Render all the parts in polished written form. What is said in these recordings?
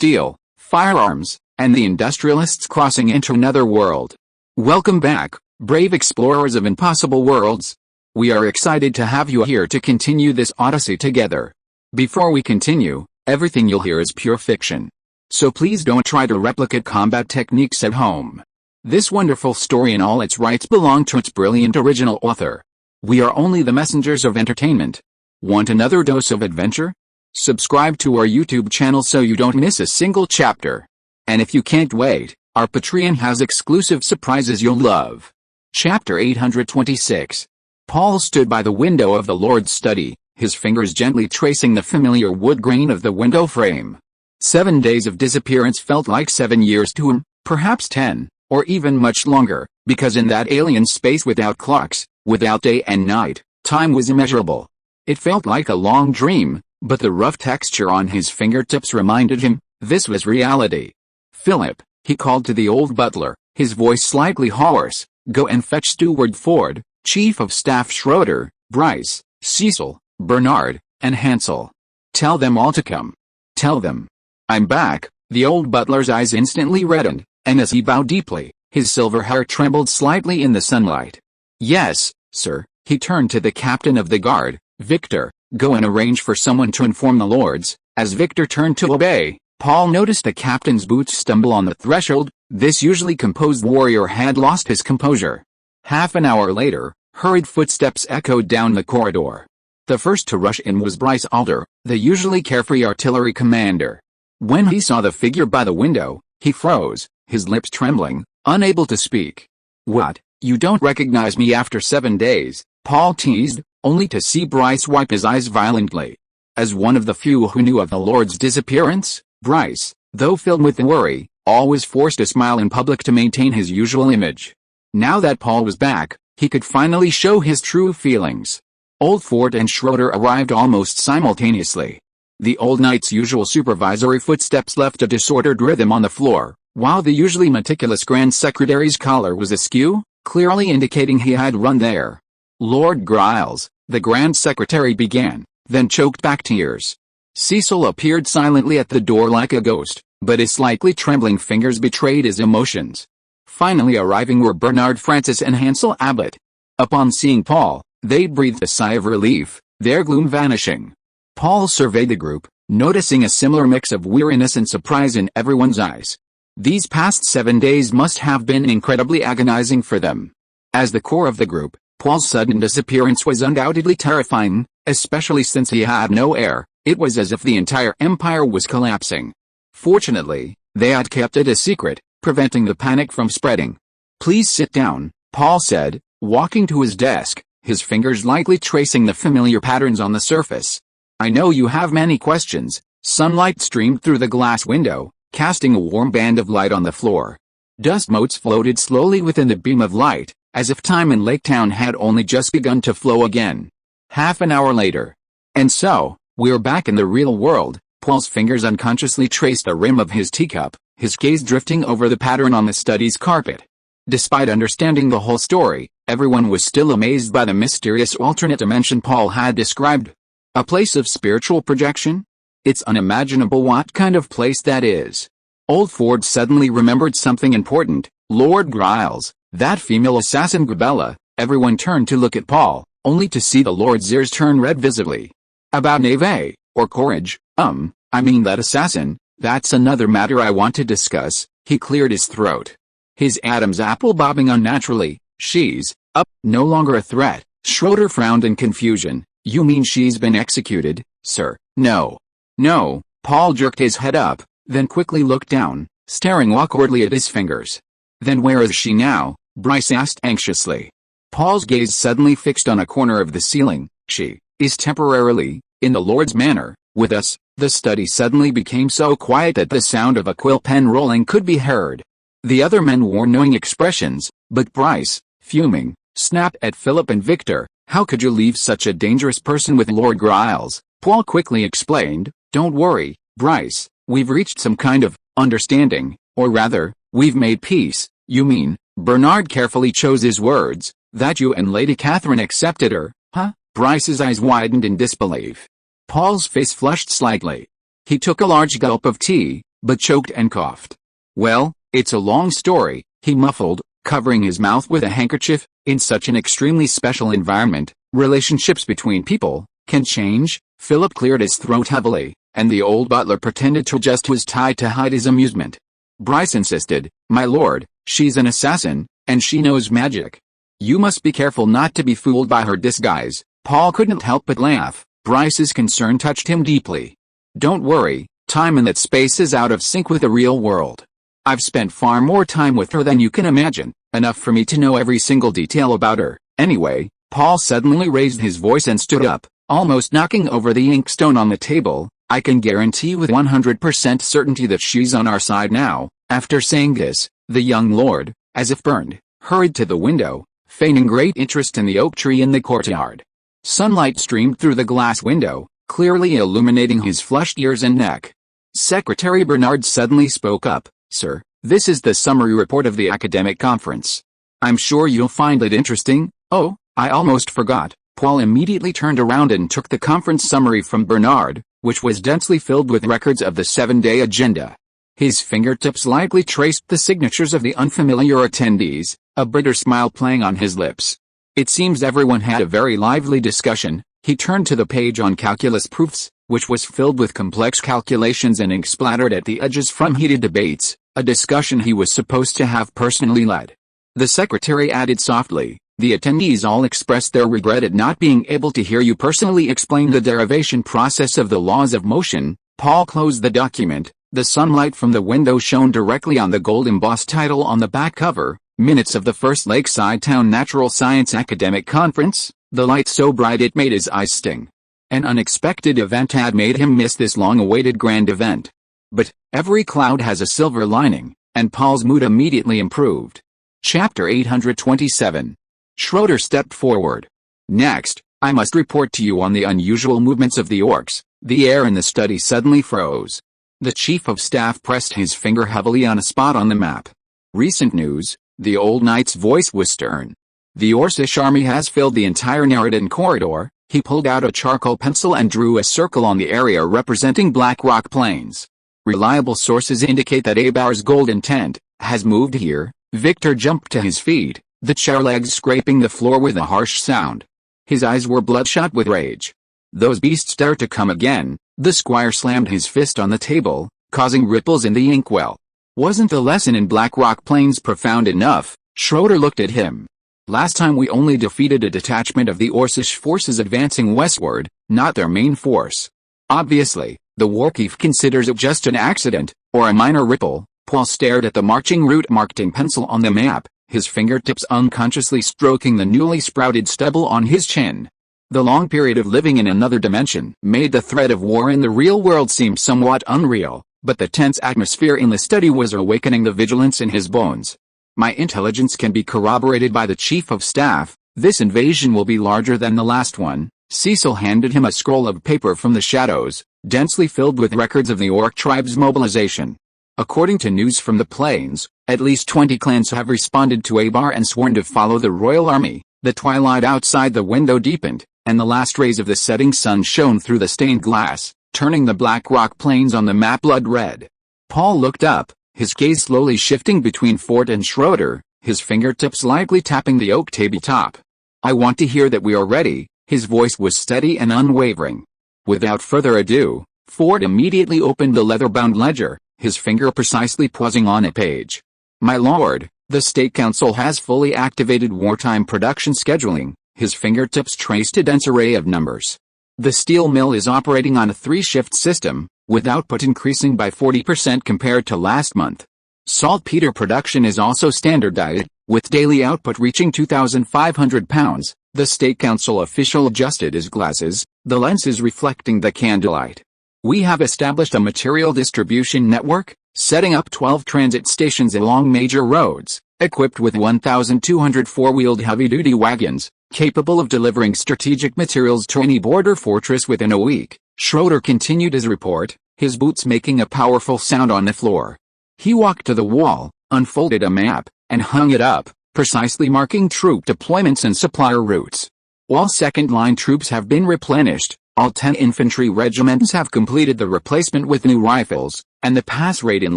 steel, firearms, and the industrialists crossing into another world. Welcome back, brave explorers of impossible worlds. We are excited to have you here to continue this odyssey together. Before we continue, everything you'll hear is pure fiction. So please don't try to replicate combat techniques at home. This wonderful story in all its rights belong to its brilliant original author. We are only the messengers of entertainment. Want another dose of adventure? Subscribe to our YouTube channel so you don't miss a single chapter. And if you can't wait, our Patreon has exclusive surprises you'll love. Chapter 826. Paul stood by the window of the Lord's study, his fingers gently tracing the familiar wood grain of the window frame. 7 days of disappearance felt like 7 years to him, perhaps 10, or even much longer, because in that alien space without clocks, without day and night, time was immeasurable. It felt like a long dream, but the rough texture on his fingertips reminded him, this was reality. Philip, he called to the old butler, his voice slightly hoarse, go and fetch Steward Ford, Chief of Staff Schroeder, Bryce, Cecil, Bernard, and Hansel. Tell them all to come. Tell them. I'm back. The old butler's eyes instantly reddened, and as he bowed deeply, his silver hair trembled slightly in the sunlight. Yes, sir. He turned to the captain of the guard, Victor, go and arrange for someone to inform the lords. As Victor turned to obey, Paul noticed the captain's boots stumble on the threshold. This usually composed warrior had lost his composure. Half an hour later, hurried footsteps echoed down the corridor. The first to rush in was Bryce Alder, the usually carefree artillery commander. When he saw the figure by the window, he froze, his lips trembling, unable to speak. What, you don't recognize me after 7 days? Paul teased, only to see Bryce wipe his eyes violently. As one of the few who knew of the Lord's disappearance, Bryce, though filled with worry, always forced a smile in public to maintain his usual image. Now that Paul was back, he could finally show his true feelings. Old Ford and Schroeder arrived almost simultaneously. The old knight's usual supervisory footsteps left a disordered rhythm on the floor, while the usually meticulous Grand Secretary's collar was askew, clearly indicating he had run there. Lord Griles, the Grand Secretary began, then choked back tears. Cecil appeared silently at the door like a ghost, but his slightly trembling fingers betrayed his emotions. Finally arriving were Bernard Francis and Hansel Abbott. Upon seeing Paul, they breathed a sigh of relief, their gloom vanishing. Paul surveyed the group, noticing a similar mix of weariness and surprise in everyone's eyes. These past 7 days must have been incredibly agonizing for them. As the core of the group, Paul's sudden disappearance was undoubtedly terrifying, especially since he had no heir. It was as if the entire empire was collapsing. Fortunately, they had kept it a secret, preventing the panic from spreading. Please sit down, Paul said, walking to his desk, his fingers lightly tracing the familiar patterns on the surface. I know you have many questions. Sunlight streamed through the glass window, casting a warm band of light on the floor. Dust motes floated slowly within the beam of light, as if time in Lake Town had only just begun to flow again. Half an hour later. And so, we're back in the real world. Paul's fingers unconsciously traced the rim of his teacup, his gaze drifting over the pattern on the study's carpet. Despite understanding the whole story, everyone was still amazed by the mysterious alternate dimension Paul had described. A place of spiritual projection? It's unimaginable what kind of place that is. Old Ford suddenly remembered something important. Lord Griles, that female assassin Gabella. Everyone turned to look at Paul, only to see the Lord's ears turn red visibly. About Neve, or courage, I mean that assassin, that's another matter I want to discuss. He cleared his throat. His Adam's apple bobbing unnaturally. She's no longer a threat. Schroeder frowned in confusion. You mean she's been executed, sir? No. No, Paul jerked his head up, then quickly looked down, staring awkwardly at his fingers. Then where is she now? Bryce asked anxiously. Paul's gaze suddenly fixed on a corner of the ceiling. She is temporarily, in the Lord's manor, with us. The study suddenly became so quiet that the sound of a quill pen rolling could be heard. The other men wore knowing expressions, but Bryce, fuming, snapped at Philip and Victor. How could you leave such a dangerous person with Lord Griles? Paul quickly explained, don't worry, Bryce, we've reached some kind of understanding, or rather, we've made peace. You mean, Bernard carefully chose his words, that you and Lady Catherine accepted her, huh? Bryce's eyes widened in disbelief. Paul's face flushed slightly. He took a large gulp of tea, but choked and coughed. Well, it's a long story, he muffled, covering his mouth with a handkerchief. In such an extremely special environment, relationships between people can change. Philip cleared his throat heavily, and the old butler pretended to adjust his tie to hide his amusement. Bryce insisted, "My lord, she's an assassin, and she knows magic. You must be careful not to be fooled by her disguise." Paul couldn't help but laugh. Bryce's concern touched him deeply. "Don't worry, time in that space is out of sync with the real world. I've spent far more time with her than you can imagine, enough for me to know every single detail about her. Anyway," Paul suddenly raised his voice and stood up, almost knocking over the inkstone on the table, "I can guarantee with 100% certainty that she's on our side now." After saying this, the young lord, as if burned, hurried to the window, feigning great interest in the oak tree in the courtyard. Sunlight streamed through the glass window, clearly illuminating his flushed ears and neck. Secretary Bernard suddenly spoke up, "Sir, this is the summary report of the academic conference. I'm sure you'll find it interesting." "Oh, I almost forgot." Paul immediately turned around and took the conference summary from Bernard, which was densely filled with records of the 7-day agenda. His fingertips lightly traced the signatures of the unfamiliar attendees, a bitter smile playing on his lips. It seems everyone had a very lively discussion. He turned to the page on calculus proofs, which was filled with complex calculations and ink splattered at the edges from heated debates, a discussion he was supposed to have personally led. The secretary added softly, "The attendees all expressed their regret at not being able to hear you personally explain the derivation process of the laws of motion." Paul closed the document. The sunlight from the window shone directly on the gold-embossed title on the back cover, "Minutes of the First Lakeside Town Natural Science Academic Conference," the light so bright it made his eyes sting. An unexpected event had made him miss this long-awaited grand event. But every cloud has a silver lining, and Paul's mood immediately improved. Chapter 827. Schroeder stepped forward. "Next, I must report to you on the unusual movements of the orcs." The air in the study suddenly froze. The chief of staff pressed his finger heavily on a spot on the map. "Recent news," the old knight's voice was stern. "The Orcish army has filled the entire Naridan corridor." He pulled out a charcoal pencil and drew a circle on the area representing Black Rock Plains. "Reliable sources indicate that Abar's golden tent has moved here." Victor jumped to his feet, the chair legs scraping the floor with a harsh sound. His eyes were bloodshot with rage. "Those beasts dare to come again." The squire slammed his fist on the table, causing ripples in the inkwell. Wasn't the lesson in Black Rock Plains profound enough? Schroeder looked at him. "Last time we only defeated a detachment of the Orcish forces advancing westward, not their main force. Obviously, the warchief considers it just an accident, or a minor ripple." Paul stared at the marching route marked in pencil on the map, his fingertips unconsciously stroking the newly sprouted stubble on his chin. The long period of living in another dimension made the threat of war in the real world seem somewhat unreal, but the tense atmosphere in the study was awakening the vigilance in his bones. "My intelligence can be corroborated by the chief of staff. This invasion will be larger than the last one." Cecil handed him a scroll of paper from the shadows, densely filled with records of the orc tribe's mobilization. "According to news from the plains, at least 20 clans have responded to Abar and sworn to follow the royal army." The twilight outside the window deepened, and the last rays of the setting sun shone through the stained glass, turning the Black Rock Plains on the map blood red. Paul looked up, his gaze slowly shifting between Fort and Schroeder, his fingertips lightly tapping the oak tabletop. "I want to hear that we are ready." His voice was steady and unwavering. Without further ado, Fort immediately opened the leather-bound ledger, his finger precisely pausing on a page. "My lord, the State Council has fully activated wartime production scheduling." His fingertips traced a dense array of numbers. "The steel mill is operating on a 3-shift system, with output increasing by 40% compared to last month. Saltpeter production is also standardized, with daily output reaching 2,500 pounds. The State Council official adjusted his glasses, the lenses reflecting the candlelight. "We have established a material distribution network, setting up 12 transit stations along major roads, equipped with 1,200 four-wheeled heavy-duty wagons, capable of delivering strategic materials to any border fortress within a week." Schroeder continued his report, his boots making a powerful sound on the floor. He walked to the wall, unfolded a map, and hung it up, precisely marking troop deployments and supplier routes. "All second-line troops have been replenished. All 10 infantry regiments have completed the replacement with new rifles, and the pass rate in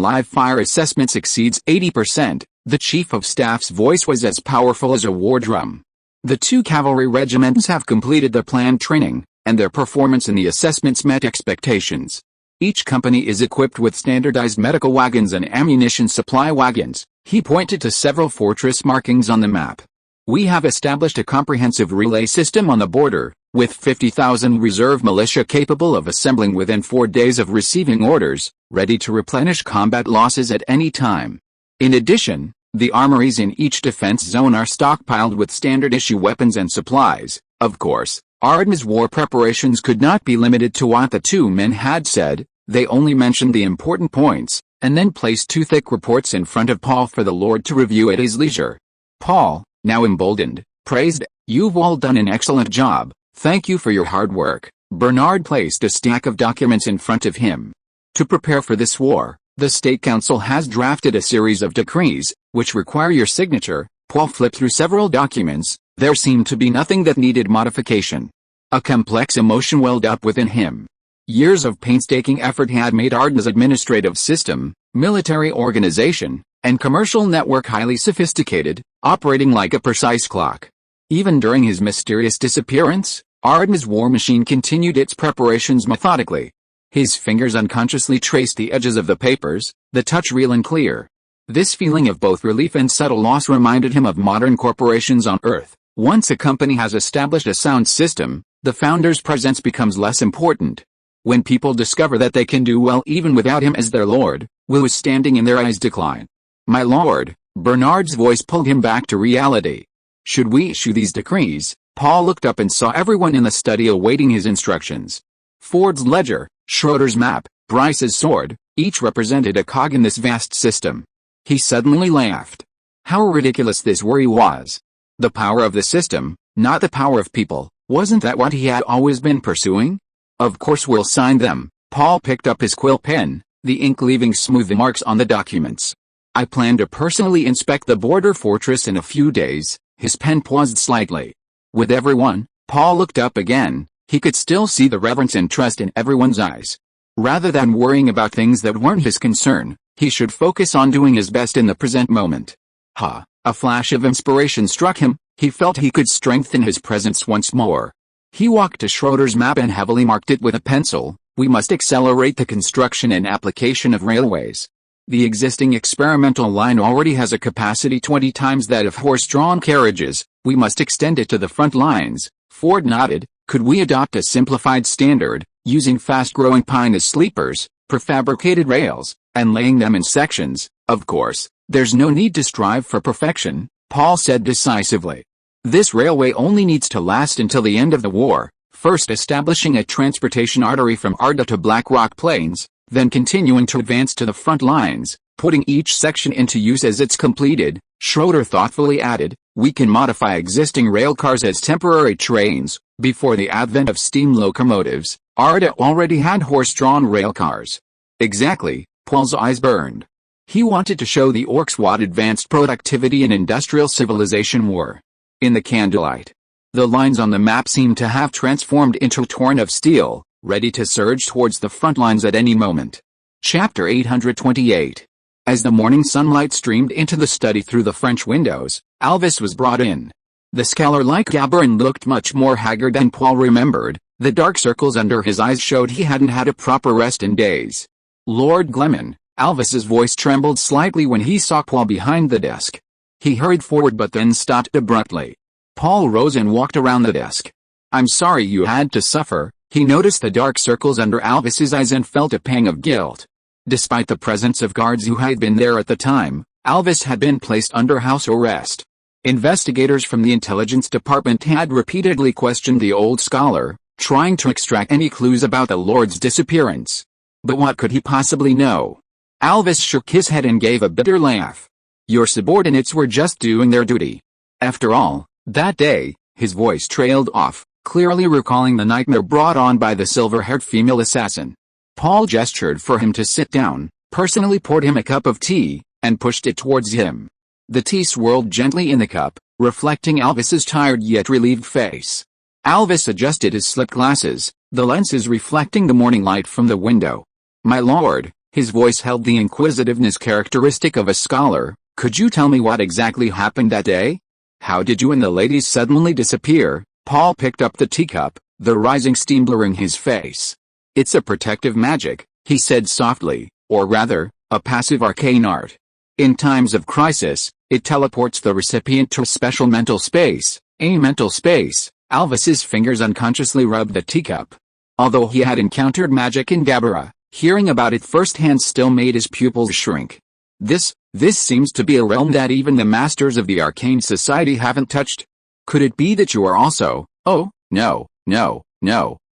live fire assessments exceeds 80%. The Chief of Staff's voice was as powerful as a war drum. The 2 cavalry regiments have completed the planned training, and their performance in the assessments met expectations. Each company is equipped with standardized medical wagons and ammunition supply wagons. He pointed to several fortress markings on the map. We have established a comprehensive relay system on the border, with 50,000 reserve militia capable of assembling within 4 days of receiving orders, ready to replenish combat losses at any time. In addition, the armories in each defense zone are stockpiled with standard-issue weapons and supplies. Of course, Ardna's war preparations could not be limited to what the 2 men had said. They only mentioned the important points, and then placed 2 thick reports in front of Paul for the Lord to review at his leisure. Paul, now emboldened, praised, "You've all done an excellent job, thank you for your hard work." Bernard placed a stack of documents in front of him. To prepare for this war, the State Council has drafted a series of decrees, which require your signature. Paul flipped through several documents. There seemed to be nothing that needed modification. A complex emotion welled up within him. Years of painstaking effort had made Ardna's administrative system, military organization, and commercial network highly sophisticated, operating like a precise clock. Even during his mysterious disappearance, Ardna's war machine continued its preparations methodically. His fingers unconsciously traced the edges of the papers, the touch real and clear. This feeling of both relief and subtle loss reminded him of modern corporations on Earth. Once a company has established a sound system, the founder's presence becomes less important. When people discover that they can do well even without him as their lord, will his standing in their eyes decline? "My lord," Bernard's voice pulled him back to reality. "Should we issue these decrees?" Paul looked up and saw everyone in the study awaiting his instructions. Ford's ledger, Schroeder's map, Bryce's sword, each represented a cog in this vast system. He suddenly laughed. How ridiculous this worry was. The power of the system, not the power of people, wasn't that what he had always been pursuing? "Of course we'll sign them." Paul picked up his quill pen, the ink leaving smooth marks on the documents. "I plan to personally inspect the border fortress in a few days." His pen paused slightly. With everyone, Paul looked up again. He could still see the reverence and trust in everyone's eyes. Rather than worrying about things that weren't his concern, he should focus on doing his best in the present moment. A flash of inspiration struck him. He felt he could strengthen his presence once more. He walked to Schroeder's map and heavily marked it with a pencil. "We must accelerate the construction and application of railways. The existing experimental line already has a capacity 20 times that of horse-drawn carriages. We must extend it to the front lines." Ford nodded. "Could we adopt a simplified standard, using fast-growing pine as sleepers, prefabricated rails, and laying them in sections?" "Of course, there's no need to strive for perfection," Paul said decisively. "This railway only needs to last until the end of the war, first establishing a transportation artery from Arda to Black Rock Plains, then continuing to advance to the front lines, putting each section into use as it's completed." Schroeder thoughtfully added, "We can modify existing railcars as temporary trains." Before the advent of steam locomotives, Arda already had horse-drawn railcars. Exactly, Paul's eyes burned. He wanted to show the orcs what advanced productivity and industrial civilization were. In the candlelight, the lines on the map seemed to have transformed into a torrent of steel, ready to surge towards the front lines at any moment. Chapter 828. As the morning sunlight streamed into the study through the French windows, Alvis was brought in. The scholar-like Gabarin looked much more haggard than Paul remembered. The dark circles under his eyes showed he hadn't had a proper rest in days. "Lord Gleman," Alvis's voice trembled slightly when he saw Paul behind the desk. He hurried forward but then stopped abruptly. Paul rose and walked around the desk. "I'm sorry you had to suffer." He noticed the dark circles under Alvis's eyes and felt a pang of guilt. Despite the presence of guards who had been there at the time, Alvis had been placed under house arrest. Investigators from the intelligence department had repeatedly questioned the old scholar, trying to extract any clues about the Lord's disappearance. But what could he possibly know? Alvis shook his head and gave a bitter laugh. "Your subordinates were just doing their duty. After all, that day," his voice trailed off, clearly recalling the nightmare brought on by the silver-haired female assassin. Paul gestured for him to sit down, personally poured him a cup of tea, and pushed it towards him. The tea swirled gently in the cup, reflecting Alvis's tired yet relieved face. Alvis adjusted his slick glasses, the lenses reflecting the morning light from the window. "My lord," his voice held the inquisitiveness characteristic of a scholar, "could you tell me what exactly happened that day? How did you and the ladies suddenly disappear?" Paul picked up the teacup, the rising steam blurring his face. "It's a protective magic," he said softly, "or rather, a passive arcane art. In times of crisis, it teleports the recipient to a special mental space, a mental space." Alvis's fingers unconsciously rubbed the teacup. Although he had encountered magic in Gabella, hearing about it firsthand still made his pupils shrink. This seems to be a realm that even the masters of the arcane society haven't touched. Could it be that you are also— "Oh, no,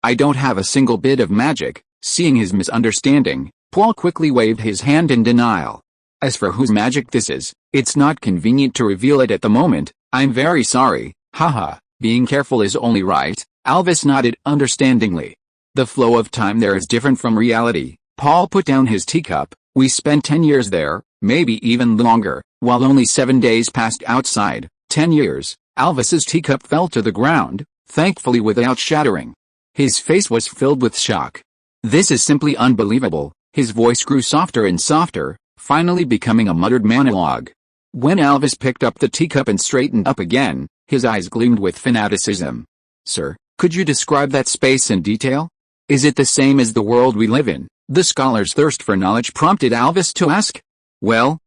I don't have a single bit of magic." Seeing his misunderstanding, Paul quickly waved his hand in denial. "As for whose magic this is, it's not convenient to reveal it at the moment. I'm very sorry." "Haha, being careful is only right." Alvis nodded understandingly. "The flow of time there is different from reality." Paul put down his teacup. "We spent 10 years there, maybe even longer, while only 7 days passed outside." 10 years. Alvis's teacup fell to the ground, thankfully without shattering. His face was filled with shock. "This is simply unbelievable." His voice grew softer and softer, finally becoming a muttered monologue. When Alvis picked up the teacup and straightened up again, his eyes gleamed with fanaticism. "Sir, could you describe that space in detail? Is it the same as the world we live in?" The scholar's thirst for knowledge prompted Alvis to ask. "Well,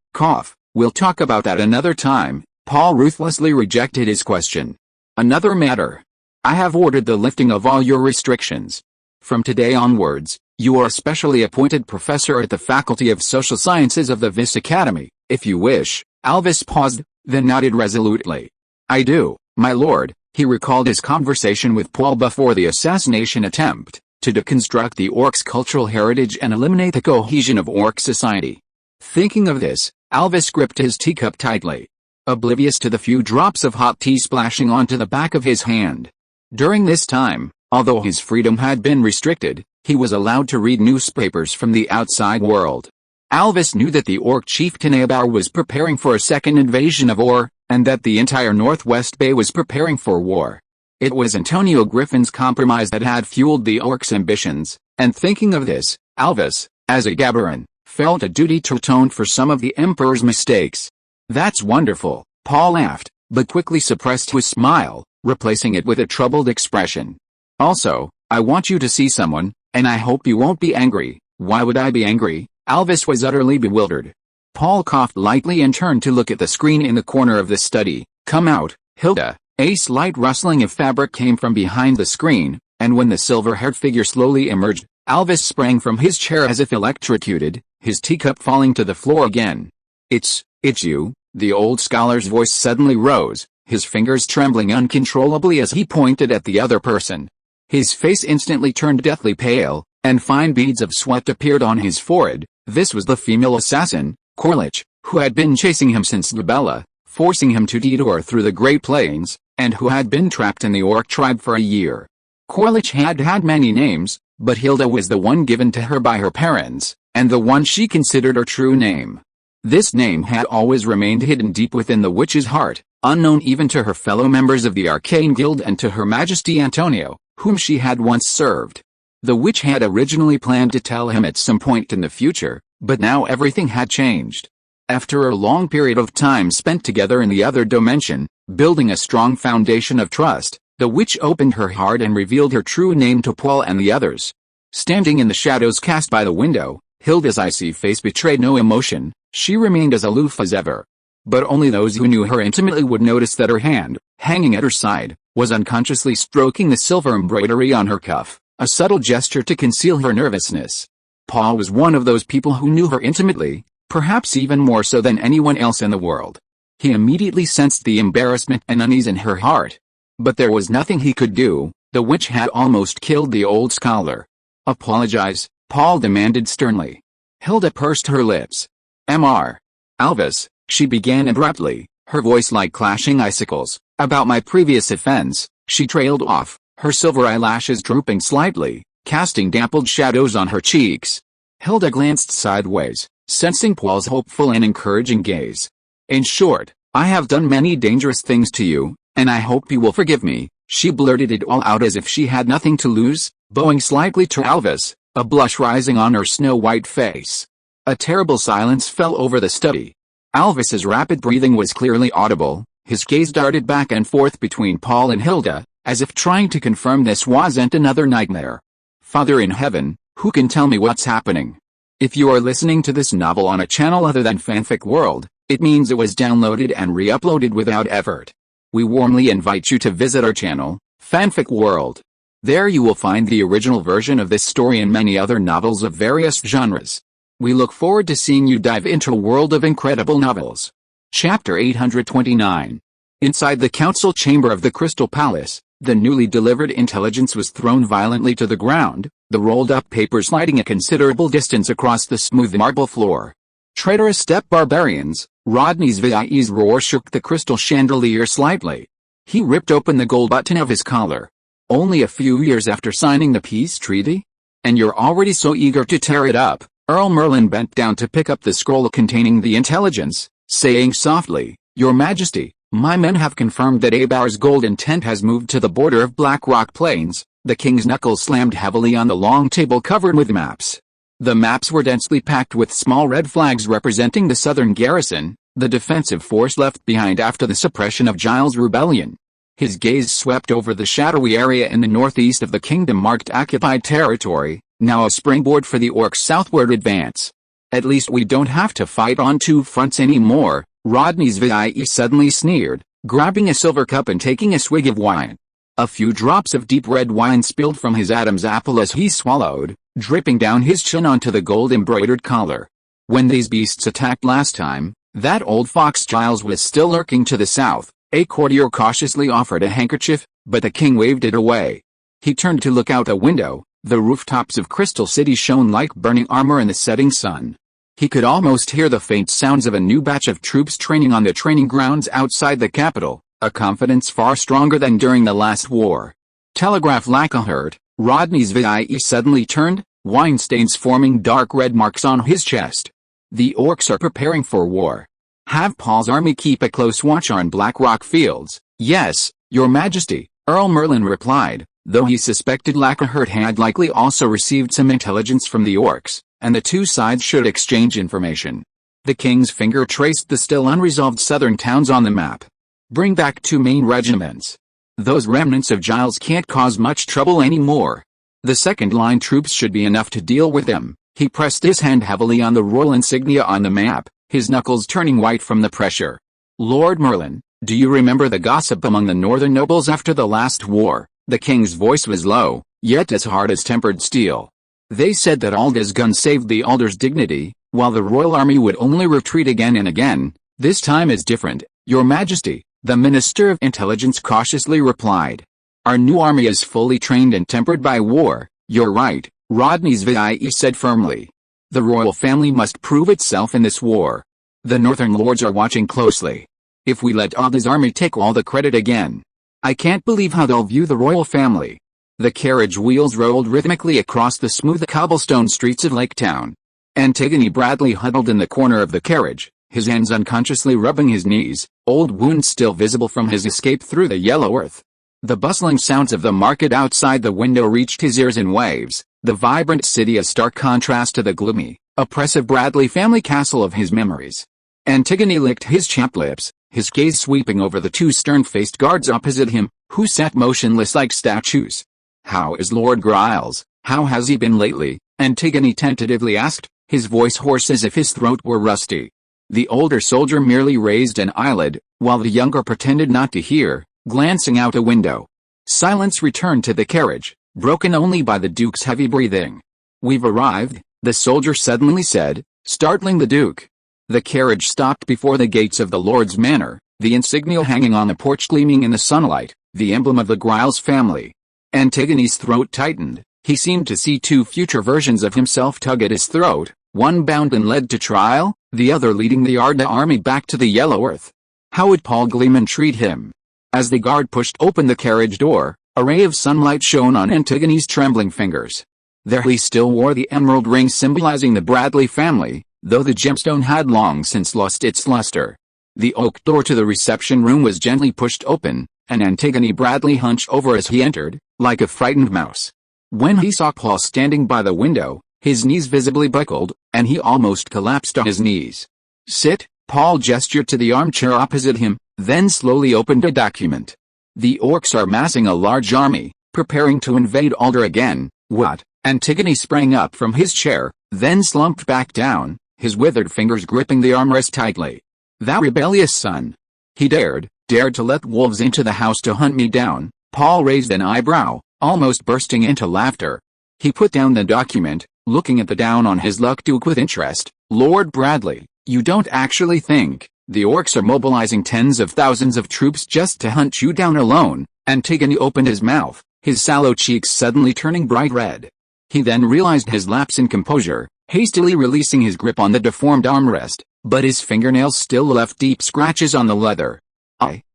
we'll talk about that another time." Paul ruthlessly rejected his question. "Another matter. I have ordered the lifting of all your restrictions. From today onwards, you are a specially appointed professor at the Faculty of Social Sciences of the Vis Academy, if you wish." Alvis paused, then nodded resolutely. "I do, my lord." He recalled his conversation with Paul before the assassination attempt, to deconstruct the Orcs' cultural heritage and eliminate the cohesion of Orc society. Thinking of this, Alvis gripped his teacup tightly, oblivious to the few drops of hot tea splashing onto the back of his hand. During this time, although his freedom had been restricted, he was allowed to read newspapers from the outside world. Alvis knew that the Orc chieftain Abar was preparing for a second invasion of Or, and that the entire Northwest Bay was preparing for war. It was Antonio Griffin's compromise that had fueled the Orcs' ambitions, and thinking of this, Alvis, as a Gabaran, felt a duty to atone for some of the Emperor's mistakes. "That's wonderful," Paul laughed, but quickly suppressed his smile, replacing it with a troubled expression. "Also, I want you to see someone, and I hope you won't be angry." "Why would I be angry?" Alvis was utterly bewildered. Paul coughed lightly and turned to look at the screen in the corner of the study. "Come out, Hilda." A slight rustling of fabric came from behind the screen, and when the silver-haired figure slowly emerged, Alvis sprang from his chair as if electrocuted, his teacup falling to the floor again. It's you." The old scholar's voice suddenly rose, his fingers trembling uncontrollably as he pointed at the other person. His face instantly turned deathly pale, and fine beads of sweat appeared on his forehead. This was the female assassin, Corlich, who had been chasing him since Gabella, forcing him to detour through the Great Plains, and who had been trapped in the Orc tribe for a year. Corlich had had many names, but Hilda was the one given to her by her parents, and the one she considered her true name. This name had always remained hidden deep within the witch's heart, unknown even to her fellow members of the Arcane Guild and to Her Majesty Antonio, whom she had once served. The witch had originally planned to tell him at some point in the future, but now everything had changed. After a long period of time spent together in the other dimension, building a strong foundation of trust, the witch opened her heart and revealed her true name to Paul and the others. Standing in the shadows cast by the window, Hilda's icy face betrayed no emotion. She remained as aloof as ever. But only those who knew her intimately would notice that her hand, hanging at her side, was unconsciously stroking the silver embroidery on her cuff, a subtle gesture to conceal her nervousness. Paul was one of those people who knew her intimately, perhaps even more so than anyone else in the world. He immediately sensed the embarrassment and unease in her heart. But there was nothing he could do. The witch had almost killed the old scholar. "Apologize," Paul demanded sternly. Hilda pursed her lips. "Mr. Alvis," she began abruptly, her voice like clashing icicles. "About my previous offense," she trailed off, her silver eyelashes drooping slightly, casting dappled shadows on her cheeks. Hilda glanced sideways, sensing Paul's hopeful and encouraging gaze. "In short, I have done many dangerous things to you, and I hope you will forgive me." She blurted it all out as if she had nothing to lose, bowing slightly to Alvis, a blush rising on her snow-white face. A terrible silence fell over the study. Alvis's rapid breathing was clearly audible, his gaze darted back and forth between Paul and Hilda, as if trying to confirm this wasn't another nightmare. Father in heaven, who can tell me what's happening? If you are listening to this novel on a channel other than Fanfic World, it means it was downloaded and re-uploaded without effort. We warmly invite you to visit our channel, Fanfic World. There you will find the original version of this story and many other novels of various genres. We look forward to seeing you dive into a world of incredible novels. Chapter 829. Inside the council chamber of the Crystal Palace, the newly delivered intelligence was thrown violently to the ground, the rolled-up paper sliding a considerable distance across the smooth marble floor. Traitorous step barbarians, Rodney's VIE's roar shook the crystal chandelier slightly. He ripped open the gold button of his collar. Only a few years after signing the peace treaty? And you're already so eager to tear it up. Earl Merlin bent down to pick up the scroll containing the intelligence, saying softly, Your Majesty, my men have confirmed that Abar's golden tent has moved to the border of Black Rock Plains. The king's knuckles slammed heavily on the long table covered with maps. The maps were densely packed with small red flags representing the southern garrison, the defensive force left behind after the suppression of Giles' rebellion. His gaze swept over the shadowy area in the northeast of the kingdom marked occupied territory, now a springboard for the orcs' southward advance. At least we don't have to fight on two fronts anymore, Rodney's VIE suddenly sneered, grabbing a silver cup and taking a swig of wine. A few drops of deep red wine spilled from his Adam's apple as he swallowed, dripping down his chin onto the gold-embroidered collar. When these beasts attacked last time, that old fox Giles was still lurking to the south. A courtier cautiously offered a handkerchief, but the king waved it away. He turned to look out a window. The rooftops of Crystal City shone like burning armor in the setting sun. He could almost hear the faint sounds of a new batch of troops training on the training grounds outside the capital, a confidence far stronger than during the last war. Telegraph Lacahurt, Rodney's VIE suddenly turned, wine stains forming dark red marks on his chest. The orcs are preparing for war. Have Paul's army keep a close watch on Black Rock Fields. Yes, Your Majesty, Earl Merlin replied, though he suspected Lacahurt had likely also received some intelligence from the orcs, and the two sides should exchange information. The king's finger traced the still unresolved southern towns on the map. Bring back 2 main regiments. Those remnants of Giles can't cause much trouble anymore. The second-line troops should be enough to deal with them. He pressed his hand heavily on the royal insignia on the map, his knuckles turning white from the pressure. Lord Merlin, do you remember the gossip among the northern nobles after the last war? The king's voice was low, yet as hard as tempered steel. They said that Alda's gun saved the Alder's dignity, while the royal army would only retreat again and again. This time is different, Your Majesty, the Minister of Intelligence cautiously replied. Our new army is fully trained and tempered by war. You're right, Rodney's VIE said firmly. The royal family must prove itself in this war. The northern lords are watching closely. If we let Alda's army take all the credit again, I can't believe how they'll view the royal family. The carriage wheels rolled rhythmically across the smooth cobblestone streets of Lake Town. Antigone Bradley huddled in the corner of the carriage, his hands unconsciously rubbing his knees, old wounds still visible from his escape through the yellow earth. The bustling sounds of the market outside the window reached his ears in waves, the vibrant city a stark contrast to the gloomy, oppressive Bradley family castle of his memories. Antigone licked his chapped lips, his gaze sweeping over the 2 stern-faced guards opposite him, who sat motionless like statues. How is Lord Giles? How has he been lately? Antigone tentatively asked, his voice hoarse as if his throat were rusty. The older soldier merely raised an eyelid, while the younger pretended not to hear, glancing out a window. Silence returned to the carriage, broken only by the Duke's heavy breathing. We've arrived, the soldier suddenly said, startling the Duke. The carriage stopped before the gates of the Lord's Manor, the insignia hanging on the porch gleaming in the sunlight, the emblem of the Giles family. Antigone's throat tightened. He seemed to see 2 future versions of himself tug at his throat, one bound and led to trial, the other leading the Arda army back to the Yellow Earth. How would Paul Gleman treat him? As the guard pushed open the carriage door, a ray of sunlight shone on Antigone's trembling fingers. There he still wore the emerald ring symbolizing the Bradley family, though the gemstone had long since lost its luster. The oak door to the reception room was gently pushed open, and Antigone Bradley hunched over as he entered, like a frightened mouse. When he saw Paul standing by the window, his knees visibly buckled, and he almost collapsed on his knees. "Sit," Paul gestured to the armchair opposite him, then slowly opened a document. "The orcs are massing a large army, preparing to invade Alder again." "What?" Antigone sprang up from his chair, then slumped back down, his withered fingers gripping the armrest tightly. "That rebellious son. He dared to let wolves into the house to hunt me down." Paul raised an eyebrow, almost bursting into laughter. He put down the document, looking at the down on his luck duke with interest. "Lord Bradley, you don't actually think the orcs are mobilizing tens of thousands of troops just to hunt you down alone?" Antigone opened his mouth, his sallow cheeks suddenly turning bright red. He then realized his lapse in composure, hastily releasing his grip on the deformed armrest, but his fingernails still left deep scratches on the leather.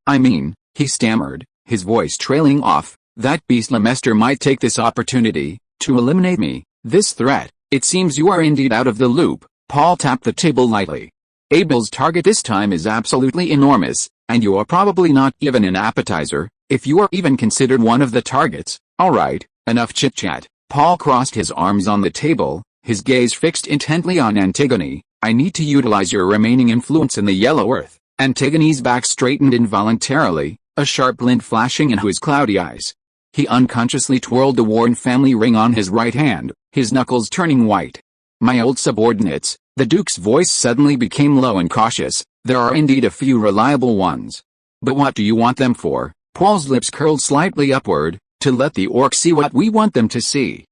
I mean," he stammered, his voice trailing off, "that beast Lemester might take this opportunity to eliminate me. This threat, it seems you are indeed out of the loop." Paul tapped the table lightly. "Abel's target this time is absolutely enormous, and you are probably not given an appetizer, if you are even considered one of the targets." "All right, enough chit-chat." Paul crossed his arms on the table, his gaze fixed intently on Antigone. "I need to utilize your remaining influence in the Yellow Earth." Antigone's back straightened involuntarily, a sharp glint flashing into his cloudy eyes. He unconsciously twirled the worn family ring on his right hand, his knuckles turning white. "My old subordinates," the Duke's voice suddenly became low and cautious, "there are indeed a few reliable ones. But what do you want them for?" Paul's lips curled slightly upward, "To let the orcs see what we want them to see."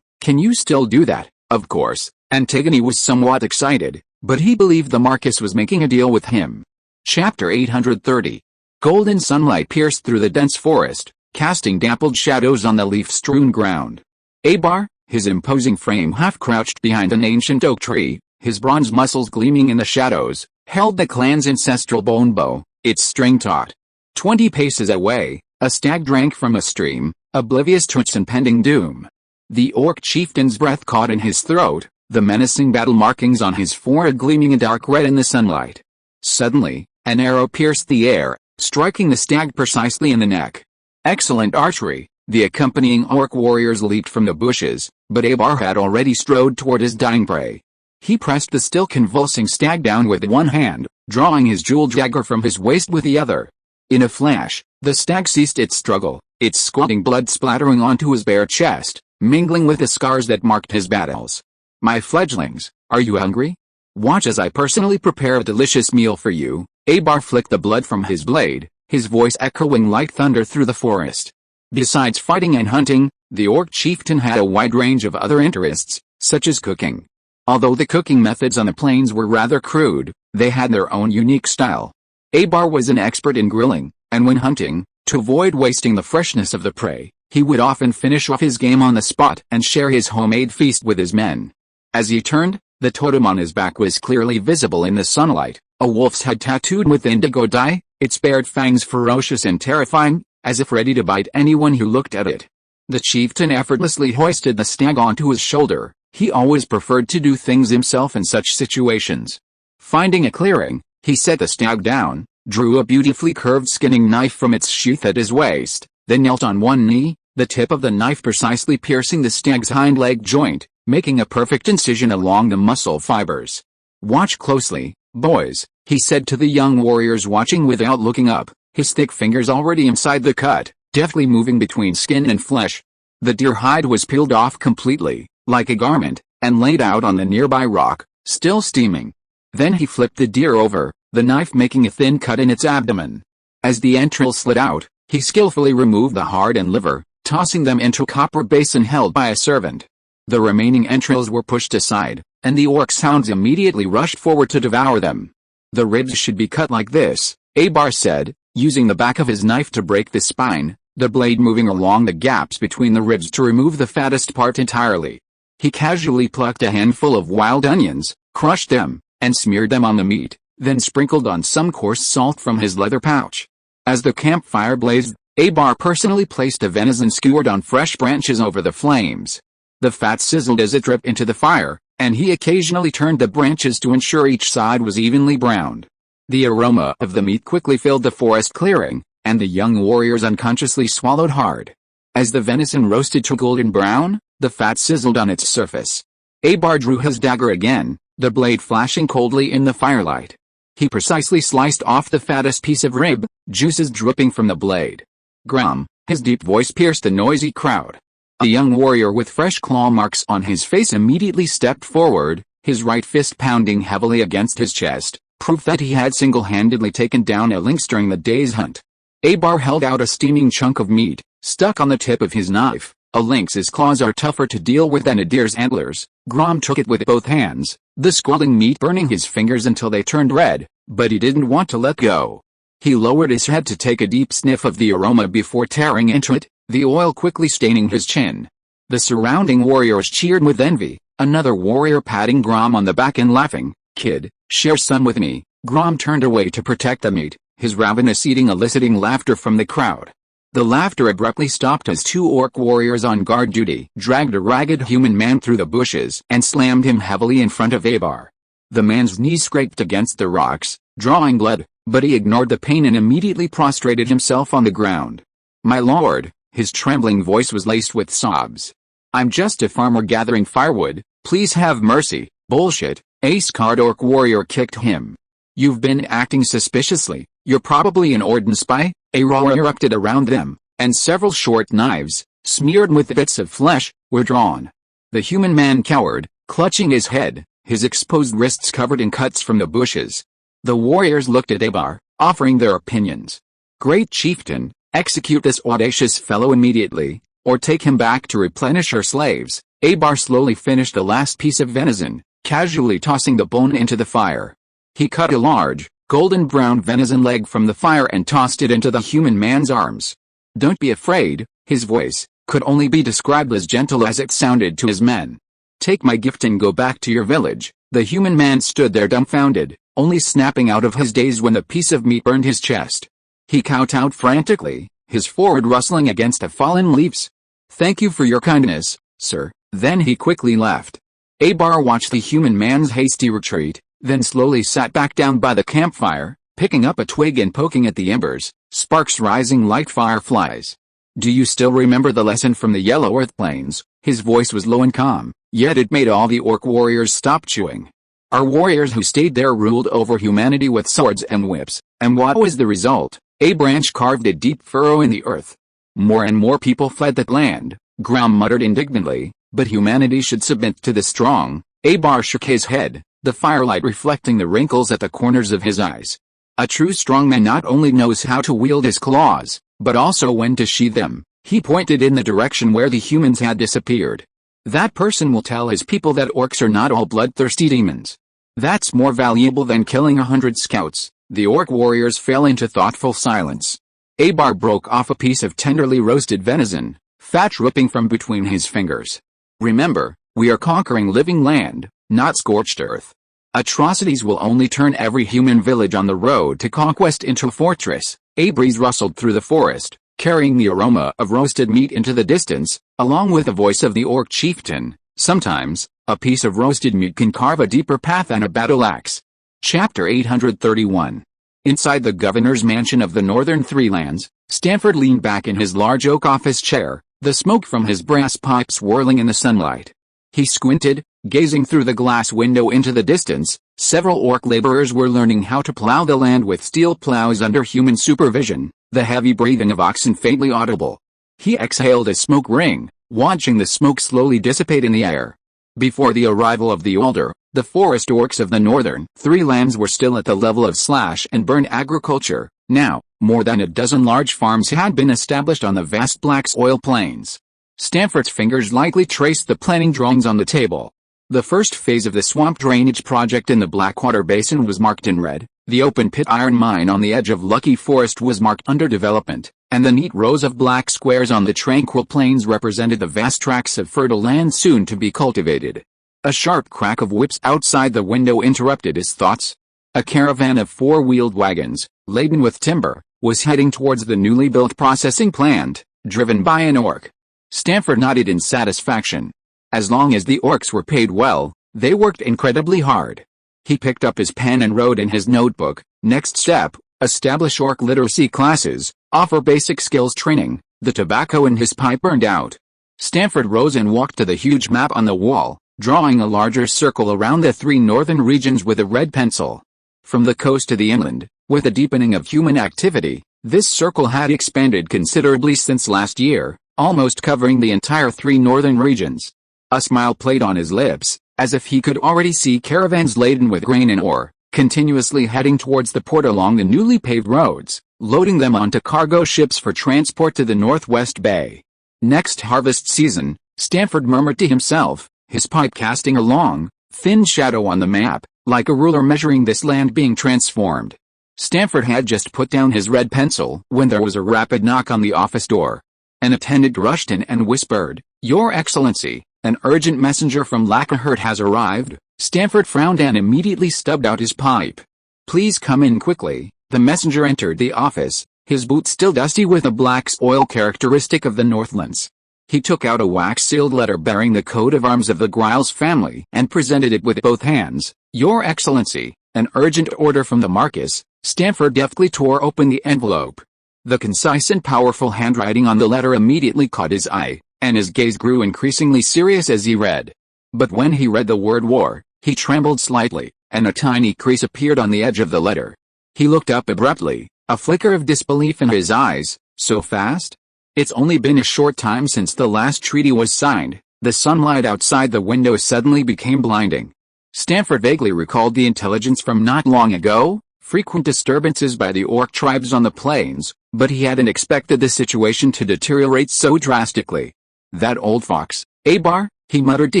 Can you still do that?" "Of course." Antigone was somewhat excited, but he believed the Marquis was making a deal with him. Chapter 830. Golden sunlight pierced through the dense forest, casting dappled shadows on the leaf-strewn ground. Abar, his imposing frame half-crouched behind an ancient oak tree, his bronze muscles gleaming in the shadows, held the clan's ancestral bone bow, its string taut. 20 paces away, a stag drank from a stream, oblivious to its impending doom. The orc chieftain's breath caught in his throat, the menacing battle markings on his forehead gleaming a dark red in the sunlight. Suddenly, an arrow pierced the air, striking the stag precisely in the neck. Excellent archery. The accompanying orc warriors leaped from the bushes, but Abar had already strode toward his dying prey. He pressed the still convulsing stag down with one hand, drawing his jeweled dagger from his waist with the other. In a flash, the stag ceased its struggle, its scalding blood splattering onto his bare chest, mingling with the scars that marked his battles. "My fledglings, are you hungry? Watch as I personally prepare a delicious meal for you." Abar flicked the blood from his blade, his voice echoing like thunder through the forest. Besides fighting and hunting, the orc chieftain had a wide range of other interests, such as cooking. Although the cooking methods on the plains were rather crude, they had their own unique style. Abar was an expert in grilling, and when hunting, to avoid wasting the freshness of the prey, he would often finish off his game on the spot and share his homemade feast with his men. As he turned, the totem on his back was clearly visible in the sunlight, a wolf's head tattooed with indigo dye, its bared fangs ferocious and terrifying, as if ready to bite anyone who looked at it. The chieftain effortlessly hoisted the stag onto his shoulder. He always preferred to do things himself in such situations. Finding a clearing, he set the stag down, drew a beautifully curved skinning knife from its sheath at his waist, then knelt on one knee, the tip of the knife precisely piercing the stag's hind leg joint, making a perfect incision along the muscle fibers. "Watch closely, boys," he said to the young warriors watching without looking up, his thick fingers already inside the cut, deftly moving between skin and flesh. The deer hide was peeled off completely, like a garment, and laid out on the nearby rock, still steaming. Then he flipped the deer over, the knife making a thin cut in its abdomen. As the entrails slid out, he skillfully removed the heart and liver, tossing them into a copper basin held by a servant. The remaining entrails were pushed aside, and the orc's hounds immediately rushed forward to devour them. "The ribs should be cut like this," Abar said, using the back of his knife to break the spine, the blade moving along the gaps between the ribs to remove the fattest part entirely. He casually plucked a handful of wild onions, crushed them, and smeared them on the meat, then sprinkled on some coarse salt from his leather pouch. As the campfire blazed, Abar personally placed a venison skewered on fresh branches over the flames. The fat sizzled as it dripped into the fire, and he occasionally turned the branches to ensure each side was evenly browned. The aroma of the meat quickly filled the forest clearing, and the young warriors unconsciously swallowed hard. As the venison roasted to golden brown, the fat sizzled on its surface. Abar drew his dagger again, the blade flashing coldly in the firelight. He precisely sliced off the fattest piece of rib, juices dripping from the blade. Grum, his deep voice pierced the noisy crowd. A young warrior with fresh claw marks on his face immediately stepped forward, his right fist pounding heavily against his chest, proof that he had single-handedly taken down a lynx during the day's hunt. Abar held out a steaming chunk of meat, stuck on the tip of his knife. A lynx's claws are tougher to deal with than a deer's antlers. Grom took it with both hands, the scalding meat burning his fingers until they turned red, but he didn't want to let go. He lowered his head to take a deep sniff of the aroma before tearing into it, the oil quickly staining his chin. The surrounding warriors cheered with envy, another warrior patting Grom on the back and laughing. "Kid, share some with me." Grom turned away to protect the meat, his ravenous eating eliciting laughter from the crowd. The laughter abruptly stopped as two orc warriors on guard duty dragged a ragged human man through the bushes and slammed him heavily in front of Abar. The man's knees scraped against the rocks, drawing blood, but he ignored the pain and immediately prostrated himself on the ground. "My lord," his trembling voice was laced with sobs. "I'm just a farmer gathering firewood, please have mercy." "Bullshit," a scarred orc warrior kicked him. "You've been acting suspiciously, you're probably an Orden spy." A roar erupted around them, and several short knives, smeared with bits of flesh, were drawn. The human man cowered, clutching his head, his exposed wrists covered in cuts from the bushes. The warriors looked at Abar, offering their opinions. "Great chieftain, execute this audacious fellow immediately, or take him back to replenish our slaves." Abar slowly finished the last piece of venison, casually tossing the bone into the fire. He cut a large, golden-brown venison leg from the fire and tossed it into the human man's arms. "Don't be afraid," his voice could only be described as gentle as it sounded to his men. "Take my gift and go back to your village." The human man stood there dumbfounded, only snapping out of his daze when the piece of meat burned his chest. He kowtowed frantically, his forehead rustling against the fallen leaves. "Thank you for your kindness, sir." Then he quickly left. Abar watched the human man's hasty retreat, then slowly sat back down by the campfire, picking up a twig and poking at the embers, sparks rising like fireflies. "Do you still remember the lesson from the Yellow Earth Plains?" His voice was low and calm, yet it made all the orc warriors stop chewing. "Our warriors who stayed there ruled over humanity with swords and whips, and what was the result? A branch carved a deep furrow in the earth. More and more people fled that land." Grom muttered indignantly, "But humanity should submit to the strong." Abar shook his head, the firelight reflecting the wrinkles at the corners of his eyes. "A true strongman not only knows how to wield his claws, but also when to sheathe them." He pointed in the direction where the humans had disappeared. "That person will tell his people that orcs are not all bloodthirsty demons. That's more valuable than killing 100 scouts." The orc warriors fell into thoughtful silence. Abar broke off a piece of tenderly roasted venison, fat dripping from between his fingers. "Remember, we are conquering living land, not scorched earth. Atrocities will only turn every human village on the road to conquest into a fortress." A breeze rustled through the forest, carrying the aroma of roasted meat into the distance, along with the voice of the orc chieftain. "Sometimes, a piece of roasted meat can carve a deeper path than a battle axe." Chapter 831. Inside the governor's mansion of the Northern Three Lands, Stanford leaned back in his large oak office chair, the smoke from his brass pipe swirling in the sunlight. He squinted, gazing through the glass window into the distance. Several orc laborers were learning how to plow the land with steel plows under human supervision, the heavy breathing of oxen faintly audible. He exhaled a smoke ring, watching the smoke slowly dissipate in the air. Before the arrival of the older, the forest orcs of the Northern Three Lands were still at the level of slash-and-burn agriculture. Now, more than a dozen large farms had been established on the vast black soil plains. Stanford's fingers lightly traced the planning drawings on the table. The first phase of the swamp drainage project in the Blackwater Basin was marked in red, the open-pit iron mine on the edge of Lucky Forest was marked under development, and the neat rows of black squares on the tranquil plains represented the vast tracts of fertile land soon to be cultivated. A sharp crack of whips outside the window interrupted his thoughts. A caravan of four-wheeled wagons, laden with timber, was heading towards the newly built processing plant, driven by an orc. Stanford nodded in satisfaction. As long as the orcs were paid well, they worked incredibly hard. He picked up his pen and wrote in his notebook, "Next step, establish orc literacy classes, offer basic skills training." The tobacco in his pipe burned out. Stanford rose and walked to the huge map on the wall, drawing a larger circle around the 3 northern regions with a red pencil. From the coast to the inland, with a deepening of human activity, this circle had expanded considerably since last year, almost covering the entire 3 northern regions. A smile played on his lips, as if he could already see caravans laden with grain and ore, continuously heading towards the port along the newly paved roads, loading them onto cargo ships for transport to the Northwest Bay. Next harvest season, Stanford murmured to himself, his pipe casting a long, thin shadow on the map, like a ruler measuring this land being transformed. Stanford had just put down his red pencil when there was a rapid knock on the office door. An attendant rushed in and whispered, "Your Excellency, an urgent messenger from Lacahurt has arrived." Stanford frowned and immediately stubbed out his pipe. "Please come in quickly." The messenger entered the office, his boots still dusty with a black soil characteristic of the Northlands. He took out a wax-sealed letter bearing the coat of arms of the Griles family and presented it with both hands. "Your Excellency, an urgent order from the Marquis." Stanford deftly tore open the envelope. The concise and powerful handwriting on the letter immediately caught his eye, and his gaze grew increasingly serious as he read. But when he read the word war, he trembled slightly, and a tiny crease appeared on the edge of the letter. He looked up abruptly, a flicker of disbelief in his eyes. "So fast? It's only been a short time since the last treaty was signed." The sunlight outside the window suddenly became blinding. Stanford vaguely recalled the intelligence from not long ago, frequent disturbances by the orc tribes on the plains, but he hadn't expected the situation to deteriorate so drastically. "That old fox, Abar," he muttered to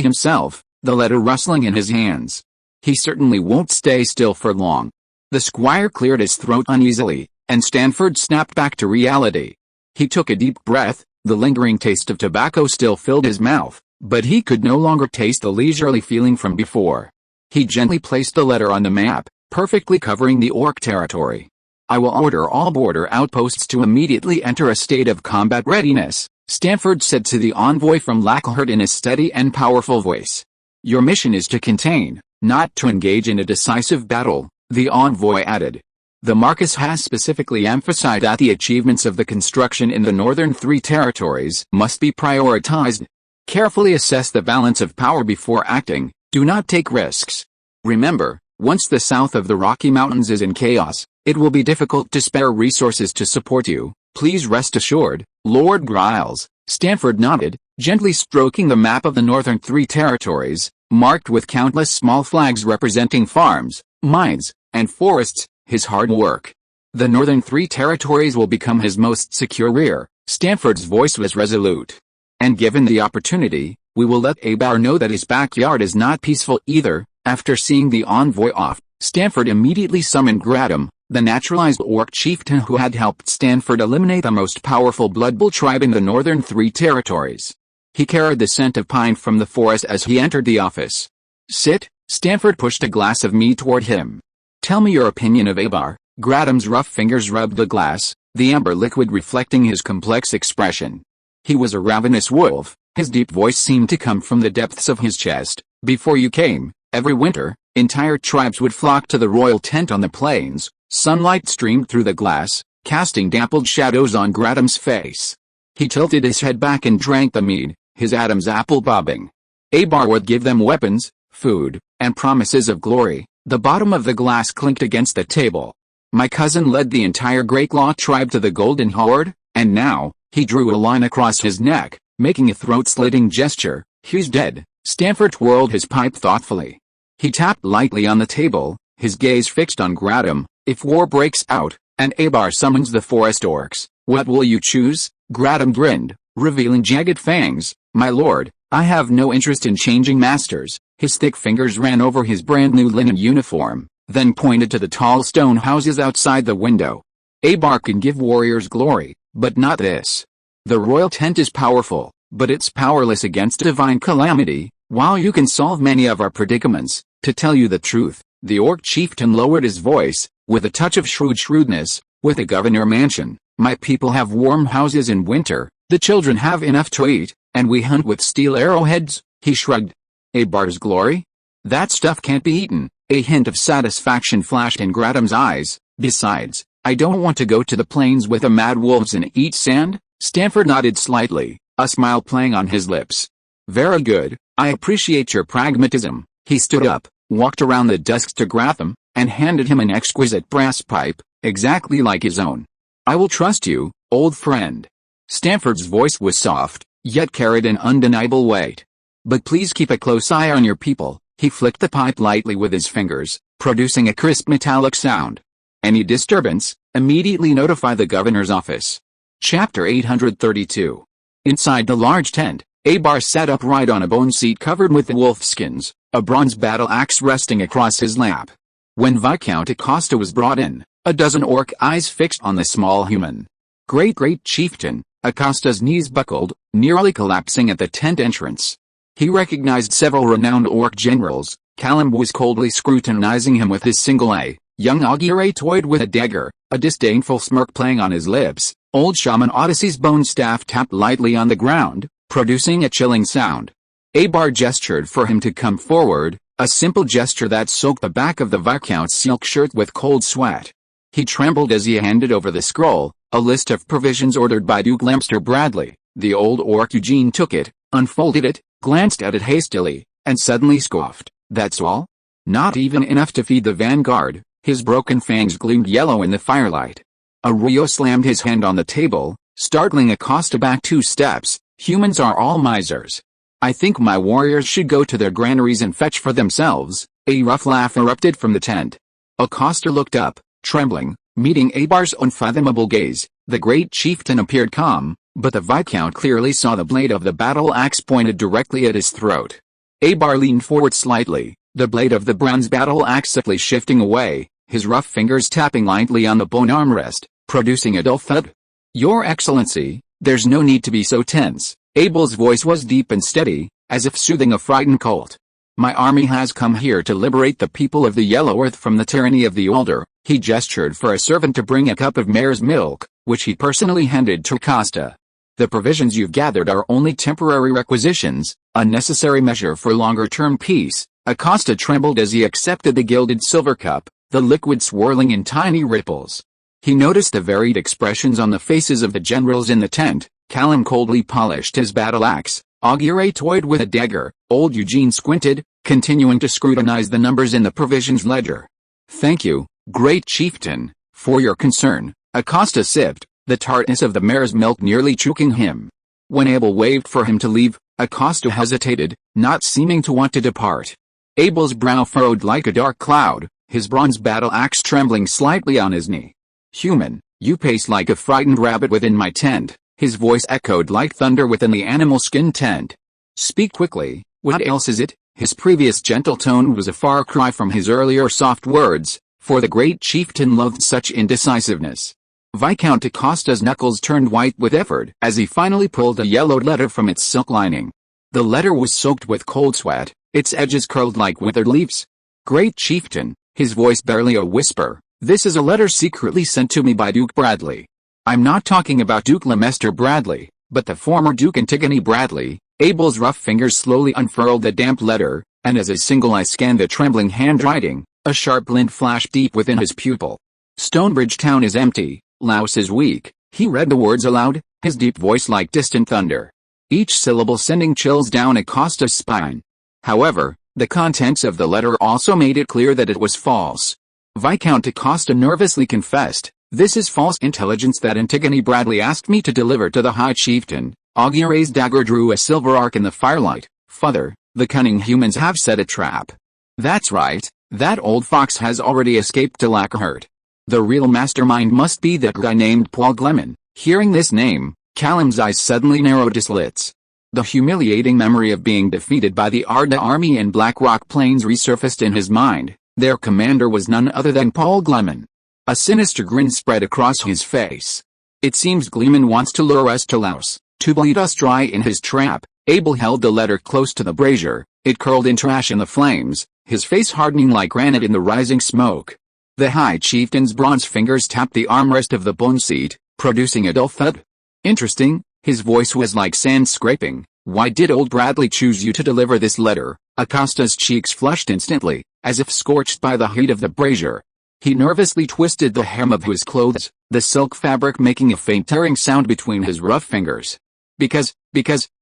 himself, the letter rustling in his hands. "He certainly won't stay still for long." The squire cleared his throat uneasily, and Stanford snapped back to reality. He took a deep breath, the lingering taste of tobacco still filled his mouth, but he could no longer taste the leisurely feeling from before. He gently placed the letter on the map, perfectly covering the orc territory. "I will order all border outposts to immediately enter a state of combat readiness," Stanford said to the envoy from Lacahurt in a steady and powerful voice. "Your mission is to contain, not to engage in a decisive battle," the envoy added. "The Marquis has specifically emphasized that the achievements of the construction in the northern 3 territories must be prioritized. Carefully assess the balance of power before acting, do not take risks. Remember, once the south of the Rocky Mountains is in chaos, it will be difficult to spare resources to support you. Please rest assured, Lord Griles." Stanford nodded, gently stroking the map of the northern 3 territories, marked with countless small flags representing farms, mines, and forests, his hard work. "The northern 3 territories will become his most secure rear." Stanford's voice was resolute. "And given the opportunity, we will let Abar know that his backyard is not peaceful either." After seeing the envoy off, Stanford immediately summoned Gradam, the naturalized orc chieftain who had helped Stanford eliminate the most powerful Blood Bowl tribe in the northern 3 territories. He carried the scent of pine from the forest as he entered the office. "Sit." Stanford pushed a glass of mead toward him. "Tell me your opinion of Abar." Gradam's rough fingers rubbed the glass, the amber liquid reflecting his complex expression. He was a ravenous wolf, his deep voice seemed to come from the depths of his chest. "Before you came, every winter, entire tribes would flock to the royal tent on the plains." Sunlight streamed through the glass, casting dappled shadows on Gradam's face. He tilted his head back and drank the mead, his Adam's apple bobbing. "Abar would give them weapons, food, and promises of glory." The bottom of the glass clinked against the table. "My cousin led the entire Great Law tribe to the Golden Horde, and now," he drew a line across his neck, making a throat-slitting gesture, "he's dead." Stanford twirled his pipe thoughtfully. He tapped lightly on the table, his gaze fixed on Gradam. "If war breaks out, and Abar summons the forest orcs, what will you choose?" Gradam grinned, revealing jagged fangs. "My lord, I have no interest in changing masters." His thick fingers ran over his brand-new linen uniform, then pointed to the tall stone houses outside the window. "Abar can give warriors glory, but not this. The royal tent is powerful, but it's powerless against divine calamity. While you can solve many of our predicaments, to tell you the truth," the orc chieftain lowered his voice, with a touch of shrewdness, "with a governor mansion, my people have warm houses in winter, the children have enough to eat, and we hunt with steel arrowheads." He shrugged. "Abar's glory? That stuff can't be eaten." A hint of satisfaction flashed in Gradam's eyes. Besides, I don't want to go to the plains with the mad wolves and eat sand. Stanford nodded slightly, a smile playing on his lips. Very good, I appreciate your pragmatism. He stood up, walked around the desk to Gratham, and handed him an exquisite brass pipe, exactly like his own. I will trust you, old friend. Stanford's voice was soft, yet carried an undeniable weight. But please keep a close eye on your people. He flicked the pipe lightly with his fingers, producing a crisp metallic sound. Any disturbance, immediately notify the governor's office. Chapter 832. Inside the large tent, Abar sat upright on a bone seat covered with wolf skins, a bronze battle axe resting across his lap. When Viscount Acosta was brought in, a dozen orc eyes fixed on the small human. Great chieftain, Acosta's knees buckled, nearly collapsing at the tent entrance. He recognized several renowned orc generals. Callum was coldly scrutinizing him with his single eye. Young Aguirre toyed with a dagger, a disdainful smirk playing on his lips. Old Shaman Odyssey's bone staff tapped lightly on the ground, producing a chilling sound. Abar gestured for him to come forward, a simple gesture that soaked the back of the Viscount's silk shirt with cold sweat. He trembled as he handed over the scroll, a list of provisions ordered by Duke Lamster Bradley. The old orc Eugene took it, unfolded it, glanced at it hastily, and suddenly scoffed. That's all? Not even enough to feed the vanguard. His broken fangs gleamed yellow in the firelight. Arroyo slammed his hand on the table, startling Acosta back 2 steps. Humans are all misers. I think my warriors should go to their granaries and fetch for themselves. A rough laugh erupted from the tent. Acosta looked up, trembling, meeting Abar's unfathomable gaze. The great chieftain appeared calm, but the Viscount clearly saw the blade of the battle axe pointed directly at his throat. Abar leaned forward slightly, the blade of the bronze battle axe subtly shifting away, his rough fingers tapping lightly on the bone armrest, producing a dull thud. Your Excellency, there's no need to be so tense. Abel's voice was deep and steady, as if soothing a frightened colt. My army has come here to liberate the people of the Yellow Earth from the tyranny of the Older. He gestured for a servant to bring a cup of mare's milk, which he personally handed to Acosta. The provisions you've gathered are only temporary requisitions, a necessary measure for longer-term peace. Acosta trembled as he accepted the gilded silver cup, the liquid swirling in tiny ripples. He noticed the varied expressions on the faces of the generals in the tent. Callum coldly polished his battle axe. Aguirre toyed with a dagger. Old Eugene squinted, continuing to scrutinize the numbers in the provisions ledger. Thank you, great chieftain, for your concern. Acosta sipped, the tartness of the mare's milk nearly choking him. When Abel waved for him to leave, Acosta hesitated, not seeming to want to depart. Abel's brow furrowed like a dark cloud, his bronze battle axe trembling slightly on his knee. Human, you pace like a frightened rabbit within my tent. His voice echoed like thunder within the animal skin tent. Speak quickly, what else is it? His previous gentle tone was a far cry from his earlier soft words, for the great chieftain loved such indecisiveness. Viscount Acosta's knuckles turned white with effort as he finally pulled a yellowed letter from its silk lining. The letter was soaked with cold sweat, its edges curled like withered leaves. Great chieftain, his voice barely a whisper, this is a letter secretly sent to me by Duke Bradley. I'm not talking about Duke Lamester Bradley, but the former Duke Antigone Bradley. Abel's rough fingers slowly unfurled the damp letter, and as a single eye scanned the trembling handwriting, a sharp glint flashed deep within his pupil. Stonebridge town is empty, Laos is weak. He read the words aloud, his deep voice like distant thunder. Each syllable sending chills down Acosta's spine. However, the contents of the letter also made it clear that it was false. Viscount Acosta nervously confessed, this is false intelligence that Antigone Bradley asked me to deliver to the High Chieftain. Aguirre's dagger drew a silver arc in the firelight. Father, the cunning humans have set a trap. That's right, that old fox has already escaped to Lackhurt. The real mastermind must be that guy named Paul Gleman. Hearing this name, Callum's eyes suddenly narrowed to slits. The humiliating memory of being defeated by the Arda army in Black Rock Plains resurfaced in his mind. Their commander was none other than Paul Gleman. A sinister grin spread across his face. It seems Gleman wants to lure us to Laos, to bleed us dry in his trap. Abel held the letter close to the brazier. It curled into ash in the flames, his face hardening like granite in the rising smoke. The High Chieftain's bronze fingers tapped the armrest of the bone seat, producing a dull thud. Interesting, his voice was like sand scraping. Why did old Bradley choose you to deliver this letter? Acosta's cheeks flushed instantly. as if scorched by the heat of the brazier. He nervously twisted the hem of his clothes, the silk fabric making a faint tearing sound between his rough fingers. Because,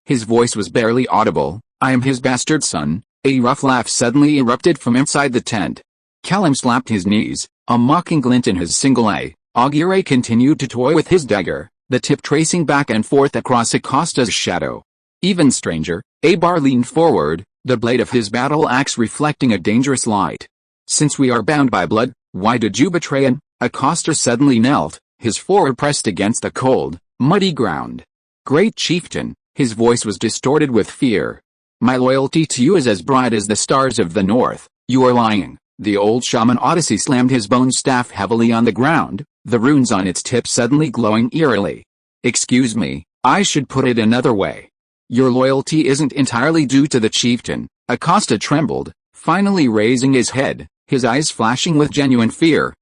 his voice was barely audible, I am his bastard son. A rough laugh suddenly erupted from inside the tent. Callum slapped his knees, a mocking glint in his single eye. Aguirre continued to toy with his dagger, the tip tracing back and forth across Acosta's shadow. Even stranger, Abar leaned forward, the blade of his battle axe reflecting a dangerous light. Since we are bound by blood, why did you betray him? Acosta suddenly knelt, his forehead pressed against the cold, muddy ground. Great chieftain, his voice was distorted with fear. My loyalty to you is as bright as the stars of the north. You are lying. The old shaman Odyssey slammed his bone staff heavily on the ground, the runes on its tip suddenly glowing eerily. Excuse me, I should put it another way. Your loyalty isn't entirely due to the chieftain. Acosta trembled, finally raising his head, his eyes flashing with genuine fear.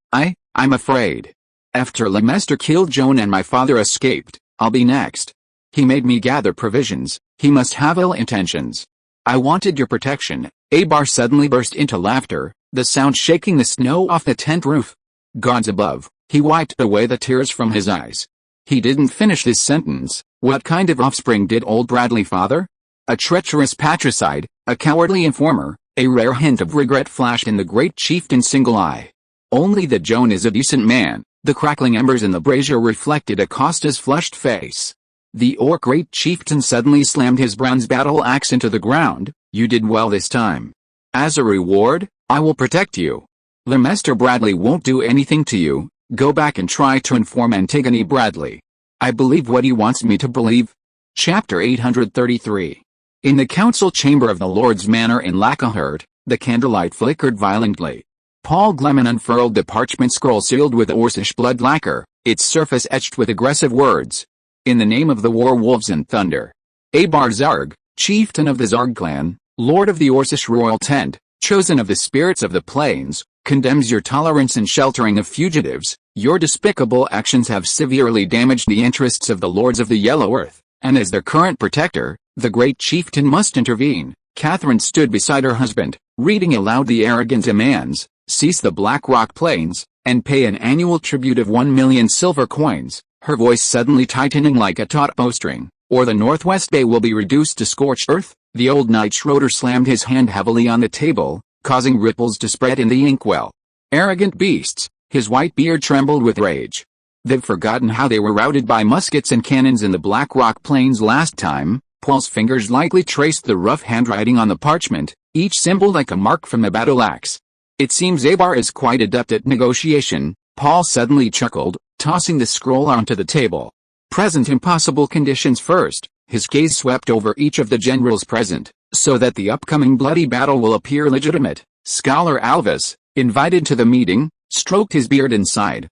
I'm afraid. After Lemester killed Joan and my father escaped, I'll be next. He made me gather provisions. He must have ill intentions. I wanted your protection. Abar suddenly burst into laughter, the sound shaking the snow off the tent roof. Gods above, he wiped away the tears from his eyes. He didn't finish his sentence. What kind of offspring did old Bradley father? A treacherous patricide, a cowardly informer. A rare hint of regret flashed in the great chieftain's single eye. Only that Joan is a decent man. The crackling embers in the brazier reflected Acosta's flushed face. The orc great chieftain suddenly slammed his bronze battle axe into the ground. You did well this time. As a reward, I will protect you. Lemester Bradley won't do anything to you. Go back and try to inform Antigone Bradley. I believe what he wants me to believe. Chapter 833. In the council chamber of the Lord's Manor in Lacahurt, the candlelight flickered violently. Paul Gleman unfurled the parchment scroll sealed with Orcish blood lacquer, its surface etched with aggressive words. In the name of the Warwolves and Thunder. Abar Zarg, chieftain of the Zarg clan, lord of the Orcish royal tent, chosen of the spirits of the plains, condemns your tolerance and sheltering of fugitives. Your despicable actions have severely damaged the interests of the lords of the Yellow Earth, and as their current protector, the great chieftain must intervene. Catherine stood beside her husband, reading aloud the arrogant demands. Cease the Black Rock Plains, and pay an annual tribute of 1 million silver coins, her voice suddenly tightening like a taut bowstring, or the Northwest Bay will be reduced to scorched earth. The old Knight Schroeder slammed his hand heavily on the table, causing ripples to spread in the inkwell. Arrogant beasts, his white beard trembled with rage. They've forgotten how they were routed by muskets and cannons in the Black Rock Plains last time. Paul's fingers lightly traced the rough handwriting on the parchment, each symbol like a mark from a battle axe. It seems Abar is quite adept at negotiation. Paul suddenly chuckled, tossing the scroll onto the table. Present impossible conditions first. His gaze swept over each of the generals present, so that the upcoming bloody battle will appear legitimate. Scholar Alvis, invited to the meeting, stroked his beard and sighed.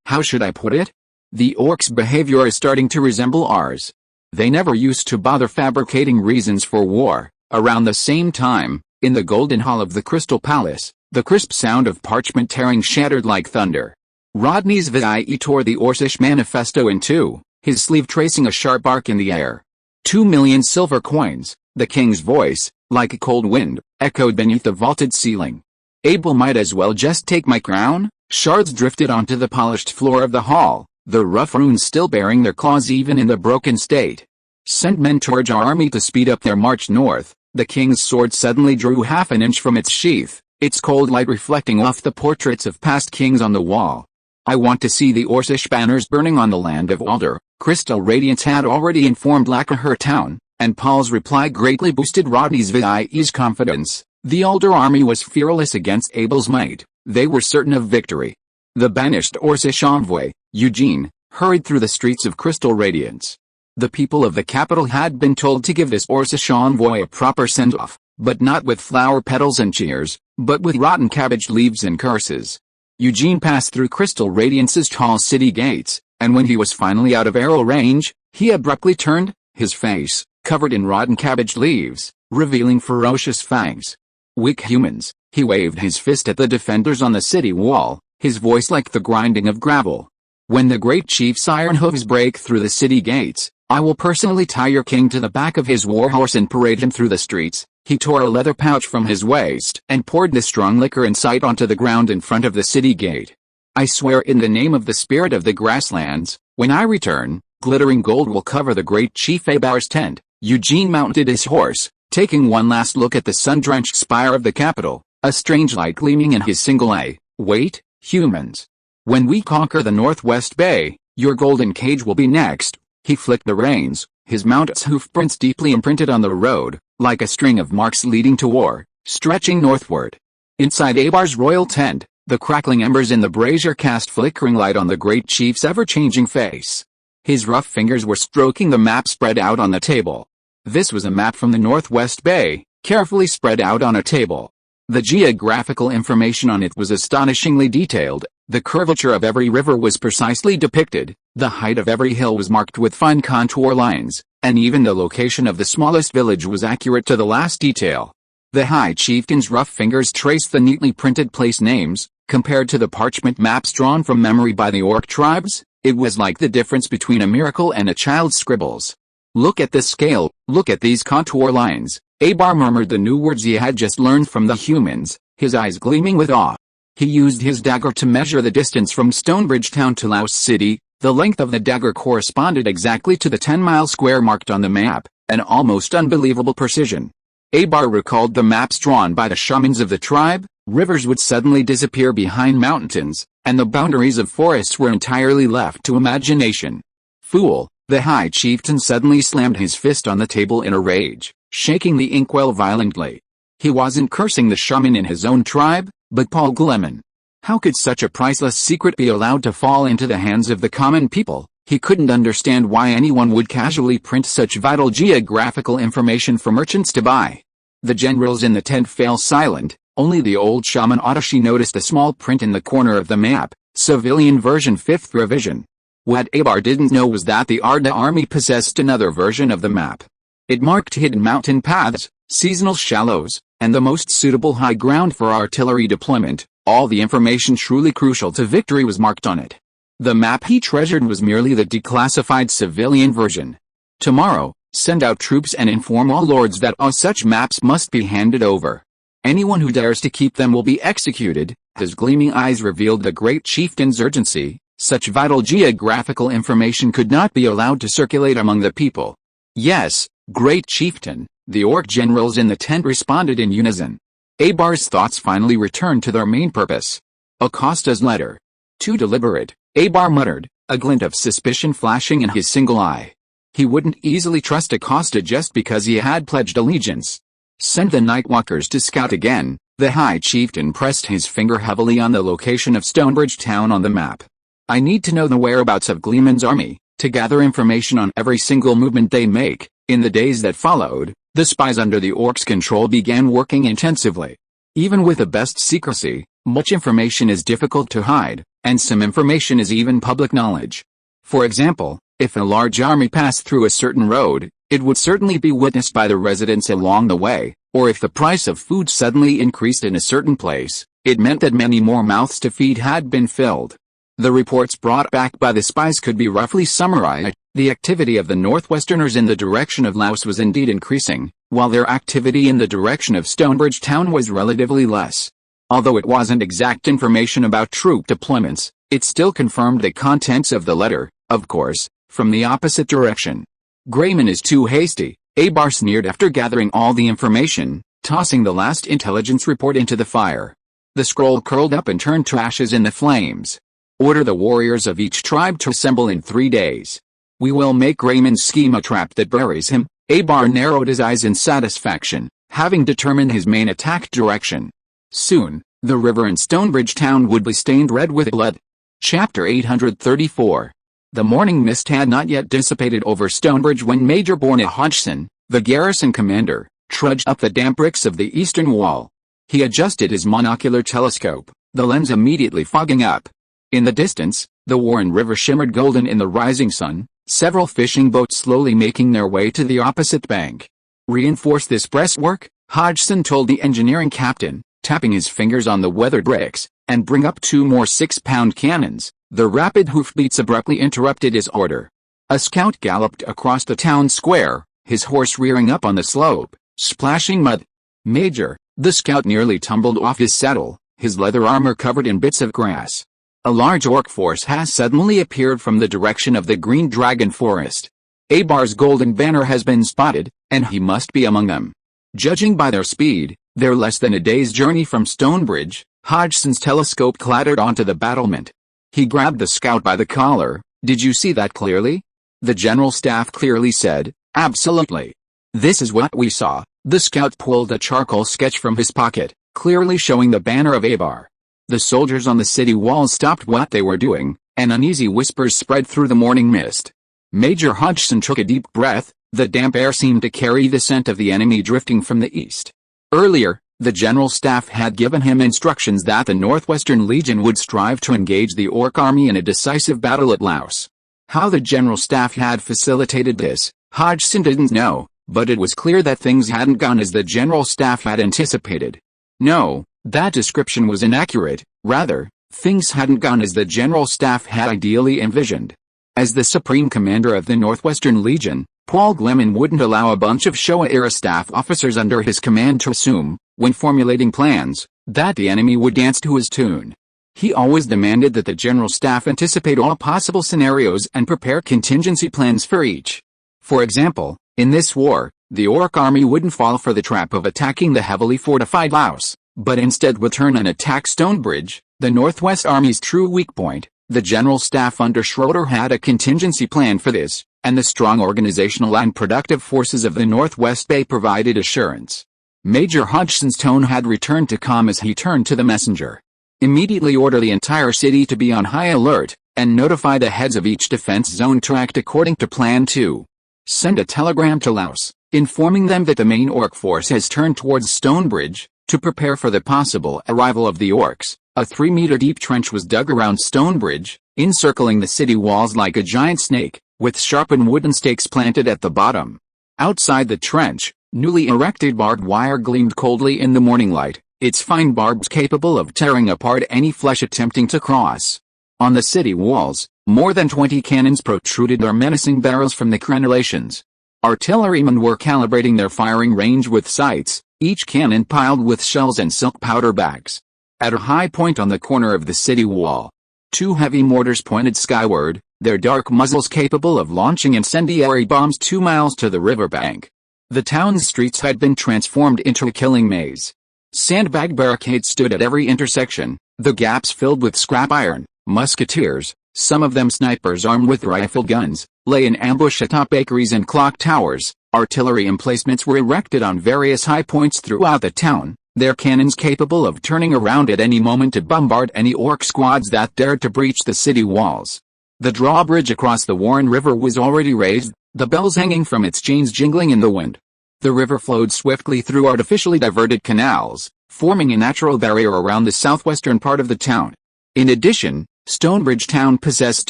How should I put it? The orcs' behavior is starting to resemble ours. They never used to bother fabricating reasons for war. Around the same time, in the golden hall of the Crystal Palace, the crisp sound of parchment tearing shattered like thunder. Rodney's Vie tore the Orcish manifesto in two, his sleeve tracing a sharp arc in the air. 2 million silver coins, the king's voice, like a cold wind, echoed beneath the vaulted ceiling. Abel might as well just take my crown. Shards drifted onto the polished floor of the hall, the rough runes still bearing their claws even in the broken state. Send men towards our army to speed up their march north. The king's sword suddenly drew half an inch from its sheath, its cold light reflecting off the portraits of past kings on the wall. I want to see the Orcish banners burning on the land of Alder. Crystal Radiance had already informed Lacahurt town, and Paul's reply greatly boosted Rodney's Vie's confidence. The Alder army was fearless against Abel's might. They were certain of victory. The banished Orcish envoy, Eugene, hurried through the streets of Crystal Radiance. The people of the capital had been told to give this Orcish envoy a proper send-off, but not with flower petals and cheers, but with rotten cabbage leaves and curses. Eugene passed through Crystal Radiance's tall city gates, and when he was finally out of arrow range, he abruptly turned, his face, covered in rotten cabbage leaves, revealing ferocious fangs. Weak humans, he waved his fist at the defenders on the city wall, his voice like the grinding of gravel. When the great chief's iron hooves break through the city gates, I will personally tie your king to the back of his warhorse and parade him through the streets." He tore a leather pouch from his waist and poured the strong liquor in sight onto the ground in front of the city gate. "I swear in the name of the spirit of the grasslands, when I return, glittering gold will cover the great Chief Abar's tent." Eugene mounted his horse, taking one last look at the sun-drenched spire of the capital, a strange light gleaming in his single eye. "Wait, humans. When we conquer the Northwest Bay, your golden cage will be next." He flicked the reins, his mount's hoofprints deeply imprinted on the road, like a string of marks leading to war, stretching northward. Inside Abar's royal tent, the crackling embers in the brazier cast flickering light on the great chief's ever-changing face. His rough fingers were stroking the map spread out on the table. This was a map from the Northwest Bay, carefully spread out on a table. The geographical information on it was astonishingly detailed. The curvature of every river was precisely depicted, the height of every hill was marked with fine contour lines, and even the location of the smallest village was accurate to the last detail. The High Chieftain's rough fingers traced the neatly printed place names. Compared to the parchment maps drawn from memory by the Orc tribes, it was like the difference between a miracle and a child's scribbles. "Look at this scale, look at these contour lines." Abar murmured the new words he had just learned from the humans, his eyes gleaming with awe. He used his dagger to measure the distance from Stonebridge Town to Laos City. The length of the dagger corresponded exactly to the 10-mile square marked on the map, an almost unbelievable precision. Abar recalled the maps drawn by the shamans of the tribe. Rivers would suddenly disappear behind mountains, and the boundaries of forests were entirely left to imagination. "Fool!" The High Chieftain suddenly slammed his fist on the table in a rage, shaking the inkwell violently. He wasn't cursing the shaman in his own tribe, but Paul Gleman. How could such a priceless secret be allowed to fall into the hands of the common people? He couldn't understand why anyone would casually print such vital geographical information for merchants to buy. The generals in the tent fell silent. Only the old shaman Orcish noticed a small print in the corner of the map, civilian version 5th revision. What Abar didn't know was that the Arda army possessed another version of the map. It marked hidden mountain paths, seasonal shallows, and the most suitable high ground for artillery deployment. All the information truly crucial to victory was marked on it. The map he treasured was merely the declassified civilian version. "Tomorrow, send out troops and inform all lords that all such maps must be handed over. Anyone who dares to keep them will be executed." His gleaming eyes revealed the great chieftain's urgency. Such vital geographical information could not be allowed to circulate among the people. "Yes, great chieftain," the orc generals in the tent responded in unison. Abar's thoughts finally returned to their main purpose. Acosta's letter. "Too deliberate," Abar muttered, a glint of suspicion flashing in his single eye. He wouldn't easily trust Acosta just because he had pledged allegiance. "Send the Nightwalkers to scout again." The High Chieftain pressed his finger heavily on the location of Stonebridge Town on the map. "I need to know the whereabouts of Gleman's army, to gather information on every single movement they make." In the days that followed, the spies under the Orcs' control began working intensively. Even with the best secrecy, much information is difficult to hide, and some information is even public knowledge. For example, if a large army passed through a certain road, it would certainly be witnessed by the residents along the way, or if the price of food suddenly increased in a certain place, it meant that many more mouths to feed had been filled. The reports brought back by the spies could be roughly summarized. The activity of the Northwesterners in the direction of Laos was indeed increasing, while their activity in the direction of Stonebridge Town was relatively less. Although it wasn't exact information about troop deployments, it still confirmed the contents of the letter, of course, from the opposite direction. "Grayman is too hasty," Abar sneered after gathering all the information, tossing the last intelligence report into the fire. The scroll curled up and turned to ashes in the flames. "Order the warriors of each tribe to assemble in 3 days. We will make Grayman's scheme a trap that buries him." Abar narrowed his eyes in satisfaction, having determined his main attack direction. Soon, the river in Stonebridge Town would be stained red with blood. Chapter 834. The morning mist had not yet dissipated over Stonebridge when Major Borna Hodgson, the garrison commander, trudged up the damp bricks of the eastern wall. He adjusted his monocular telescope, the lens immediately fogging up. In the distance, the Warren River shimmered golden in the rising sun, several fishing boats slowly making their way to the opposite bank. "Reinforce this breastwork," Hodgson told the engineering captain, tapping his fingers on the weathered bricks, "and bring up 2 more 6-pound cannons." The rapid hoofbeats abruptly interrupted his order. A scout galloped across the town square, his horse rearing up on the slope, splashing mud. "Major," the scout nearly tumbled off his saddle, his leather armor covered in bits of grass. "A large orc force has suddenly appeared from the direction of the Green Dragon Forest. Abar's golden banner has been spotted, and he must be among them. Judging by their speed, they're less than a day's journey from Stonebridge." Hodgson's telescope clattered onto the battlement. He grabbed the scout by the collar. "Did you see that clearly?" The general staff clearly said, "Absolutely. This is what we saw." The scout pulled a charcoal sketch from his pocket, clearly showing the banner of Abar. The soldiers on the city walls stopped what they were doing, and uneasy whispers spread through the morning mist. Major Hodgson took a deep breath. The damp air seemed to carry the scent of the enemy drifting from the east. Earlier, the general staff had given him instructions that the Northwestern Legion would strive to engage the Orc army in a decisive battle at Laos. How the general staff had facilitated this, Hodgson didn't know, but it was clear that things hadn't gone as the general staff had anticipated. No, that description was inaccurate. Rather, things hadn't gone as the general staff had ideally envisioned. As the supreme commander of the Northwestern Legion, Paul Gleman wouldn't allow a bunch of Showa-era staff officers under his command to assume, when formulating plans, that the enemy would dance to his tune. He always demanded that the general staff anticipate all possible scenarios and prepare contingency plans for each. For example, in this war, the Orc army wouldn't fall for the trap of attacking the heavily fortified Laos, but instead would turn and attack Stonebridge, the Northwest Army's true weak point. The general staff under Schroeder had a contingency plan for this, and the strong organizational and productive forces of the Northwest Bay provided assurance. Major Hodgson's tone had returned to calm as he turned to the messenger. "Immediately order the entire city to be on high alert, and notify the heads of each defense zone to act according to Plan 2. Send a telegram to Laos, informing them that the main Orc force has turned towards Stonebridge, to prepare for the possible arrival of the Orcs." A 3-meter-deep trench was dug around Stonebridge, encircling the city walls like a giant snake, with sharpened wooden stakes planted at the bottom. Outside the trench, newly erected barbed wire gleamed coldly in the morning light, its fine barbs capable of tearing apart any flesh attempting to cross. On the city walls, more than 20 cannons protruded their menacing barrels from the crenellations. Artillerymen were calibrating their firing range with sights, each cannon piled with shells and silk powder bags. At a high point on the corner of the city wall, 2 heavy mortars pointed skyward, their dark muzzles capable of launching incendiary bombs 2 miles to the riverbank. The town's streets had been transformed into a killing maze. Sandbag barricades stood at every intersection, the gaps filled with scrap iron. Musketeers, some of them snipers armed with rifle guns, lay in ambush atop bakeries and clock towers. Artillery emplacements were erected on various high points throughout the town, their cannons capable of turning around at any moment to bombard any Orc squads that dared to breach the city walls. The drawbridge across the Warren River was already raised, the bells hanging from its chains jingling in the wind. The river flowed swiftly through artificially diverted canals, forming a natural barrier around the southwestern part of the town. In addition, Stonebridge town possessed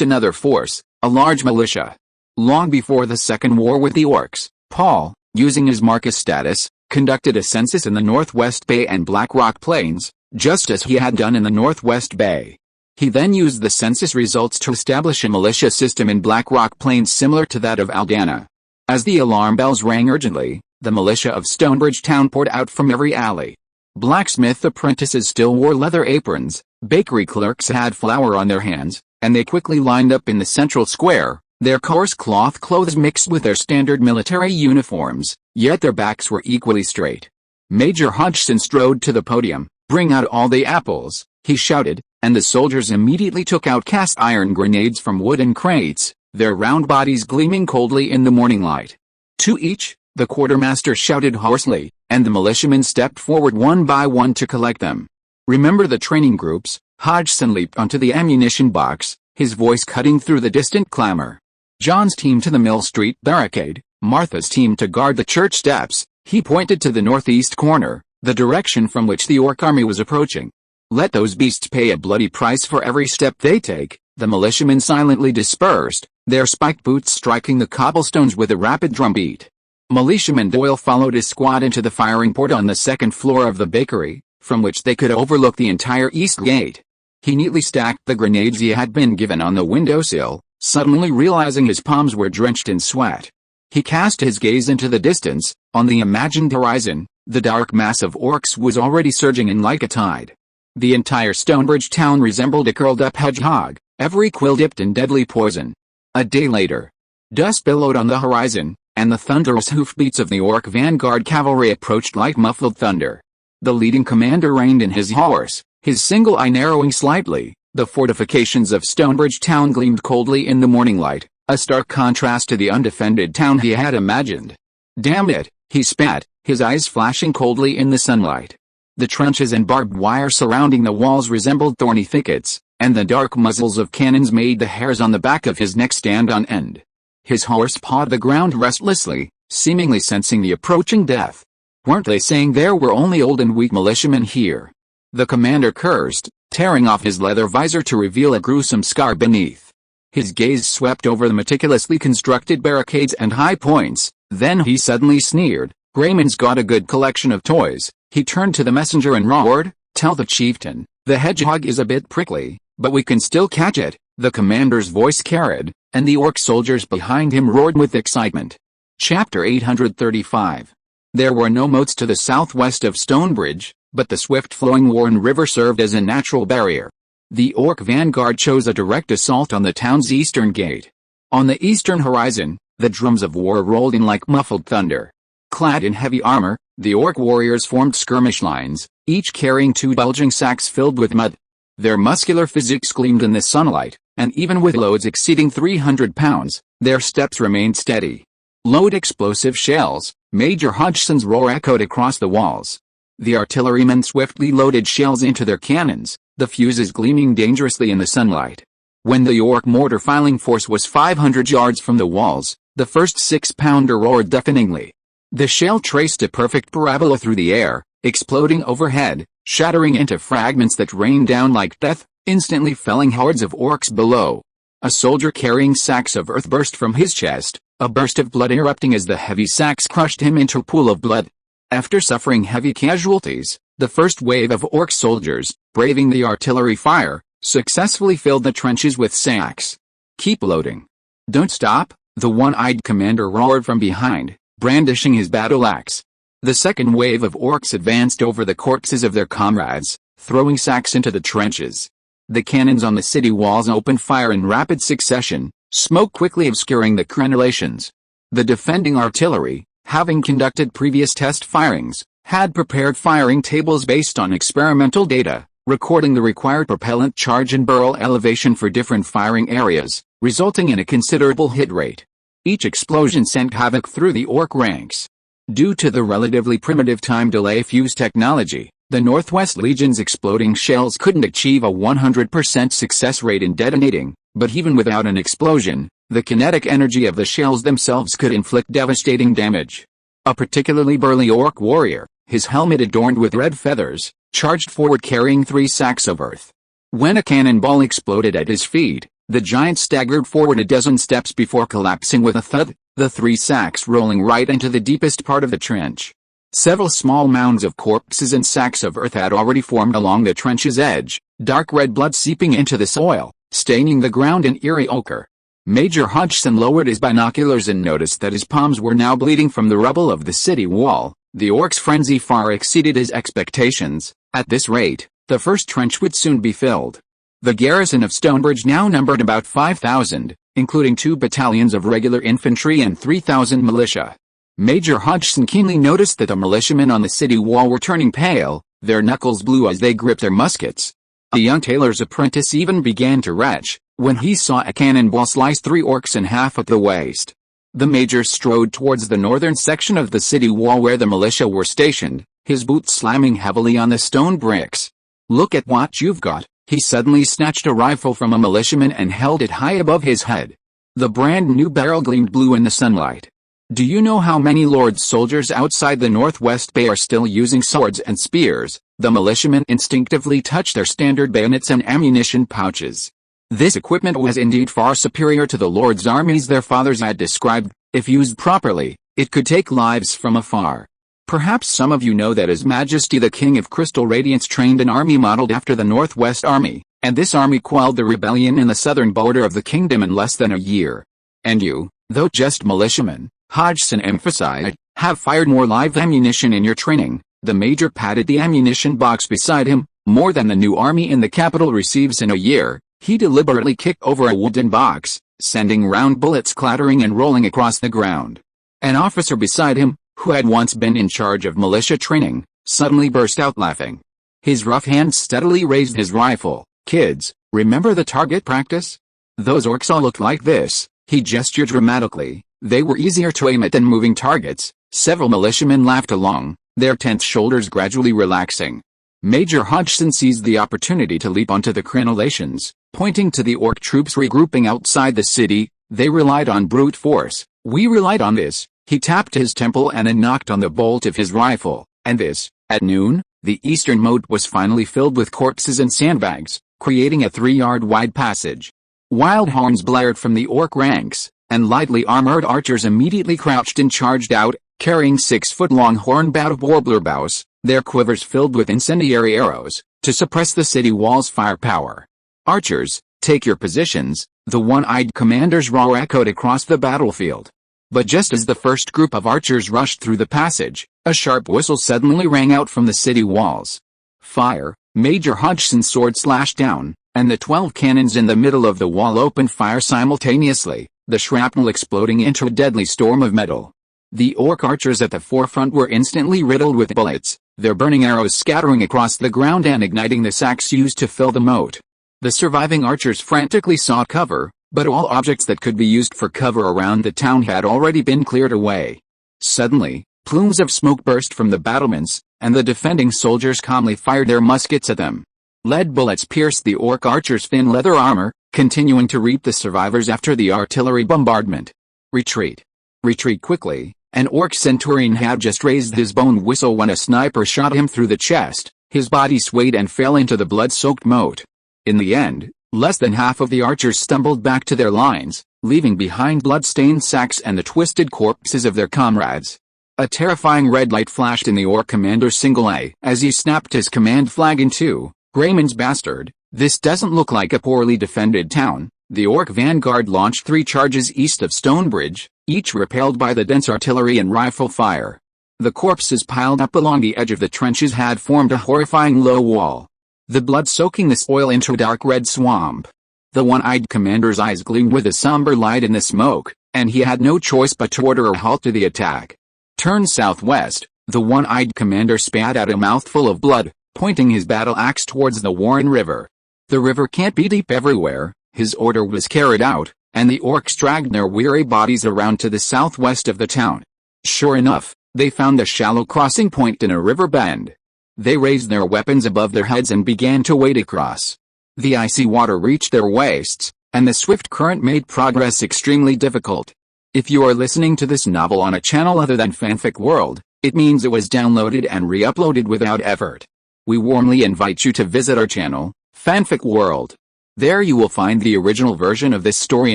another force, a large militia. Long before the Second War with the Orcs, Paul, using his Marcus status, conducted a census in the Northwest Bay and Black Rock Plains, just as he had done in the Northwest Bay. He then used the census results to establish a militia system in Black Rock Plains similar to that of Aldana. As the alarm bells rang urgently, the militia of Stonebridge town poured out from every alley. Blacksmith apprentices still wore leather aprons, bakery clerks had flour on their hands, and they quickly lined up in the central square, their coarse cloth clothes mixed with their standard military uniforms, yet their backs were equally straight. Major Hodgson strode to the podium. "Bring out all the apples," he shouted, and the soldiers immediately took out cast iron grenades from wooden crates, their round bodies gleaming coldly in the morning light. "To each," the quartermaster shouted hoarsely, and the militiamen stepped forward one by one to collect them. "Remember the training groups?" Hodgson leaped onto the ammunition box, his voice cutting through the distant clamor. "John's team to the Mill Street barricade, Martha's team to guard the church steps." He pointed to the northeast corner, the direction from which the Orc army was approaching. "Let those beasts pay a bloody price for every step they take." The militiamen silently dispersed, their spiked boots striking the cobblestones with a rapid drumbeat. Militiaman Doyle followed his squad into the firing port on the second floor of the bakery, from which they could overlook the entire east gate. He neatly stacked the grenades he had been given on the windowsill, suddenly realizing his palms were drenched in sweat. He cast his gaze into the distance. On the imagined horizon, the dark mass of orcs was already surging in like a tide. The entire Stonebridge town resembled a curled-up hedgehog, every quill dipped in deadly poison. A day later, dust billowed on the horizon, and the thunderous hoofbeats of the orc vanguard cavalry approached like muffled thunder. The leading commander reined in his horse, his single eye narrowing slightly. The fortifications of Stonebridge town gleamed coldly in the morning light, a stark contrast to the undefended town he had imagined. "Damn it," he spat, his eyes flashing coldly in the sunlight. The trenches and barbed wire surrounding the walls resembled thorny thickets, and the dark muzzles of cannons made the hairs on the back of his neck stand on end. His horse pawed the ground restlessly, seemingly sensing the approaching death. Weren't they saying there were only old and weak militiamen here? The commander cursed, tearing off his leather visor to reveal a gruesome scar beneath. His gaze swept over the meticulously constructed barricades and high points, then he suddenly sneered. "Grayman's got a good collection of toys." He turned to the messenger and roared, "Tell the chieftain, the hedgehog is a bit prickly, but we can still catch it." The commander's voice carried, and the orc soldiers behind him roared with excitement. Chapter 835. There were no moats to the southwest of Stonebridge, but the swift-flowing Warren River served as a natural barrier. The orc vanguard chose a direct assault on the town's eastern gate. On the eastern horizon, the drums of war rolled in like muffled thunder. Clad in heavy armor, the orc warriors formed skirmish lines, each carrying 2 bulging sacks filled with mud. Their muscular physiques gleamed in the sunlight, and even with loads exceeding 300 pounds, their steps remained steady. "Load explosive shells," Major Hodgson's roar echoed across the walls. The artillerymen swiftly loaded shells into their cannons, the fuses gleaming dangerously in the sunlight. When the orc mortar filing force was 500 yards from the walls, the first 6-pounder roared deafeningly. The shell traced a perfect parabola through the air, exploding overhead, shattering into fragments that rained down like death, instantly felling hordes of orcs below. A soldier carrying sacks of earth burst from his chest, a burst of blood erupting as the heavy sacks crushed him into a pool of blood. After suffering heavy casualties, the first wave of orc soldiers, braving the artillery fire, successfully filled the trenches with sacks. "Keep loading. Don't stop," the one-eyed commander roared from behind, brandishing his battle axe. The second wave of orcs advanced over the corpses of their comrades, throwing sacks into the trenches. The cannons on the city walls opened fire in rapid succession, smoke quickly obscuring the crenellations. The defending artillery, having conducted previous test firings, had prepared firing tables based on experimental data, recording the required propellant charge and barrel elevation for different firing areas, resulting in a considerable hit rate. Each explosion sent havoc through the orc ranks. Due to the relatively primitive time delay fuse technology, the Northwest Legion's exploding shells couldn't achieve a 100% success rate in detonating, but even without an explosion, the kinetic energy of the shells themselves could inflict devastating damage. A particularly burly orc warrior, his helmet adorned with red feathers, charged forward carrying 3 sacks of earth. When a cannonball exploded at his feet, the giant staggered forward a dozen steps before collapsing with a thud, the 3 sacks rolling right into the deepest part of the trench. Several small mounds of corpses and sacks of earth had already formed along the trench's edge, dark red blood seeping into the soil, staining the ground in eerie ochre. Major Hodgson lowered his binoculars and noticed that his palms were now bleeding from the rubble of the city wall. The orc's frenzy far exceeded his expectations. At this rate, the first trench would soon be filled. The garrison of Stonebridge now numbered about 5,000, including 2 battalions of regular infantry and 3,000 militia. Major Hodgson keenly noticed that the militiamen on the city wall were turning pale, their knuckles blue as they gripped their muskets. A young tailor's apprentice even began to retch, when he saw a cannonball slice 3 orcs in half at the waist. The major strode towards the northern section of the city wall where the militia were stationed, his boots slamming heavily on the stone bricks. "Look at what you've got." He suddenly snatched a rifle from a militiaman and held it high above his head. The brand new barrel gleamed blue in the sunlight. "Do you know how many Lord's soldiers outside the Northwest Bay are still using swords and spears?" The militiamen instinctively touched their standard bayonets and ammunition pouches. This equipment was indeed far superior to the Lord's armies their fathers had described. If used properly, it could take lives from afar. Perhaps some of you know that His Majesty the King of Crystal Radiance trained an army modeled after the Northwest Army, and this army quelled the rebellion in the southern border of the kingdom in less than a year. And you, though just militiamen, Hodgson emphasized, have fired more live ammunition in your training. The major patted the ammunition box beside him. More than the new army in the capital receives in a year. He deliberately kicked over a wooden box, sending round bullets clattering and rolling across the ground. An officer beside him, who had once been in charge of militia training, suddenly burst out laughing. His rough hand steadily raised his rifle. Kids, remember the target practice? Those orcs all looked like this. He gestured dramatically. They were easier to aim at than moving targets. Several militiamen laughed along, their tense shoulders gradually relaxing. Major Hodgson seized the opportunity to leap onto the crenellations, pointing to the orc troops regrouping outside the city. They relied on brute force. We relied on this. He tapped his temple and then knocked on the bolt of his rifle, and this, at noon, the eastern moat was finally filled with corpses and sandbags, creating a 3-yard wide passage. Wild horns blared from the orc ranks, and lightly armored archers immediately crouched and charged out, carrying 6-foot-long hornbound warbler bows, their quivers filled with incendiary arrows, to suppress the city wall's firepower. Archers, take your positions, the one-eyed commander's roar echoed across the battlefield. But just as the first group of archers rushed through the passage, a sharp whistle suddenly rang out from the city walls. Fire! Major Hodgson's sword slashed down, and the 12 cannons in the middle of the wall opened fire simultaneously, the shrapnel exploding into a deadly storm of metal. The orc archers at the forefront were instantly riddled with bullets, their burning arrows scattering across the ground and igniting the sacks used to fill the moat. The surviving archers frantically sought cover, but all objects that could be used for cover around the town had already been cleared away. Suddenly, plumes of smoke burst from the battlements, and the defending soldiers calmly fired their muskets at them. Lead bullets pierced the orc archers' thin leather armor, continuing to reap the survivors after the artillery bombardment. Retreat! Retreat quickly! An orc centurion had just raised his bone whistle when a sniper shot him through the chest. His body swayed and fell into the blood-soaked moat. In the end, less than half of the archers stumbled back to their lines, leaving behind blood-stained sacks and the twisted corpses of their comrades. A terrifying red light flashed in the orc commander's single eye as he snapped his command flag in two. Grayman's bastard, this doesn't look like a poorly defended town. The orc vanguard launched 3 charges east of Stonebridge, each repelled by the dense artillery and rifle fire. The corpses piled up along the edge of the trenches had formed a horrifying low wall, the blood soaking the soil into a dark red swamp. The one-eyed commander's eyes gleamed with a somber light in the smoke, and he had no choice but to order a halt to the attack. Turn southwest, the one-eyed commander spat out a mouthful of blood, pointing his battle axe towards the Warren River. The river can't be deep everywhere. His order was carried out, and the orcs dragged their weary bodies around to the southwest of the town. Sure enough, they found a shallow crossing point in a river bend. They raised their weapons above their heads and began to wade across. The icy water reached their waists, and the swift current made progress extremely difficult. If you are listening to this novel on a channel other than Fanfic World, it means it was downloaded and re-uploaded without effort. We warmly invite you to visit our channel, Fanfic World. There you will find the original version of this story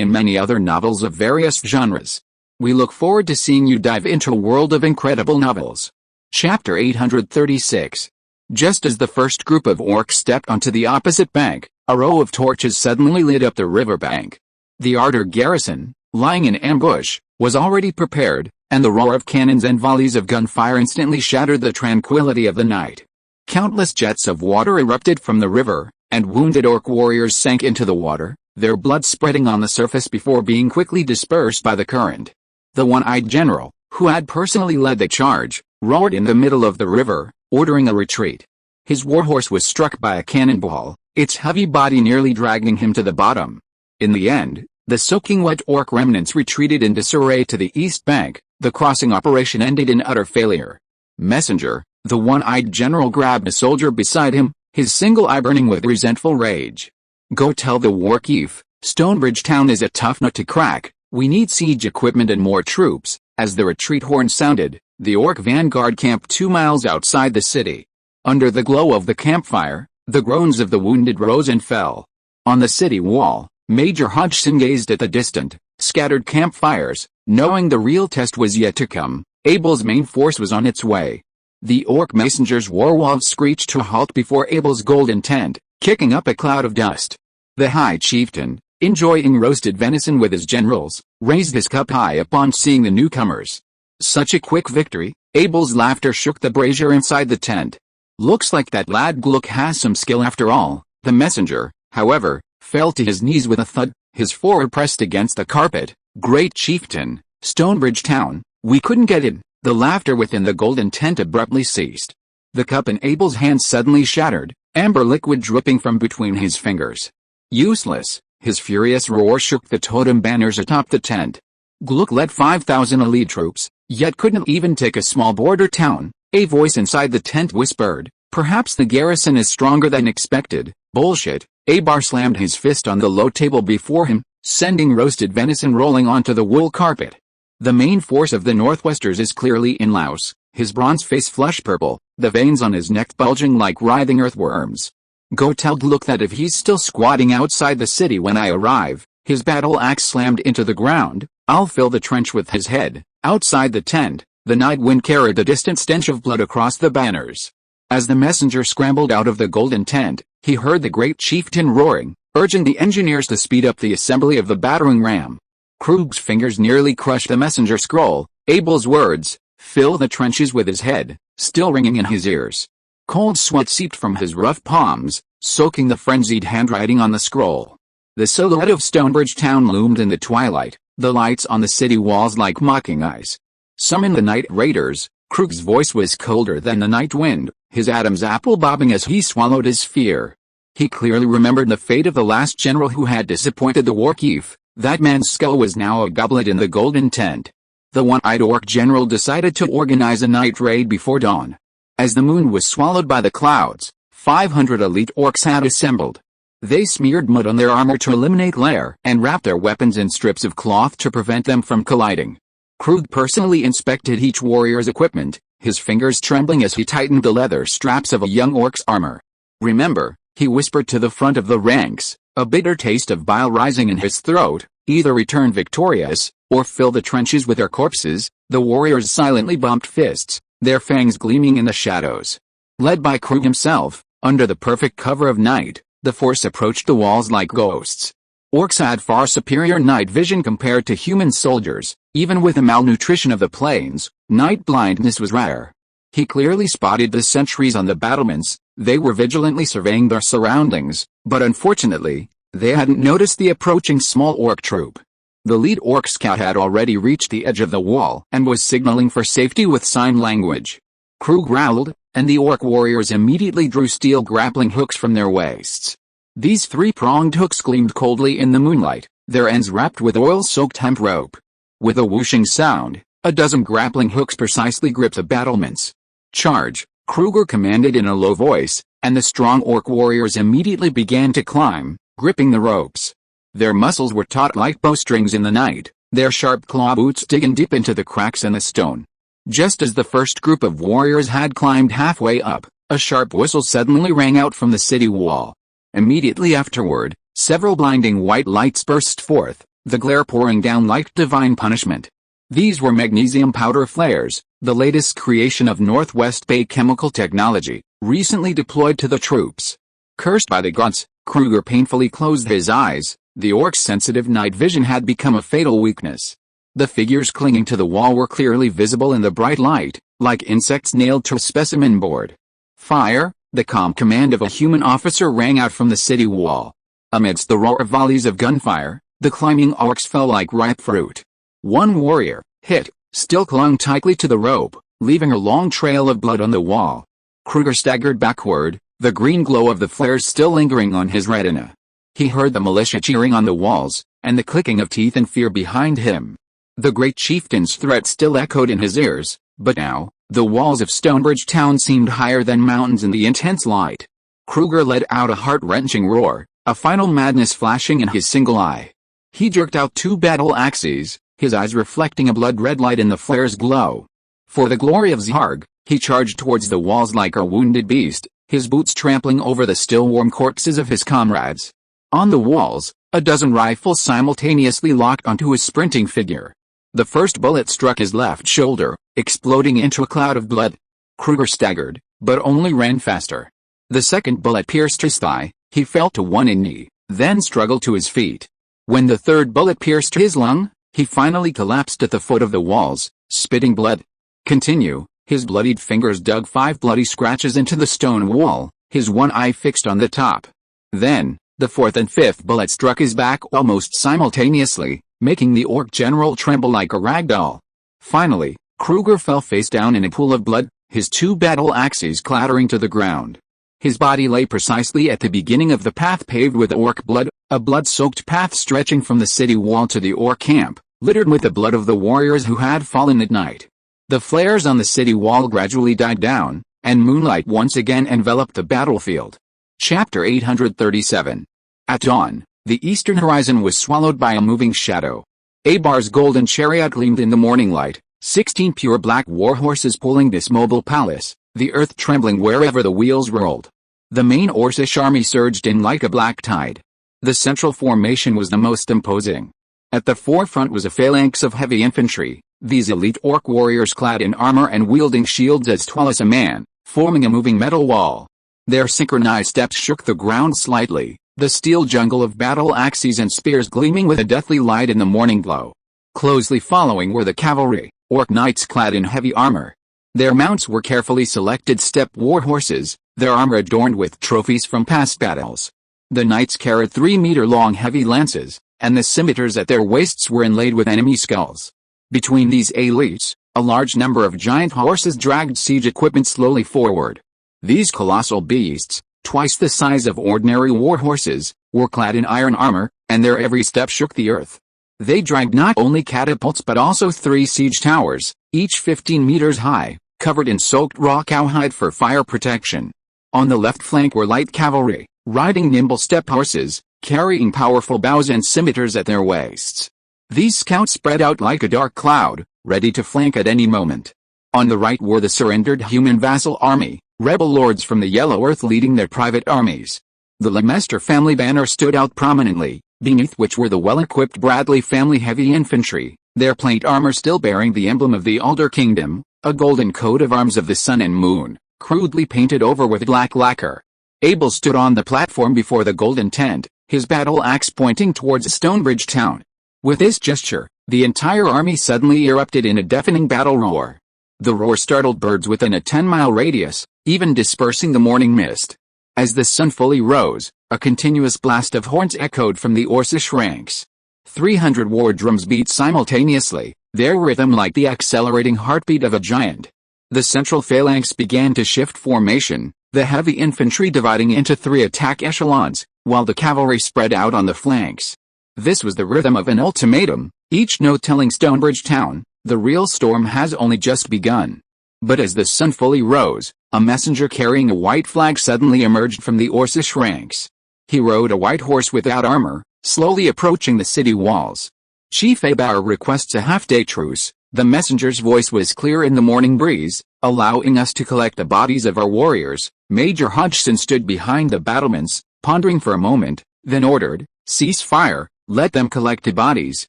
and many other novels of various genres. We look forward to seeing you dive into a world of incredible novels. Chapter 836. Just as the first group of orcs stepped onto the opposite bank, a row of torches suddenly lit up the riverbank. The Ardor garrison, lying in ambush, was already prepared, and the roar of cannons and volleys of gunfire instantly shattered the tranquility of the night. Countless jets of water erupted from the river, and wounded orc warriors sank into the water, their blood spreading on the surface before being quickly dispersed by the current. The one-eyed general, who had personally led the charge, roared in the middle of the river, ordering a retreat. His warhorse was struck by a cannonball, its heavy body nearly dragging him to the bottom. In the end, the soaking wet orc remnants retreated in disarray to the east bank. The crossing operation ended in utter failure. Messenger, the one-eyed general grabbed a soldier beside him, his single eye burning with resentful rage. Go tell the war chief, Stonebridge town is a tough nut to crack. We need siege equipment and more troops. As the retreat horn sounded, the orc vanguard camped 2 miles outside the city. Under the glow of the campfire, the groans of the wounded rose and fell. On the city wall, Major Hodgson gazed at the distant, scattered campfires, knowing the real test was yet to come. Abel's main force was on its way. The orc messenger's war wolves screeched to a halt before Abel's golden tent, kicking up a cloud of dust. The High Chieftain, enjoying roasted venison with his generals, raised his cup high upon seeing the newcomers. Such a quick victory. Abel's laughter shook the brazier inside the tent. Looks like that lad Gluck has some skill after all. The messenger, however, fell to his knees with a thud, his forehead pressed against the carpet. Great Chieftain, Stonebridge Town, we couldn't get in. The laughter within the golden tent abruptly ceased. The cup in Abel's hand suddenly shattered, amber liquid dripping from between his fingers. Useless, his furious roar shook the totem banners atop the tent. Gluck led 5,000 elite troops, yet couldn't even take a small border town. A voice inside the tent whispered, perhaps the garrison is stronger than expected. Bullshit. Abar slammed his fist on the low table before him, sending roasted venison rolling onto the wool carpet. The main force of the Northwesters is clearly in Laos, his bronze face flush purple, the veins on his neck bulging like writhing earthworms. Go tell Gluck that if he's still squatting outside the city when I arrive, his battle axe slammed into the ground, I'll fill the trench with his head. Outside the tent, the night wind carried a distant stench of blood across the banners. As the messenger scrambled out of the golden tent, he heard the great chieftain roaring, urging the engineers to speed up the assembly of the battering ram. Krug's fingers nearly crushed the messenger scroll. Abel's words, fill the trenches with his head, still ringing in his ears. Cold sweat seeped from his rough palms, soaking the frenzied handwriting on the scroll. The silhouette of Stonebridge Town loomed in the twilight, the lights on the city walls like mocking eyes. Summon the night raiders. Krug's voice was colder than the night wind, his Adam's apple bobbing as he swallowed his fear. He clearly remembered the fate of the last general who had disappointed the war chief. That man's skull was now a goblet in the golden tent. The one-eyed orc general decided to organize a night raid before dawn. As the moon was swallowed by the clouds, 500 elite orcs had assembled. They smeared mud on their armor to eliminate glare and wrapped their weapons in strips of cloth to prevent them from colliding. Krug personally inspected each warrior's equipment, his fingers trembling as he tightened the leather straps of a young orc's armor. Remember, he whispered to the front of the ranks, a bitter taste of bile rising in his throat, either return victorious, or fill the trenches with their corpses. The warriors silently bumped fists, their fangs gleaming in the shadows. Led by Krug himself, under the perfect cover of night, the force approached the walls like ghosts. Orcs had far superior night vision compared to human soldiers. Even with the malnutrition of the plains, night blindness was rare. He clearly spotted the sentries on the battlements. They were vigilantly surveying their surroundings, but unfortunately, they hadn't noticed the approaching small orc troop. The lead orc scout had already reached the edge of the wall and was signaling for safety with sign language. Krug growled, and the orc warriors immediately drew steel grappling hooks from their waists. These three-pronged hooks gleamed coldly in the moonlight, their ends wrapped with oil-soaked hemp rope. With a whooshing sound, a dozen grappling hooks precisely gripped the battlements. Charge, Kruger commanded in a low voice, and the strong orc warriors immediately began to climb, gripping the ropes. Their muscles were taut like bowstrings in the night, their sharp claw boots digging deep into the cracks in the stone. Just as the first group of warriors had climbed halfway up, a sharp whistle suddenly rang out from the city wall. Immediately afterward, several blinding white lights burst forth, the glare pouring down like divine punishment. These were magnesium powder flares, the latest creation of Northwest Bay chemical technology, recently deployed to the troops. Cursed by the gods, Kruger painfully closed his eyes. The orc's sensitive night vision had become a fatal weakness. The figures clinging to the wall were clearly visible in the bright light, like insects nailed to a specimen board. Fire! The calm command of a human officer rang out from the city wall. Amidst the roar of volleys of gunfire, the climbing orcs fell like ripe fruit. One warrior, hit, still clung tightly to the rope, leaving a long trail of blood on the wall. Kruger staggered backward, the green glow of the flares still lingering on his retina. He heard the militia cheering on the walls, and the clicking of teeth in fear behind him. The great chieftain's threat still echoed in his ears, but now, the walls of Stonebridge Town seemed higher than mountains in the intense light. Kruger let out a heart-wrenching roar, a final madness flashing in his single eye. He jerked out two battle axes, his eyes reflecting a blood-red light in the flare's glow. For the glory of Zarg, he charged towards the walls like a wounded beast, his boots trampling over the still-warm corpses of his comrades. On the walls, a dozen rifles simultaneously locked onto his sprinting figure. The first bullet struck his left shoulder, exploding into a cloud of blood. Kruger staggered, but only ran faster. The second bullet pierced his thigh, He fell to one knee, then struggled to his feet. When the third bullet pierced his lung, he finally collapsed at the foot of the walls, spitting blood. Continue. His bloodied fingers dug 5 bloody scratches into the stone wall, his one eye fixed on the top. Then, the 4th and 5th bullet struck his back almost simultaneously, making the orc general tremble like a rag doll. Finally, Kruger fell face down in a pool of blood, his 2 battle axes clattering to the ground. His body lay precisely at the beginning of the path paved with orc blood, a blood-soaked path stretching from the city wall to the orc camp, littered with the blood of the warriors who had fallen at night. The flares on the city wall gradually died down, and moonlight once again enveloped the battlefield. Chapter 837. At dawn, the eastern horizon was swallowed by a moving shadow. Abar's golden chariot gleamed in the morning light, 16 pure black war horses pulling this mobile palace, the earth trembling wherever the wheels rolled. The main Orcish army surged in like a black tide. The central formation was the most imposing. At the forefront was a phalanx of heavy infantry, these elite orc warriors clad in armor and wielding shields as tall as a man, forming a moving metal wall. Their synchronized steps shook the ground slightly, the steel jungle of battle axes and spears gleaming with a deathly light in the morning glow. Closely following were the cavalry, orc knights clad in heavy armor. Their mounts were carefully selected steppe war horses, their armor adorned with trophies from past battles. The knights carried 3-meter-long heavy lances, and the scimitars at their waists were inlaid with enemy skulls. Between these elites, a large number of giant horses dragged siege equipment slowly forward. These colossal beasts, twice the size of ordinary war horses, were clad in iron armor, and their every step shook the earth. They dragged not only catapults but also 3 siege towers, each 15 meters high, covered in soaked raw cowhide for fire protection. On the left flank were light cavalry, riding nimble steppe horses, carrying powerful bows and scimitars at their waists. These scouts spread out like a dark cloud, ready to flank at any moment. On the right were the surrendered human vassal army, rebel lords from the Yellow Earth leading their private armies. The Lemester family banner stood out prominently, beneath which were the well-equipped Bradley family heavy infantry, their plate armor still bearing the emblem of the Alder Kingdom, a golden coat of arms of the sun and moon, crudely painted over with black lacquer. Abel stood on the platform before the golden tent, his battle axe pointing towards Stonebridge town. With this gesture, the entire army suddenly erupted in a deafening battle roar. The roar startled birds within a 10-mile radius, even dispersing the morning mist. As the sun fully rose, a continuous blast of horns echoed from the Orcish ranks. 300 war drums beat simultaneously, their rhythm like the accelerating heartbeat of a giant. The central phalanx began to shift formation, the heavy infantry dividing into 3 attack echelons, while the cavalry spread out on the flanks. This was the rhythm of an ultimatum, each note telling Stonebridge town, the real storm has only just begun. But as the sun fully rose, a messenger carrying a white flag suddenly emerged from the Orcish ranks. He rode a white horse without armor, slowly approaching the city walls. Chief Abar requests a half-day truce. The messenger's voice was clear in the morning breeze, allowing us to collect the bodies of our warriors. Major Hodgson stood behind the battlements, pondering for a moment, then ordered, "Cease fire, let them collect the bodies."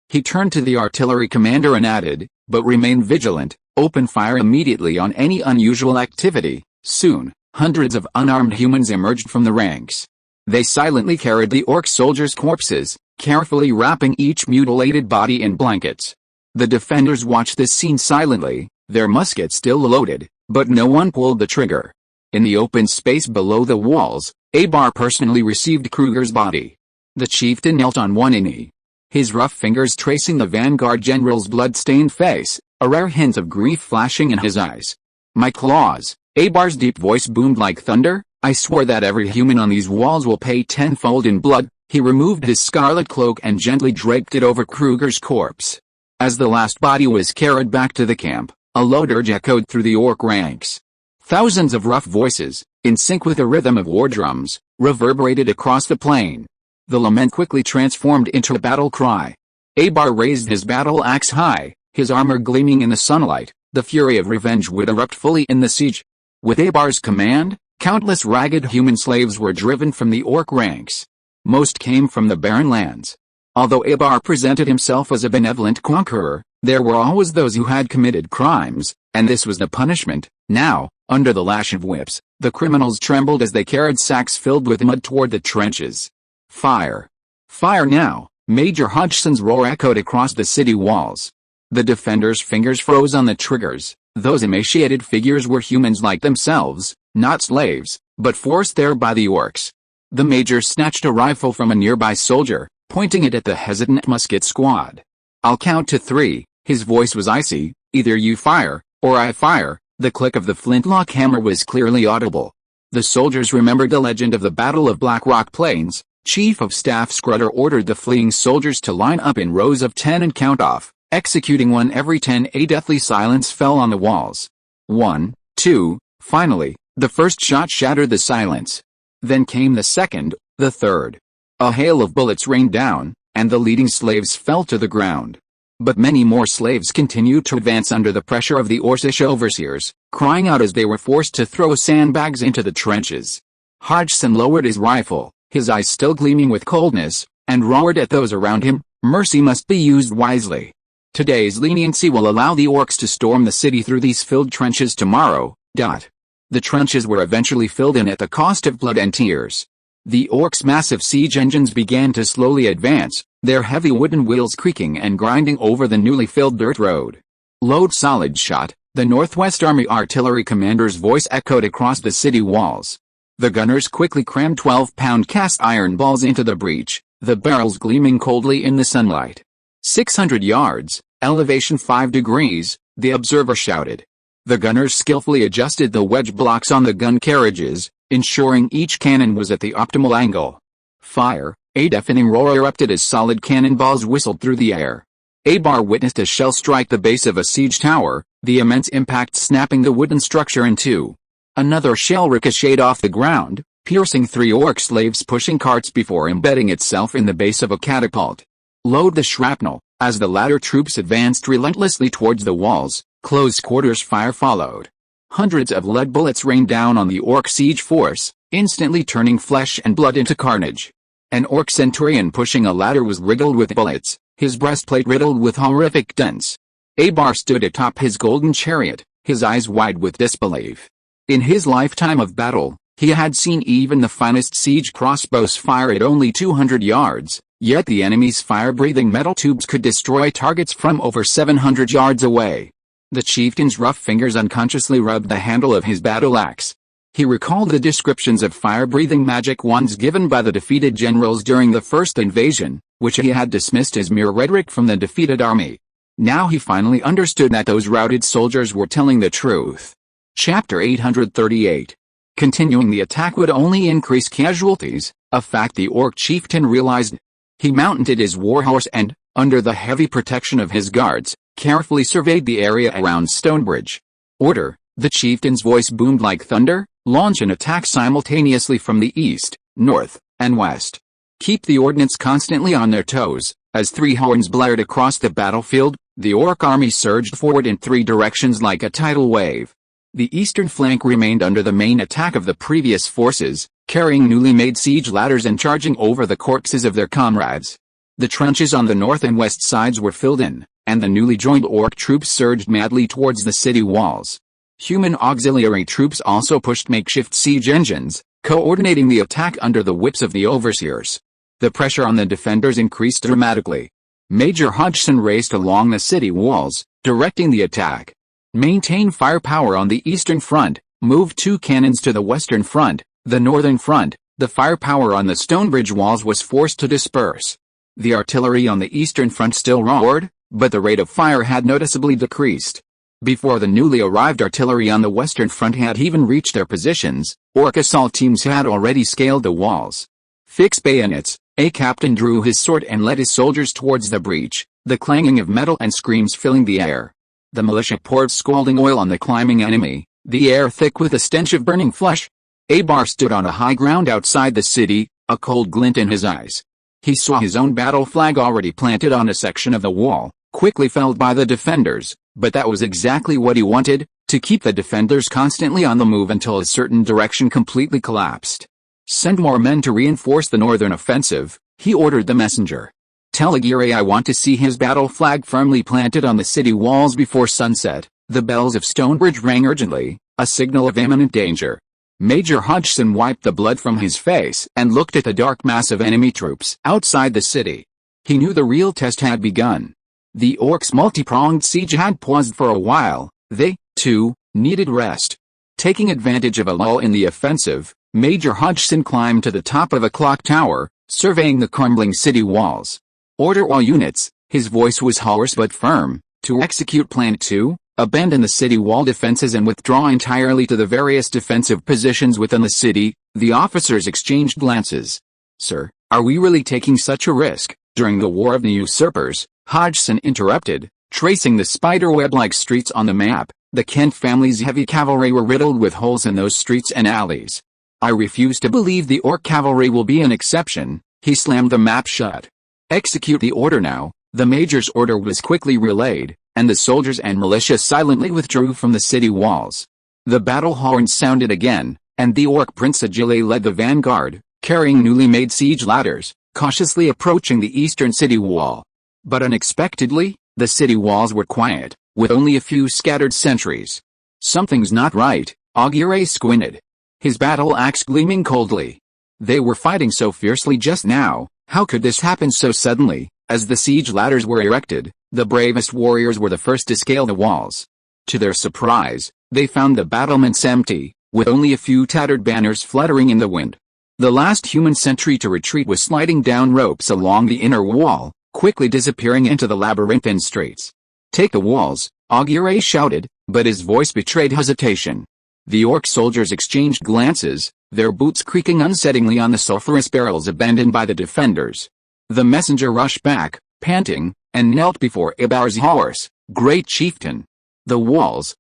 He turned to the artillery commander and added, "But remain vigilant, open fire immediately on any unusual activity." Soon, hundreds of unarmed humans emerged from the ranks. They silently carried the orc soldiers' corpses, carefully wrapping each mutilated body in blankets. The defenders watched this scene silently, their muskets still loaded, but no one pulled the trigger. In the open space below the walls, Abar personally received Kruger's body. The chieftain knelt on one knee, his rough fingers tracing the vanguard general's blood-stained face, a rare hint of grief flashing in his eyes. "My claws," Abar's deep voice boomed like thunder, "I swore that every human on these walls will pay tenfold in blood." He removed his scarlet cloak and gently draped it over Kruger's corpse. As the last body was carried back to the camp, a low dirge echoed through the orc ranks. Thousands of rough voices, in sync with the rhythm of war drums, reverberated across the plain. The lament quickly transformed into a battle cry. Abar raised his battle axe high, his armor gleaming in the sunlight. The fury of revenge would erupt fully in the siege. With Abar's command, countless ragged human slaves were driven from the orc ranks. Most came from the barren lands. Although Abar presented himself as a benevolent conqueror, there were always those who had committed crimes, And this was the punishment. Now, under the lash of whips, the criminals trembled as they carried sacks filled with mud toward the trenches. Fire! Fire now! Major Hodgson's roar echoed across the city walls. The defenders' fingers froze on the triggers. Those emaciated figures were humans like themselves, not slaves, but forced there by the orcs. The major snatched a rifle from a nearby soldier, pointing it at the hesitant musket squad. "I'll count to 3, his voice was icy. "Either you fire, or I fire." The click of the flintlock hammer was clearly audible. The soldiers remembered the legend of the Battle of Black Rock Plains. Chief of Staff Scrudder ordered the fleeing soldiers to line up in rows of 10 and count off, executing one every 10. A deathly silence fell on the walls. 1, 2, finally, the first shot shattered the silence. Then came the second, the third. A hail of bullets rained down, and the leading slaves fell to the ground. But many more slaves continued to advance under the pressure of the Orcish overseers, crying out as they were forced to throw sandbags into the trenches. Hodgson lowered his rifle, his eyes still gleaming with coldness, and roared at those around him, "Mercy must be used wisely. Today's leniency will allow the orcs to storm the city through these filled trenches tomorrow." The trenches were eventually filled in at the cost of blood and tears. The orcs' massive siege engines began to slowly advance, their heavy wooden wheels creaking and grinding over the newly filled dirt road. "Load solid shot," the Northwest Army artillery commander's voice echoed across the city walls. The gunners quickly crammed 12-pound cast iron balls into the breach, the barrels gleaming coldly in the sunlight. 600 yards, elevation 5 degrees, the observer shouted. The gunners skillfully adjusted the wedge blocks on the gun carriages, ensuring each cannon was at the optimal angle. Fire! A deafening roar erupted as solid cannonballs whistled through the air. Abar witnessed a shell strike the base of a siege tower, the immense impact snapping the wooden structure in two. Another shell ricocheted off the ground, piercing 3 orc slaves pushing carts before embedding itself in the base of a catapult. Load the shrapnel. As the latter troops advanced relentlessly towards the walls, close quarters fire followed. Hundreds of lead bullets rained down on the orc siege force, instantly turning flesh and blood into carnage. An orc centurion pushing a ladder was riddled with bullets, his breastplate riddled with horrific dents. Abar stood atop his golden chariot, his eyes wide with disbelief. In his lifetime of battle, he had seen even the finest siege crossbows fire at only 200 yards, yet the enemy's fire-breathing metal tubes could destroy targets from over 700 yards away. The chieftain's rough fingers unconsciously rubbed the handle of his battle axe. He recalled the descriptions of fire-breathing magic wands given by the defeated generals during the first invasion, which he had dismissed as mere rhetoric from the defeated army. Now he finally understood that those routed soldiers were telling the truth. Chapter 838. Continuing the attack would only increase casualties, a fact the orc chieftain realized. He mounted his warhorse and, under the heavy protection of his guards, carefully surveyed the area around Stonebridge. "Order!" The chieftain's voice boomed like thunder. "Launch an attack simultaneously from the east, north, and west. Keep the ordnance constantly on their toes." As 3 horns blared across the battlefield, the orc army surged forward in 3 directions like a tidal wave. The eastern flank remained under the main attack of the previous forces, carrying newly made siege ladders and charging over the corpses of their comrades. The trenches on the north and west sides were filled in, and the newly joined orc troops surged madly towards the city walls. Human auxiliary troops also pushed makeshift siege engines, coordinating the attack under the whips of the overseers. The pressure on the defenders increased dramatically. Major Hodgson raced along the city walls, directing the attack. "Maintain firepower on the eastern front, move 2 cannons to the western front, the northern front." The firepower on the Stonebridge walls was forced to disperse. The artillery on the eastern front still roared, but the rate of fire had noticeably decreased. Before the newly arrived artillery on the western front had even reached their positions, orc assault teams had already scaled the walls. "Fix bayonets." A captain drew his sword and led his soldiers towards the breach, the clanging of metal and screams filling the air. The militia poured scalding oil on the climbing enemy, the air thick with the stench of burning flesh. Abar stood on a high ground outside the city, a cold glint in his eyes. He saw his own battle flag already planted on a section of the wall, quickly felled by the defenders, but that was exactly what he wanted, to keep the defenders constantly on the move until a certain direction completely collapsed. "Send more men to reinforce the northern offensive," he ordered the messenger. "Tell Aguirre I want to see his battle flag firmly planted on the city walls before sunset." The bells of Stonebridge rang urgently, a signal of imminent danger. Major Hodgson wiped the blood from his face and looked at the dark mass of enemy troops outside the city. He knew the real test had begun. The orcs' multi-pronged siege had paused for a while. They, too, needed rest. Taking advantage of a lull in the offensive, Major Hodgson climbed to the top of a clock tower, surveying the crumbling city walls. "Order all units," his voice was hoarse but firm, "to execute Plan 2, abandon the city wall defenses and withdraw entirely to the various defensive positions within the city." The officers exchanged glances. "Sir, are we really taking such a risk, during the War of the Usurpers?" Hodgson interrupted, tracing the spiderweb-like streets on the map. The Kent family's heavy cavalry were riddled with holes in those streets and alleys. "I refuse to believe the orc cavalry will be an exception." He slammed the map shut. "Execute the order now." The major's order was quickly relayed, and the soldiers and militia silently withdrew from the city walls. The battle horns sounded again, and the orc Prince Agile led the vanguard, carrying newly made siege ladders, cautiously approaching the eastern city wall. But unexpectedly, the city walls were quiet, with only a few scattered sentries. "Something's not right," Aguirre squinted, his battle axe gleaming coldly. They were fighting so fiercely just now, how could this happen so suddenly? As the siege ladders were erected, the bravest warriors were the first to scale the walls. To their surprise, they found the battlements empty, with only a few tattered banners fluttering in the wind. The last human sentry to retreat was sliding down ropes along the inner wall, quickly disappearing into the labyrinthine streets. "Take the walls," Aguirre shouted, but his voice betrayed hesitation. The orc soldiers exchanged glances, their boots creaking unsettlingly on the sulphurous barrels abandoned by the defenders. The messenger rushed back, panting, and knelt before Ibar's horse. "Great chieftain! The walls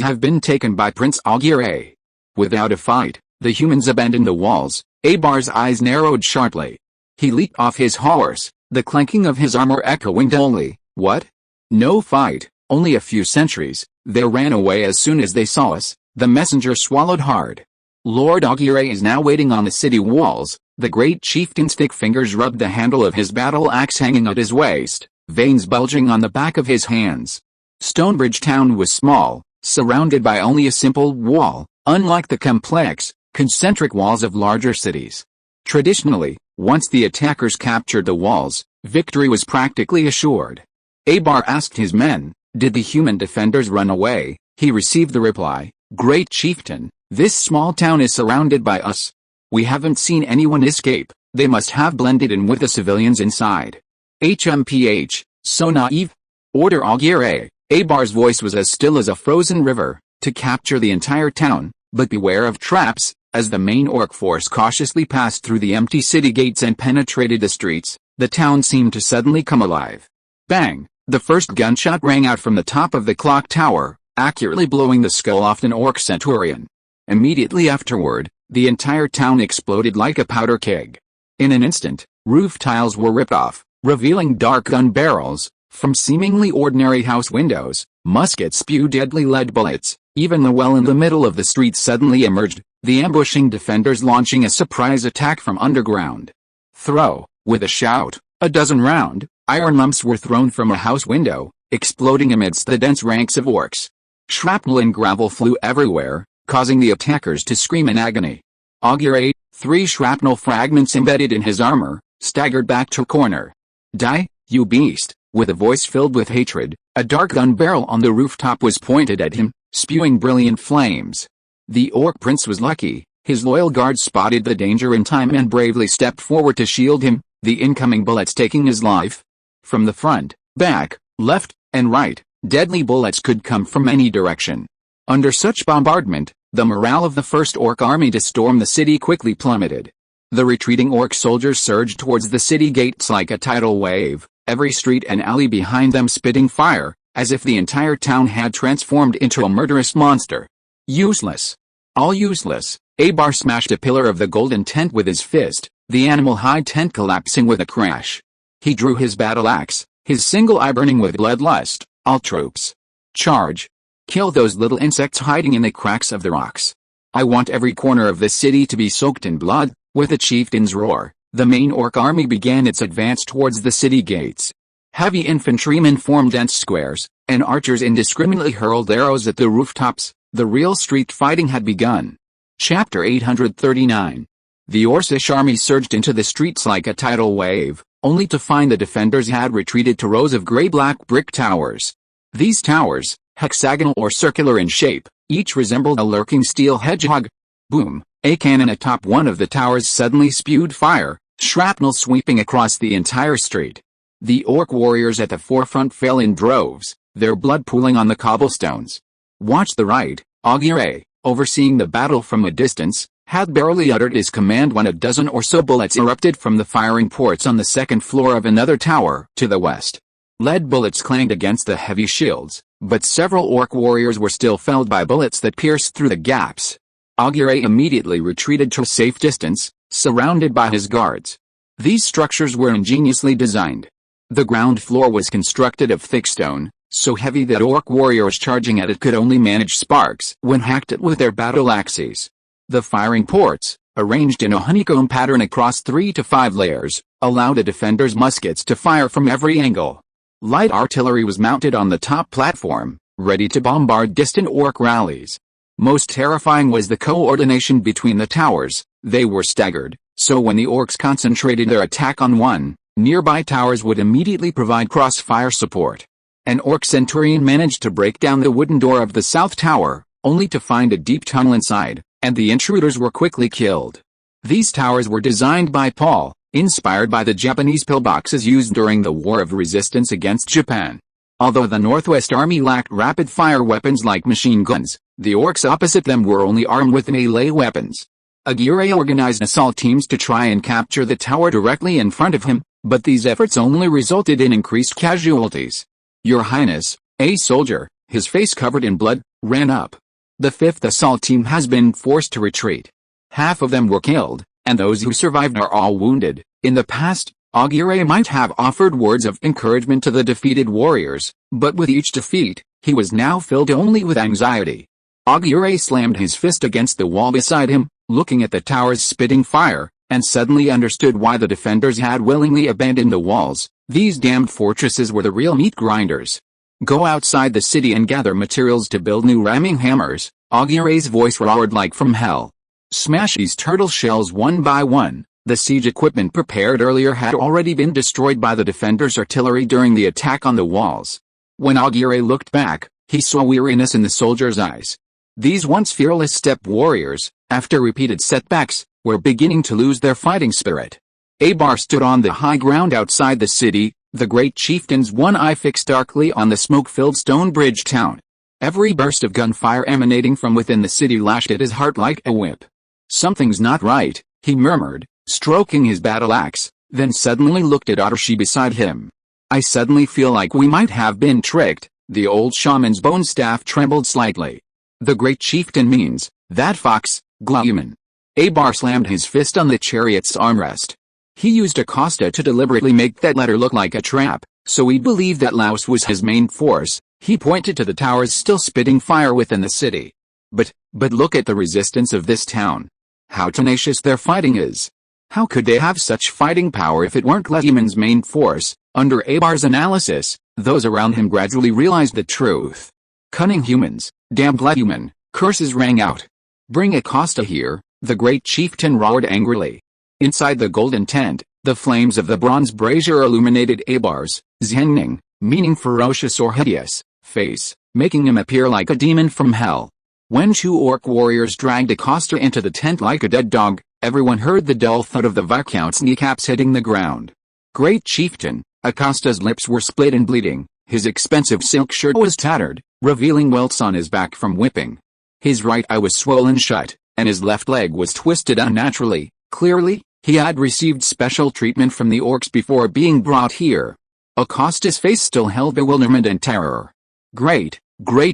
have been taken by Prince Aguirre." Without a fight, the humans abandoned the walls. Ibar's eyes narrowed sharply. He leaped off his horse, the clanking of his armor echoing dully. "What? No fight, only a few sentries. They ran away as soon as they saw us." The messenger swallowed hard. "Lord Aguirre is now waiting on the city walls." The great chieftain's thick fingers rubbed the handle of his battle axe hanging at his waist, veins bulging on the back of his hands. Stonebridge town was small, surrounded by only a simple wall, unlike the complex, concentric walls of larger cities. Traditionally, once the attackers captured the walls, victory was practically assured. Ibar asked his men, "Did the human defenders run away?" He received the reply, "Great chieftain, this small town is surrounded by us. We haven't seen anyone escape. They must have blended in with the civilians inside." "HMPH, so naive." "Order Aguirre." Ibar's voice was as still as a frozen river, "to capture the entire town, but beware of traps." As the main orc force cautiously passed through the empty city gates and penetrated the streets, the town seemed to suddenly come alive. Bang! The first gunshot rang out from the top of the clock tower, accurately blowing the skull off an orc centurion. Immediately afterward, the entire town exploded like a powder keg. In an instant, roof tiles were ripped off, revealing dark gun barrels. From seemingly ordinary house windows, muskets spewed deadly lead bullets. Even the well in the middle of the street suddenly emerged, the ambushing defenders launching a surprise attack from underground. "Throw!" With a shout, a dozen round, iron lumps were thrown from a house window, exploding amidst the dense ranks of orcs. Shrapnel and gravel flew everywhere, causing the attackers to scream in agony. Aguirre, 3 shrapnel fragments embedded in his armor, staggered back to a corner. "Die, you beast!" With a voice filled with hatred, a dark gun barrel on the rooftop was pointed at him, spewing brilliant flames. The orc prince was lucky. His loyal guards spotted the danger in time and bravely stepped forward to shield him, the incoming bullets taking his life. From the front, back, left, and right, deadly bullets could come from any direction. Under such bombardment, the morale of the first orc army to storm the city quickly plummeted. The retreating orc soldiers surged towards the city gates like a tidal wave, every street and alley behind them spitting fire, as if the entire town had transformed into a murderous monster. Useless. All useless. Ibar smashed a pillar of the golden tent with his fist, the animal-hide tent collapsing with a crash. He drew his battle axe, his single eye burning with bloodlust. "All troops. Charge. Kill those little insects hiding in the cracks of the rocks. I want every corner of this city to be soaked in blood." With a chieftain's roar, the main orc army began its advance towards the city gates. Heavy infantrymen formed dense squares, and archers indiscriminately hurled arrows at the rooftops. The real street fighting had begun. Chapter 839. The Orcish army surged into the streets like a tidal wave, only to find the defenders had retreated to rows of gray-black brick towers. These towers, hexagonal or circular in shape, each resembled a lurking steel hedgehog. Boom! A cannon atop one of the towers suddenly spewed fire, shrapnel sweeping across the entire street. The orc warriors at the forefront fell in droves, their blood pooling on the cobblestones. Watch the right. Aguirre, overseeing the battle from a distance, had barely uttered his command when a dozen or so bullets erupted from the firing ports on the second floor of another tower to the west. Lead bullets clanged against the heavy shields, but several orc warriors were still felled by bullets that pierced through the gaps. Aguirre immediately retreated to a safe distance, surrounded by his guards. These structures were ingeniously designed. The ground floor was constructed of thick stone, so heavy that orc warriors charging at it could only manage sparks when hacked it with their battle axes. The firing ports, arranged in a honeycomb pattern across 3 to 5 layers, allowed the defenders' muskets to fire from every angle. Light artillery was mounted on the top platform, ready to bombard distant orc rallies. Most terrifying was the coordination between the towers. They were staggered, so when the orcs concentrated their attack on one, nearby towers would immediately provide crossfire support. An orc centurion managed to break down the wooden door of the south tower, only to find a deep tunnel inside, and the intruders were quickly killed. These towers were designed by Paul, inspired by the Japanese pillboxes used during the War of Resistance against Japan. Although the Northwest Army lacked rapid-fire weapons like machine guns, the orcs opposite them were only armed with melee weapons. Aguirre organized assault teams to try and capture the tower directly in front of him, but these efforts only resulted in increased casualties. Your Highness, a soldier, his face covered in blood, ran up. The 5th assault team has been forced to retreat. Half of them were killed, and those who survived are all wounded. In the past, Aguirre might have offered words of encouragement to the defeated warriors, but with each defeat, he was now filled only with anxiety. Aguirre slammed his fist against the wall beside him, looking at the towers spitting fire, and suddenly understood why the defenders had willingly abandoned the walls. These damned fortresses were the real meat grinders. Go outside the city and gather materials to build new ramming hammers, Aguirre's voice roared like from hell. Smash these turtle shells one by one. The siege equipment prepared earlier had already been destroyed by the defenders' artillery during the attack on the walls. When Aguirre looked back, he saw weariness in the soldiers' eyes. These once fearless steppe warriors, after repeated setbacks, were beginning to lose their fighting spirit. Abar stood on the high ground outside the city, the great chieftain's one eye fixed darkly on the smoke-filled stone bridge town. Every burst of gunfire emanating from within the city lashed at his heart like a whip. Something's not right, he murmured, stroking his battle axe, then suddenly looked at Orcish beside him. I suddenly feel like we might have been tricked. The old shaman's bone staff trembled slightly. The great chieftain means, that fox, Gleman. Abar slammed his fist on the chariot's armrest. He used Acosta to deliberately make that letter look like a trap, so we believed that Laos was his main force. He pointed to the towers still spitting fire within the city. But look at the resistance of this town. How tenacious their fighting is. How could they have such fighting power if it weren't Gleman's main force? Under Abar's analysis, those around him gradually realized the truth. Cunning humans, damn Gleman, curses rang out. Bring Acosta here, the great chieftain roared angrily. Inside the golden tent, the flames of the bronze brazier illuminated Abar's, Zhenning, meaning ferocious or hideous, face, making him appear like a demon from hell. When 2 orc warriors dragged Acosta into the tent like a dead dog, everyone heard the dull thud of the Viscount's kneecaps hitting the ground. Great chieftain, Acosta's lips were split and bleeding, his expensive silk shirt was tattered, revealing welts on his back from whipping. His right eye was swollen shut, and his left leg was twisted unnaturally. Clearly, he had received special treatment from the orcs before being brought here. Acosta's face still held bewilderment and terror. Great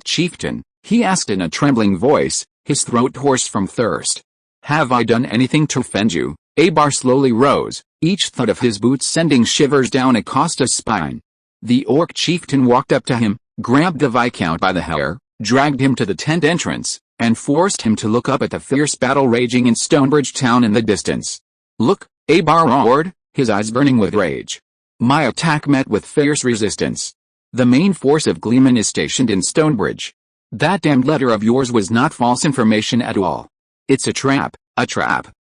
chieftain, he asked in a trembling voice, his throat hoarse from thirst. Have I done anything to offend you? Abar slowly rose, each thud of his boots sending shivers down Acosta's spine. The orc chieftain walked up to him, grabbed the Viscount by the hair, dragged him to the tent entrance, and forced him to look up at the fierce battle raging in Stonebridge town in the distance. Look, Abar roared, his eyes burning with rage. My attack met with fierce resistance. The main force of Gleman is stationed in Stonebridge. That damned letter of yours was not false information at all. It's a trap,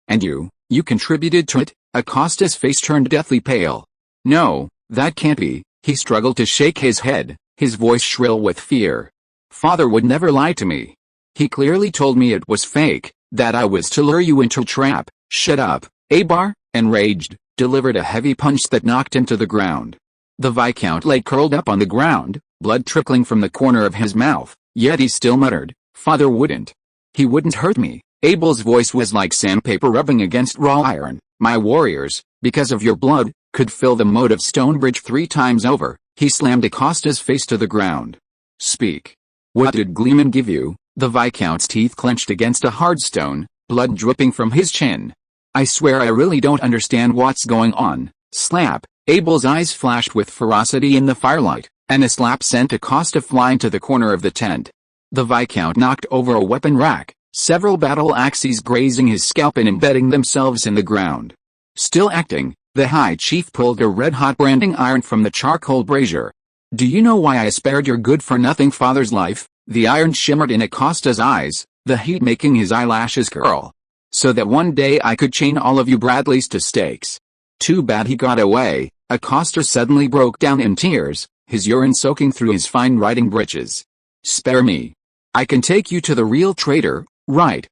and you contributed to it." Acosta's face turned deathly pale. "No, that can't be." He struggled to shake his head, his voice shrill with fear. "Father would never lie to me. He clearly told me it was fake, that I was to lure you into a trap." "Shut up." Abar, enraged, delivered a heavy punch that knocked him to the ground. The Viscount lay curled up on the ground, blood trickling from the corner of his mouth, yet he still muttered, "Father wouldn't. He wouldn't hurt me." Abel's voice was like sandpaper rubbing against raw iron. "My warriors, because of your blood, could fill the moat of Stonebridge 3 times over." He slammed Acosta's face to the ground. "Speak. What did Gleman give you?" The Viscount's teeth clenched against a hard stone, blood dripping from his chin. "I swear I really don't understand what's going on." Slap. Abel's eyes flashed with ferocity in the firelight, and a slap sent Acosta flying to the corner of the tent. The Viscount knocked over a weapon rack, several battle axes grazing his scalp and embedding themselves in the ground. Still acting, the High Chief pulled a red-hot branding iron from the charcoal brazier. "Do you know why I spared your good-for-nothing father's life?" The iron shimmered in Acosta's eyes, the heat making his eyelashes curl. "So that one day I could chain all of you Bradleys to stakes." Too bad he got away. Acosta suddenly broke down in tears, his urine soaking through his fine riding breeches. "Spare me. I can take you to the real traitor." Right.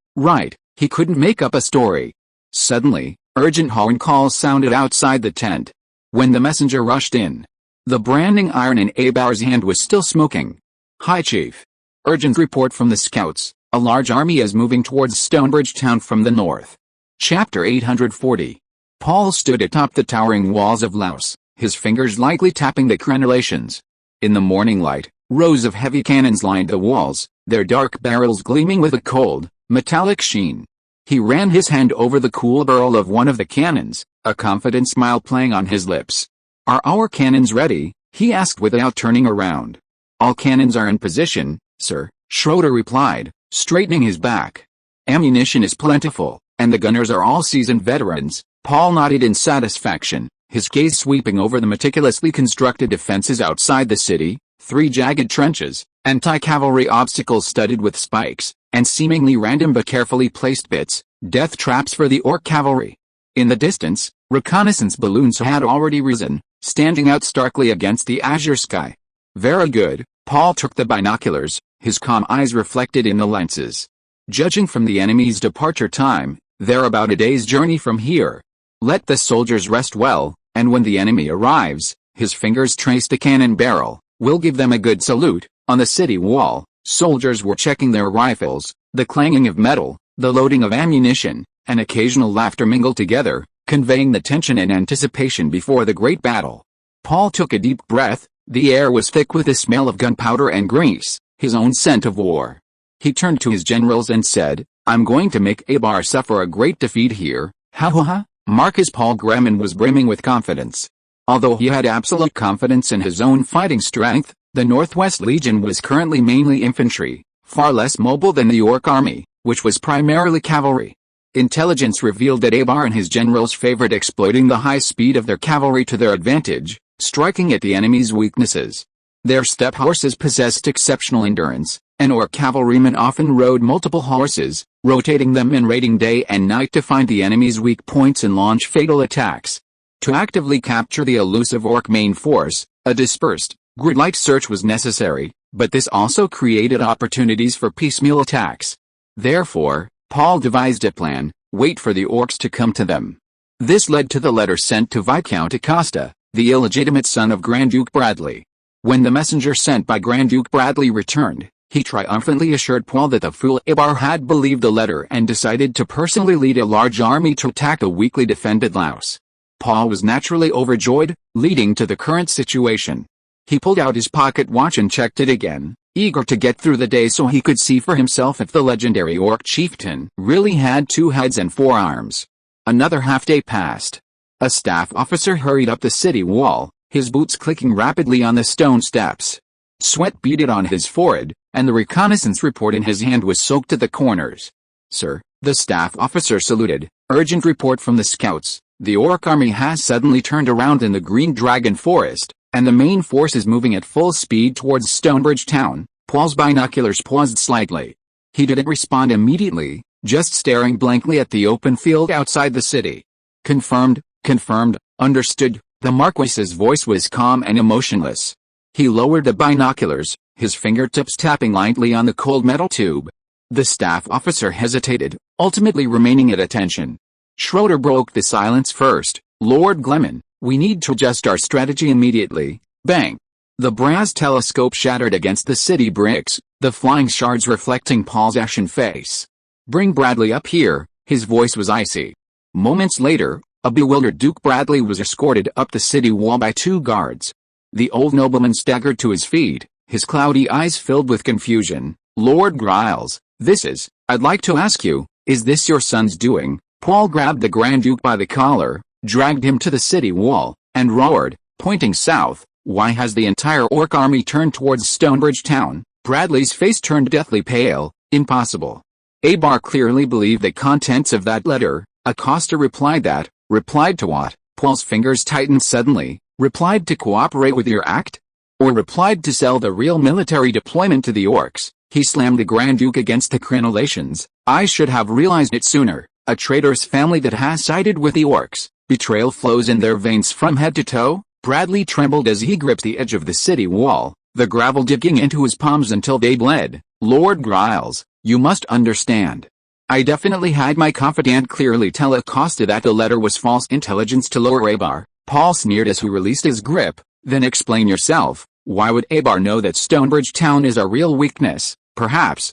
He couldn't make up a story. Suddenly, urgent horn calls sounded outside the tent. When the messenger rushed in, the branding iron in Abar's hand was still smoking. "High Chief. Urgent report from the scouts. A large army is moving towards Stonebridge town from the north." Chapter 840. Paul stood atop the towering walls of Laos, his fingers lightly tapping the crenellations. In the morning light, rows of heavy cannons lined the walls, their dark barrels gleaming with a cold, metallic sheen. He ran his hand over the cool barrel of one of the cannons, a confident smile playing on his lips. "Are our cannons ready?" he asked without turning around. "All cannons are in position, sir," Schroeder replied, straightening his back. "Ammunition is plentiful, and the gunners are all seasoned veterans." Paul nodded in satisfaction, his gaze sweeping over the meticulously constructed defenses outside the city, 3 jagged trenches, anti-cavalry obstacles studded with spikes, and seemingly random but carefully placed bits, death traps for the Orc cavalry. In the distance, reconnaissance balloons had already risen, standing out starkly against the azure sky. "Very good." Paul took the binoculars, his calm eyes reflected in the lenses. "Judging from the enemy's departure time, they're about a day's journey from here. Let the soldiers rest well, and when the enemy arrives," his fingers traced a cannon barrel, "we'll give them a good salute." On the city wall, soldiers were checking their rifles, the clanging of metal, the loading of ammunition, and occasional laughter mingled together, conveying the tension and anticipation before the great battle. Paul took a deep breath. The air was thick with the smell of gunpowder and grease, his own scent of war. He turned to his generals and said, "I'm going to make Abar suffer a great defeat here." Ha. Marcus Paul Gleman was brimming with confidence. Although he had absolute confidence in his own fighting strength, the Northwest Legion was currently mainly infantry, far less mobile than the York army, which was primarily cavalry. Intelligence revealed that Abar and his generals favored exploiting the high speed of their cavalry to their advantage, striking at the enemy's weaknesses. Their steppe horses possessed exceptional endurance, and Orc cavalrymen often rode multiple horses, rotating them and raiding day and night to find the enemy's weak points and launch fatal attacks. To actively capture the elusive Orc main force, a dispersed, grid-like search was necessary, but this also created opportunities for piecemeal attacks. Therefore, Paul devised a plan: wait for the Orcs to come to them. This led to the letter sent to Viscount Acosta, the illegitimate son of Grand Duke Bradley. When the messenger sent by Grand Duke Bradley returned, he triumphantly assured Paul that the fool Abar had believed the letter and decided to personally lead a large army to attack the weakly defended Laos. Paul was naturally overjoyed, leading to the current situation. He pulled out his pocket watch and checked it again, eager to get through the day so he could see for himself if the legendary Orc chieftain really had 2 heads and 4 arms. Another half-day passed. A staff officer hurried up the city wall, his boots clicking rapidly on the stone steps. Sweat beaded on his forehead, and the reconnaissance report in his hand was soaked to the corners. "Sir," the staff officer saluted, "urgent report from the scouts. The orc army has suddenly turned around in the Green Dragon Forest, and the main force is moving at full speed towards Stonebridge Town. Paul's binoculars paused slightly. He didn't respond immediately, just staring blankly at the open field outside the city. Confirmed, understood. The Marquis's voice was calm and emotionless. He lowered the binoculars, his fingertips tapping lightly on the cold metal tube. The staff officer hesitated, ultimately remaining at attention. Schroeder broke the silence first. Lord Gleman, we need to adjust our strategy immediately. Bang! The brass telescope shattered against the city bricks, the flying shards reflecting Paul's ashen face. Bring Bradley up here, his voice was icy. Moments later, a bewildered Duke Bradley was escorted up the city wall by 2 guards. The old nobleman staggered to his feet, his cloudy eyes filled with confusion. Lord Griles, I'd like to ask you, is this your son's doing? Paul grabbed the Grand Duke by the collar, dragged him to the city wall, and roared, pointing south, why has the entire orc army turned towards Stonebridge Town? Bradley's face turned deathly pale. Impossible. Abar clearly believed the contents of that letter. Acosta replied to what? Paul's fingers tightened suddenly. Replied to cooperate with your act? Or replied to sell the real military deployment to the orcs? He slammed the Grand Duke against the crenellations. I should have realized it sooner. A traitorous family that has sided with the orcs. Betrayal flows in their veins from head to toe. Bradley trembled as he gripped the edge of the city wall, the gravel digging into his palms until they bled. Lord Griles, you must understand. I definitely had my confidant clearly tell Acosta that the letter was false intelligence to lower Abar. Paul sneered as he released his grip. Then explain yourself. Why would Abar know that Stonebridge Town is our real weakness? Perhaps,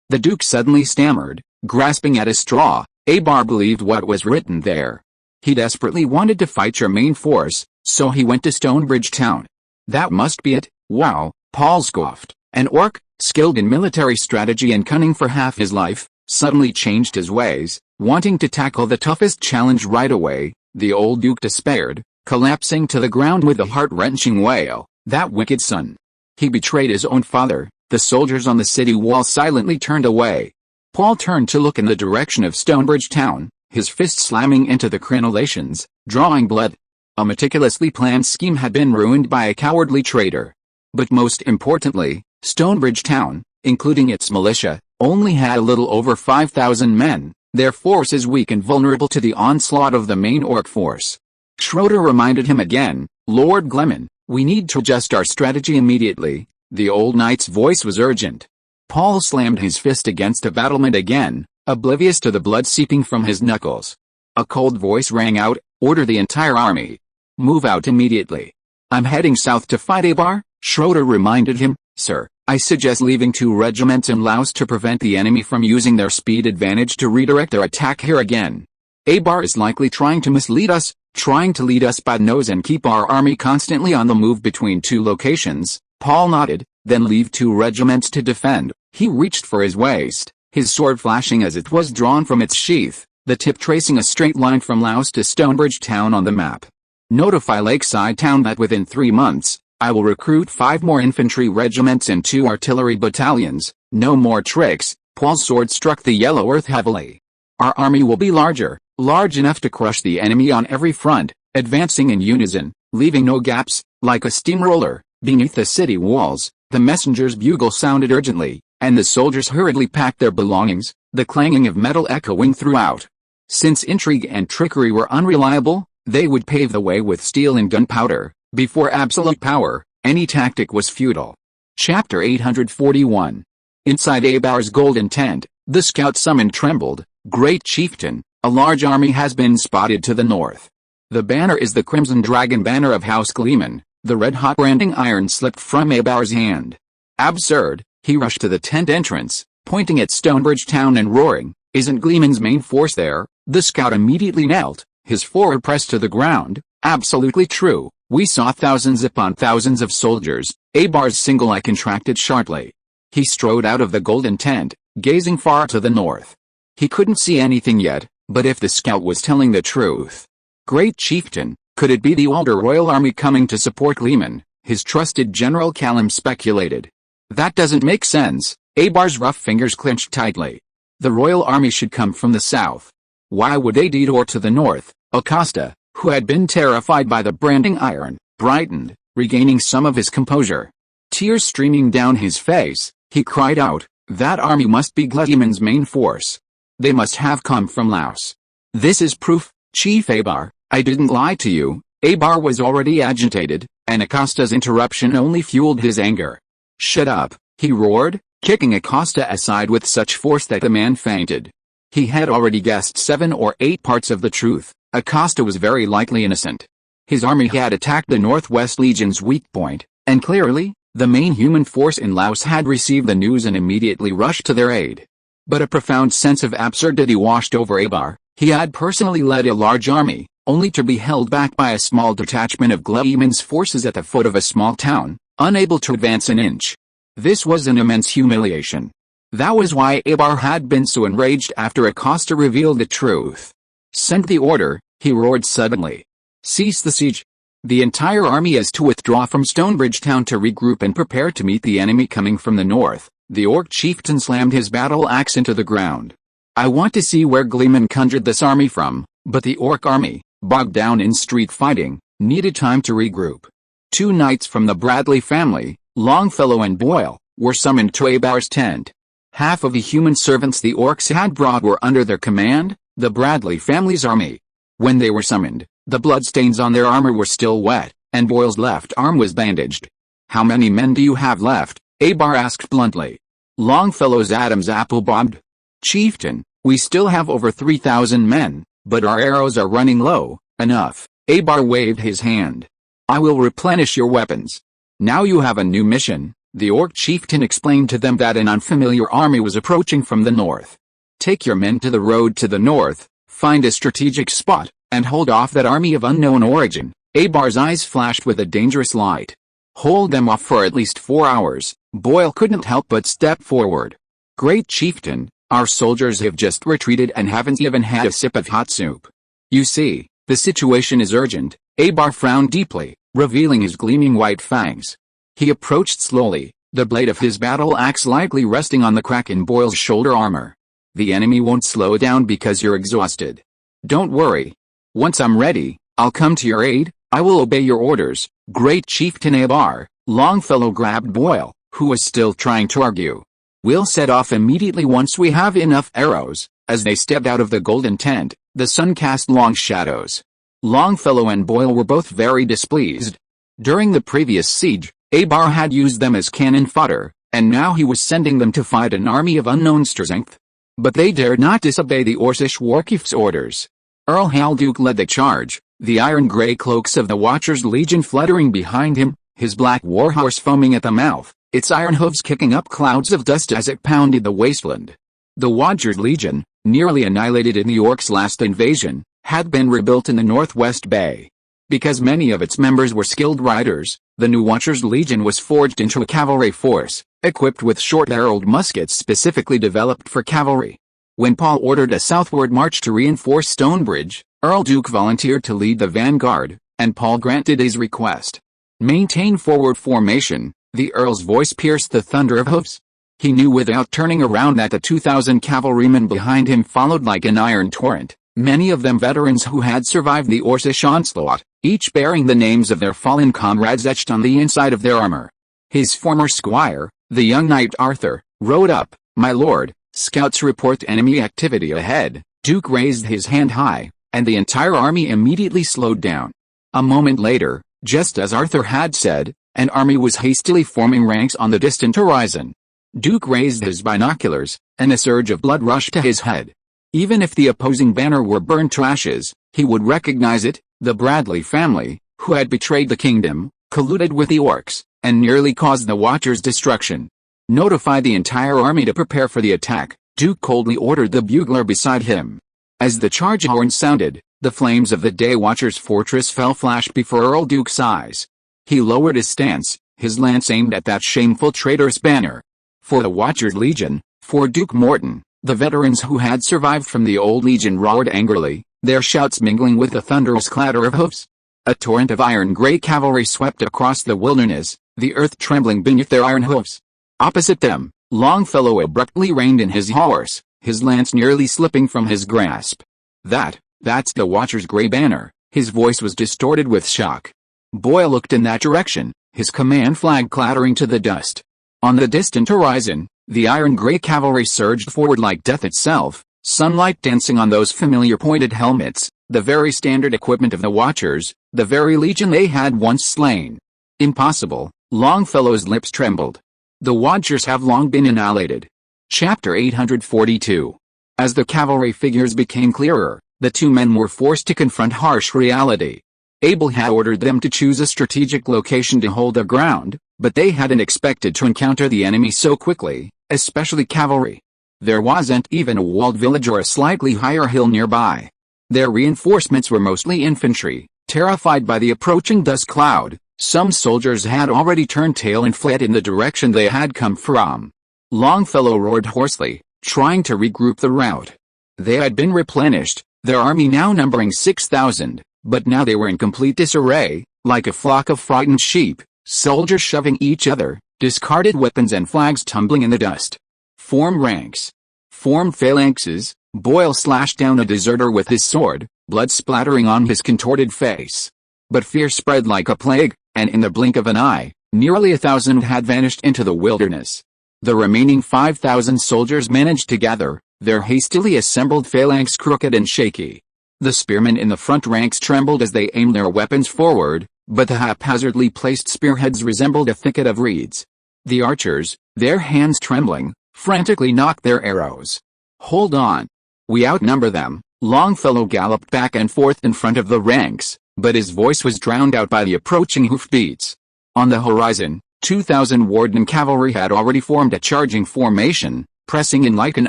the Duke suddenly stammered, grasping at a straw. Abar believed what was written there. He desperately wanted to fight your main force, so he went to Stonebridge Town. That must be it. Wow, Paul scoffed. An orc, skilled in military strategy and cunning for half his life, suddenly changed his ways, wanting to tackle the toughest challenge right away. The old Duke despaired, collapsing to the ground with a heart-wrenching wail. That wicked son. He betrayed his own father. The soldiers on the city wall silently turned away. Paul turned to look in the direction of Stonebridge Town, his fist slamming into the crenellations, drawing blood. A meticulously planned scheme had been ruined by a cowardly traitor. But most importantly, Stonebridge Town, including its militia, only had a little over 5,000 men. Their force is weak and vulnerable to the onslaught of the main orc force. Schroeder reminded him again, Lord Gleman, we need to adjust our strategy immediately. The old knight's voice was urgent. Paul slammed his fist against a battlement again, oblivious to the blood seeping from his knuckles. A cold voice rang out, order the entire army. Move out immediately. I'm heading south to fight Abar, Schroeder reminded him. Sir, I suggest leaving 2 regiments in Laos to prevent the enemy from using their speed advantage to redirect their attack here again. Abar is likely trying to mislead us, trying to lead us by the nose and keep our army constantly on the move between 2 locations. Paul nodded, then leave 2 regiments to defend. He reached for his waist, his sword flashing as it was drawn from its sheath, the tip tracing a straight line from Laos to Stonebridge Town on the map. Notify Lakeside Town that within 3 months, I will recruit 5 more infantry regiments and 2 artillery battalions. No more tricks. Paul's sword struck the yellow earth heavily. Our army will be large enough to crush the enemy on every front, advancing in unison, leaving no gaps, like a steamroller. Beneath the city walls, the messenger's bugle sounded urgently, and the soldiers hurriedly packed their belongings, the clanging of metal echoing throughout. Since intrigue and trickery were unreliable, they would pave the way with steel and gunpowder. Before absolute power, any tactic was futile. Chapter 841. Inside Abar's golden tent, the scout summoned trembled. Great chieftain, a large army has been spotted to the north. The banner is the Crimson Dragon banner of House Gleman. The red-hot branding iron slipped from Abar's hand. Absurd, he rushed to the tent entrance, pointing at Stonebridge Town and roaring, isn't Gleman's main force there? The scout immediately knelt, his forehead pressed to the ground. Absolutely true, we saw thousands upon thousands of soldiers. Abar's single eye contracted sharply. He strode out of the golden tent, gazing far to the north. He couldn't see anything yet, but if the scout was telling the truth. Great chieftain, could it be the older royal army coming to support Gleman? His trusted General Callum speculated. That doesn't make sense. Abar's rough fingers clenched tightly. The royal army should come from the south. Why would they detour to the north? Acosta, who had been terrified by the branding iron, brightened, regaining some of his composure. Tears streaming down his face, he cried out, "That army must be Gleman's main force. They must have come from Laos. This is proof, Chief Abar, I didn't lie to you." Abar was already agitated, and Acosta's interruption only fueled his anger. "Shut up," he roared, kicking Acosta aside with such force that the man fainted. He had already guessed 7 or 8 parts of the truth. Acosta was very likely innocent. His army had attacked the Northwest Legion's weak point, and clearly, the main human force in Laos had received the news and immediately rushed to their aid. But a profound sense of absurdity washed over Abar. He had personally led a large army, only to be held back by a small detachment of Gleman's forces at the foot of a small town, unable to advance an inch. This was an immense humiliation. That was why Abar had been so enraged after Acosta revealed the truth. "Send the order," he roared suddenly. "Cease the siege. The entire army is to withdraw from Stonebridge town to regroup and prepare to meet the enemy coming from the north." The orc chieftain slammed his battle axe into the ground. I want to see where Gleman conjured this army from, but the orc army, bogged down in street fighting, needed time to regroup. 2 knights from the Bradley family, Longfellow and Boyle, were summoned to Abar's tent. Half of the human servants the orcs had brought were under their command, the Bradley family's army. When they were summoned, the bloodstains on their armor were still wet, and Boyle's left arm was bandaged. "How many men do you have left?" Abar asked bluntly. Longfellow's Adam's apple bobbed. "Chieftain, we still have over 3,000 men, but our arrows are running low." "Enough." Abar waved his hand. "I will replenish your weapons. Now you have a new mission." The orc chieftain explained to them that an unfamiliar army was approaching from the north. "Take your men to the road to the north, find a strategic spot, and hold off that army of unknown origin." Abar's eyes flashed with a dangerous light. "Hold them off for at least 4 hours." Boyle couldn't help but step forward. "Great chieftain, our soldiers have just retreated and haven't even had a sip of hot soup. You see, the situation is urgent." Abar frowned deeply, revealing his gleaming white fangs. He approached slowly, the blade of his battle axe lightly resting on the crack in Boyle's shoulder armor. "The enemy won't slow down because you're exhausted. Don't worry. Once I'm ready, I'll come to your aid. I will obey your orders, great chieftain Abar." Longfellow grabbed Boyle, who was still trying to argue. "We'll set off immediately once we have enough arrows." As they stepped out of the golden tent, the sun cast long shadows. Longfellow and Boyle were both very displeased. During the previous siege, Abar had used them as cannon fodder, and now he was sending them to fight an army of unknown strength. But they dared not disobey the Orcish Warchief's orders. Earl Halduke led the charge, the iron-gray cloaks of the Watcher's Legion fluttering behind him, his black warhorse foaming at the mouth, its iron hooves kicking up clouds of dust as it pounded the wasteland. The Watcher's Legion, nearly annihilated in the orcs' last invasion, had been rebuilt in the Northwest Bay. Because many of its members were skilled riders, the new Watcher's Legion was forged into a cavalry force, equipped with short-barreled muskets specifically developed for cavalry. When Paul ordered a southward march to reinforce Stonebridge, Earl Duke volunteered to lead the vanguard, and Paul granted his request. "Maintain forward formation." The Earl's voice pierced the thunder of hoofs. He knew without turning around that the 2,000 cavalrymen behind him followed like an iron torrent, many of them veterans who had survived the Orcish onslaught, each bearing the names of their fallen comrades etched on the inside of their armor. His former squire, the young knight Arthur, rode up. "My lord, scouts report enemy activity ahead." Duke raised his hand high, and the entire army immediately slowed down. A moment later, just as Arthur had said, an army was hastily forming ranks on the distant horizon. Duke raised his binoculars, and a surge of blood rushed to his head. Even if the opposing banner were burned to ashes, he would recognize it. The Bradley family, who had betrayed the kingdom, colluded with the orcs, and nearly caused the Watcher's destruction. "Notify the entire army to prepare for the attack," Duke coldly ordered the bugler beside him. As the charge horn sounded, the flames of the Day Watcher's fortress fell flash before Earl Duke's eyes. He lowered his stance, his lance aimed at that shameful traitor's banner. For the Watcher's Legion, for Duke Morton, the veterans who had survived from the old Legion roared angrily, their shouts mingling with the thunderous clatter of hoofs. A torrent of iron-gray cavalry swept across the wilderness, the earth trembling beneath their iron hoofs. Opposite them, Longfellow abruptly reined in his horse, his lance nearly slipping from his grasp. "That," "That's the Watcher's grey banner." His voice was distorted with shock. Boyle looked in that direction, his command flag clattering to the dust. On the distant horizon, the iron-grey cavalry surged forward like death itself, sunlight dancing on those familiar pointed helmets, the very standard equipment of the Watchers, the very legion they had once slain. "Impossible," Longfellow's lips trembled. "The Watchers have long been annihilated." Chapter 842. As the cavalry figures became clearer, the two men were forced to confront harsh reality. Abel had ordered them to choose a strategic location to hold their ground, but they hadn't expected to encounter the enemy so quickly, especially cavalry. There wasn't even a walled village or a slightly higher hill nearby. Their reinforcements were mostly infantry, terrified by the approaching dust cloud. Some soldiers had already turned tail and fled in the direction they had come from. Longfellow roared hoarsely, trying to regroup the rout. They had been replenished, their army now numbering 6,000, but now they were in complete disarray, like a flock of frightened sheep, soldiers shoving each other, discarded weapons and flags tumbling in the dust. "Form ranks. Form phalanxes." Boyle slashed down a deserter with his sword, blood splattering on his contorted face. But fear spread like a plague, and in the blink of an eye, nearly 1,000 had vanished into the wilderness. The remaining 5,000 soldiers managed to gather, their hastily assembled phalanx crooked and shaky. The spearmen in the front ranks trembled as they aimed their weapons forward, but the haphazardly placed spearheads resembled a thicket of reeds. The archers, their hands trembling, frantically knocked their arrows. "Hold on. We outnumber them." Longfellow galloped back and forth in front of the ranks, but his voice was drowned out by the approaching hoofbeats. On the horizon, 2,000 Warden cavalry had already formed a charging formation, pressing in like an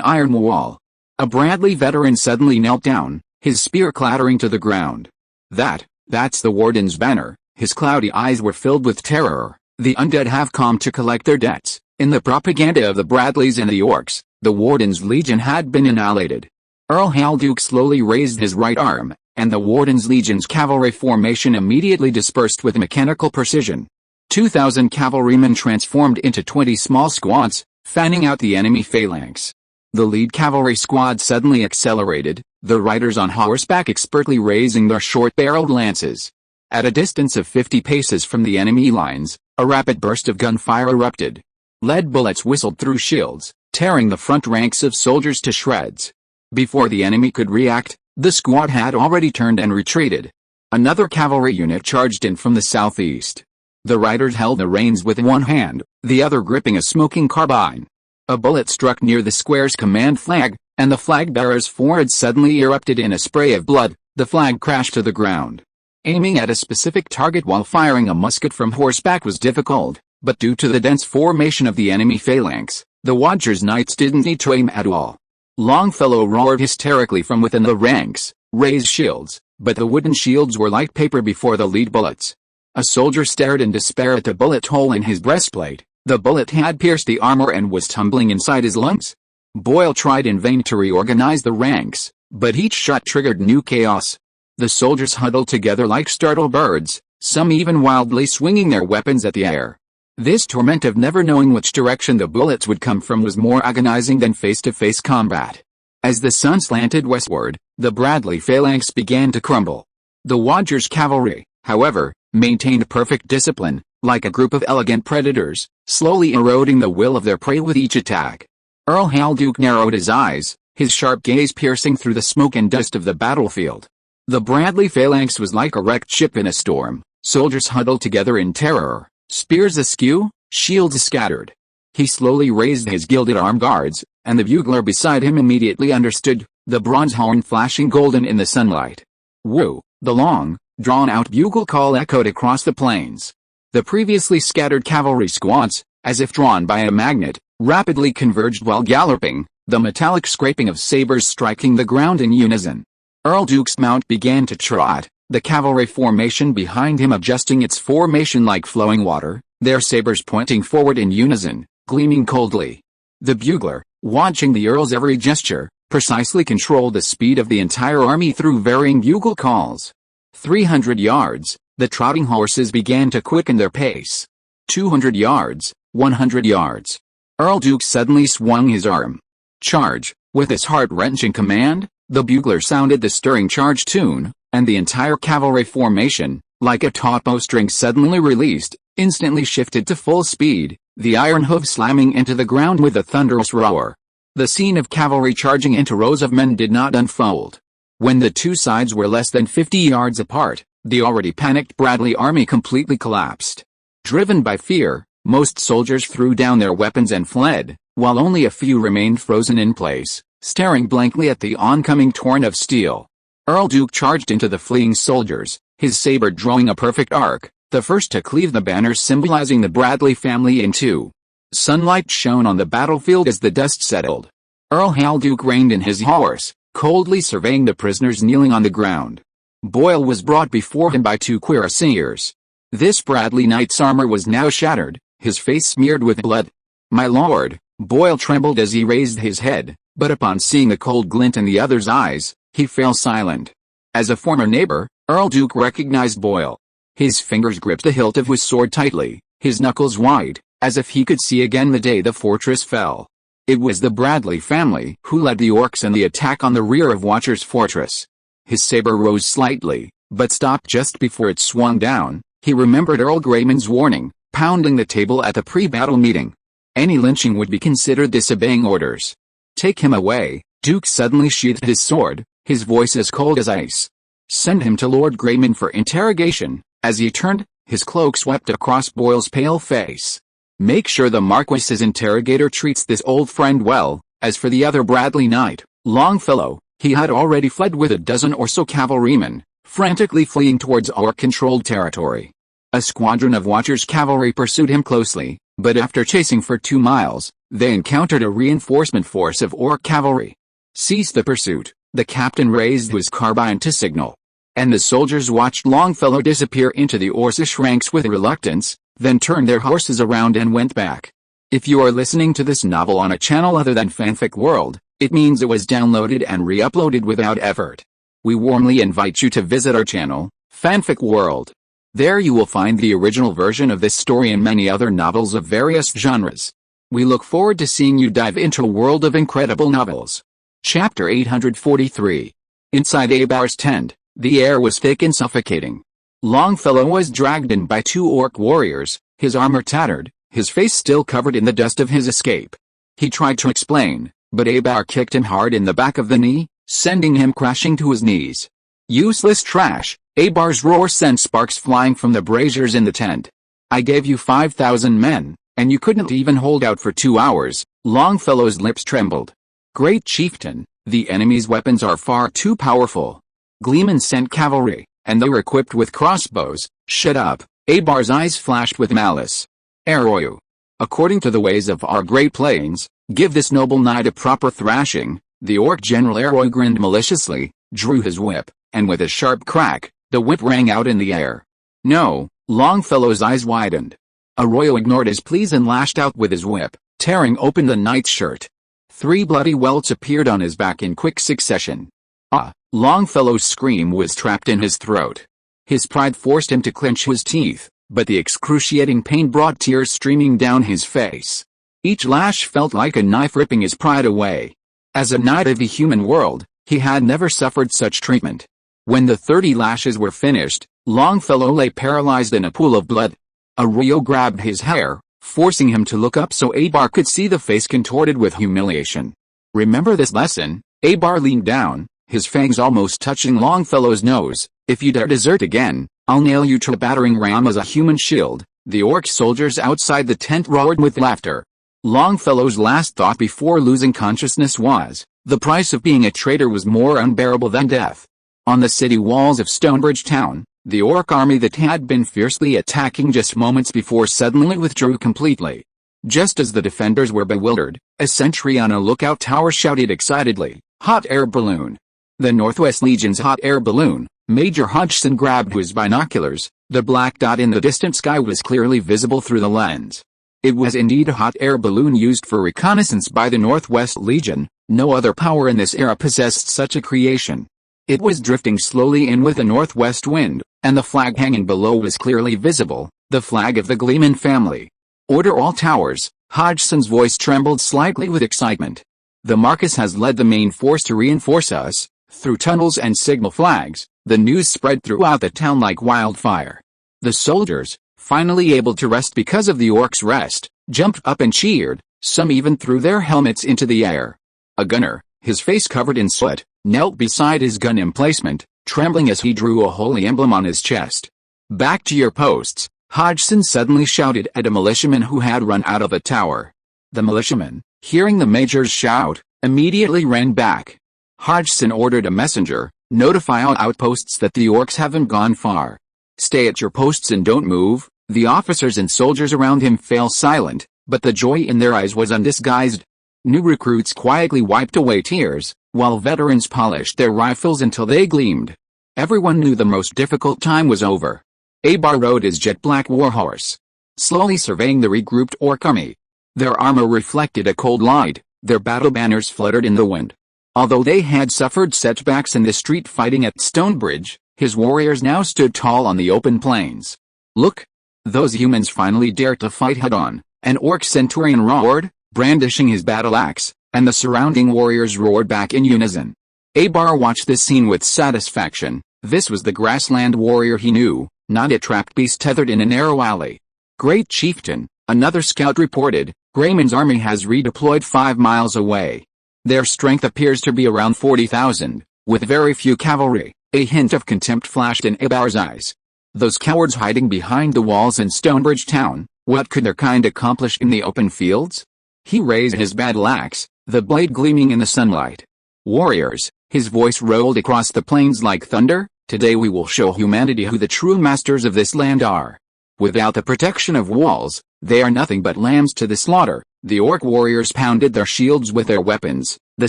iron wall. A Bradley veteran suddenly knelt down, his spear clattering to the ground. That's the Warden's banner." His cloudy eyes were filled with terror. The undead have come to collect their debts. In the propaganda of the Bradleys and the Orcs, the Warden's Legion had been annihilated. Earl Halduke slowly raised his right arm, and the Warden's Legion's cavalry formation immediately dispersed with mechanical precision. 2,000 cavalrymen transformed into 20 small squads, fanning out the enemy phalanx. The lead cavalry squad suddenly accelerated, the riders on horseback expertly raising their short-barreled lances. At a distance of 50 paces from the enemy lines, a rapid burst of gunfire erupted. Lead bullets whistled through shields, tearing the front ranks of soldiers to shreds. Before the enemy could react, the squad had already turned and retreated. Another cavalry unit charged in from the southeast. The riders held the reins with one hand, the other gripping a smoking carbine. A bullet struck near the square's command flag, and the flag bearer's forehead suddenly erupted in a spray of blood. The flag crashed to the ground. Aiming at a specific target while firing a musket from horseback was difficult, but due to the dense formation of the enemy phalanx, the Watchers' knights didn't need to aim at all. Longfellow roared hysterically from within the ranks, "Raise shields," but the wooden shields were like paper before the lead bullets. A soldier stared in despair at the bullet hole in his breastplate. The bullet had pierced the armor and was tumbling inside his lungs. Boyle tried in vain to reorganize the ranks, but each shot triggered new chaos. The soldiers huddled together like startled birds, some even wildly swinging their weapons at the air. This torment of never knowing which direction the bullets would come from was more agonizing than face-to-face combat. As the sun slanted westward, the Bradley phalanx began to crumble. The Watchers' cavalry, however, maintained perfect discipline, like a group of elegant predators, slowly eroding the will of their prey with each attack. Earl Halduke narrowed his eyes, his sharp gaze piercing through the smoke and dust of the battlefield. The Bradley phalanx was like a wrecked ship in a storm, soldiers huddled together in terror, spears askew, shields scattered. He slowly raised his gilded arm guards, and the bugler beside him immediately understood, the bronze horn flashing golden in the sunlight. Woo! The long, drawn-out bugle call echoed across the plains. The previously scattered cavalry squads, as if drawn by a magnet, rapidly converged while galloping, the metallic scraping of sabers striking the ground in unison. Earl Duke's mount began to trot, the cavalry formation behind him adjusting its formation like flowing water, their sabers pointing forward in unison, gleaming coldly. The bugler, watching the Earl's every gesture, precisely controlled the speed of the entire army through varying bugle calls. 300 yards, the trotting horses began to quicken their pace. 200 yards, 100 yards. Earl Duke suddenly swung his arm. Charge! With his heart-wrenching command, The bugler sounded the stirring charge tune, and the entire cavalry formation, like a taut bowstring suddenly released, instantly shifted to full speed, the iron hooves slamming into the ground with a thunderous roar. The scene of cavalry charging into rows of men did not unfold. When the two sides were less than 50 yards apart, the already panicked Bradley army completely collapsed. Driven by fear, most soldiers threw down their weapons and fled, while only a few remained frozen in place, staring blankly at the oncoming torrent of steel. Earl Duke charged into the fleeing soldiers, his saber drawing a perfect arc, the first to cleave the banners symbolizing the Bradley family in two. Sunlight shone on the battlefield as the dust settled. Earl Hal Duke reined in his horse, coldly surveying the prisoners kneeling on the ground. Boyle was brought before him by two cuirassiers. This Bradley knight's armor was now shattered, his face smeared with blood. "My lord," Boyle trembled as he raised his head, but upon seeing the cold glint in the other's eyes, he fell silent. As a former neighbor, Earl Duke recognized Boyle. His fingers gripped the hilt of his sword tightly, his knuckles wide, as if he could see again the day the fortress fell. It was the Bradley family who led the orcs in the attack on the rear of Watcher's fortress. His saber rose slightly, but stopped just before it swung down. He remembered Earl Greyman's warning, pounding the table at the pre-battle meeting. Any lynching would be considered disobeying orders. "Take him away," Duke suddenly sheathed his sword, his voice as cold as ice. "Send him to Lord Greyman for interrogation." As he turned, his cloak swept across Boyle's pale face. "Make sure the Marquis's interrogator treats this old friend well." As for the other Bradley knight, Longfellow, he had already fled with a dozen or so cavalrymen, frantically fleeing towards orc-controlled territory. A squadron of Watcher's cavalry pursued him closely, but after chasing for 2 miles, they encountered a reinforcement force of orc cavalry. "Cease the pursuit," the captain raised his carbine to signal. And the soldiers watched Longfellow disappear into the Orcish ranks with reluctance, then turned their horses around and went back. If you are listening to this novel on a channel other than Fanfic World, it means it was downloaded and re-uploaded without effort. We warmly invite you to visit our channel, Fanfic World. There you will find the original version of this story and many other novels of various genres. We look forward to seeing you dive into a world of incredible novels. Chapter 843. Inside Abar's tent, the air was thick and suffocating. Longfellow was dragged in by 2 orc warriors, his armor tattered, his face still covered in the dust of his escape. He tried to explain, but Abar kicked him hard in the back of the knee, sending him crashing to his knees. "Useless trash," Abar's roar sent sparks flying from the braziers in the tent. "I gave you 5,000 men, and you couldn't even hold out for 2 hours." Longfellow's lips trembled. "Great chieftain, the enemy's weapons are far too powerful. Gleman sent cavalry, and they were equipped with crossbows." "Shut up," Abar's eyes flashed with malice. "Arroyo. According to the ways of our Great Plains, give this noble knight a proper thrashing." The orc general Arroyo grinned maliciously, drew his whip, and with a sharp crack, the whip rang out in the air. "No," Longfellow's eyes widened. Arroyo ignored his pleas and lashed out with his whip, tearing open the knight's shirt. 3 bloody welts appeared on his back in quick succession. "Ah!" Longfellow's scream was trapped in his throat. His pride forced him to clench his teeth, but the excruciating pain brought tears streaming down his face. Each lash felt like a knife ripping his pride away. As a knight of the human world, he had never suffered such treatment. When the 30 lashes were finished, Longfellow lay paralyzed in a pool of blood. Arroyo grabbed his hair, forcing him to look up so Abar could see the face contorted with humiliation. "Remember this lesson." Abar leaned down, his fangs almost touching Longfellow's nose. "If you dare desert again, I'll nail you to a battering ram as a human shield." The orc soldiers outside the tent roared with laughter. Longfellow's last thought before losing consciousness was, the price of being a traitor was more unbearable than death. On the city walls of Stonebridge Town, the orc army that had been fiercely attacking just moments before suddenly withdrew completely. Just as the defenders were bewildered, a sentry on a lookout tower shouted excitedly, "Hot air balloon!" The Northwest Legion's hot air balloon. Major Hodgson grabbed his binoculars. The black dot in the distant sky was clearly visible through the lens. It was indeed a hot air balloon used for reconnaissance by the Northwest Legion. No other power in this era possessed such a creation. It was drifting slowly in with a northwest wind, and the flag hanging below was clearly visible, the flag of the Gleman family. "Order all towers." Hodgson's voice trembled slightly with excitement. "The Marquis has led the main force to reinforce us. Through tunnels and signal flags, the news spread throughout the town like wildfire. The soldiers, finally able to rest because of the orcs' rest, jumped up and cheered, some even threw their helmets into the air. A gunner, his face covered in sweat, knelt beside his gun emplacement, trembling as he drew a holy emblem on his chest. "Back to your posts," Hodgson suddenly shouted at a militiaman who had run out of the tower. The militiaman, hearing the major's shout, immediately ran back. Hodgson ordered a messenger, "Notify all outposts that the orcs haven't gone far. Stay at your posts and don't move." The officers and soldiers around him fell silent, but the joy in their eyes was undisguised. New recruits quietly wiped away tears, while veterans polished their rifles until they gleamed. Everyone knew the most difficult time was over. Abar rode his jet-black warhorse, slowly surveying the regrouped orc army. Their armor reflected a cold light, their battle banners fluttered in the wind. Although they had suffered setbacks in the street fighting at Stonebridge, his warriors now stood tall on the open plains. "Look! Those humans finally dared to fight head-on," an orc centurion roared, brandishing his battle axe, and the surrounding warriors roared back in unison. Abar watched this scene with satisfaction. This was the grassland warrior he knew, not a trapped beast tethered in a narrow alley. "Great chieftain," another scout reported, "Grayman's army has redeployed 5 miles away. Their strength appears to be around 40,000, with very few cavalry." A hint of contempt flashed in Abar's eyes. Those cowards hiding behind the walls in Stonebridge town, what could their kind accomplish in the open fields? He raised his battle axe, the blade gleaming in the sunlight. "Warriors," his voice rolled across the plains like thunder, "today we will show humanity who the true masters of this land are. Without the protection of walls, they are nothing but lambs to the slaughter." The orc warriors pounded their shields with their weapons, the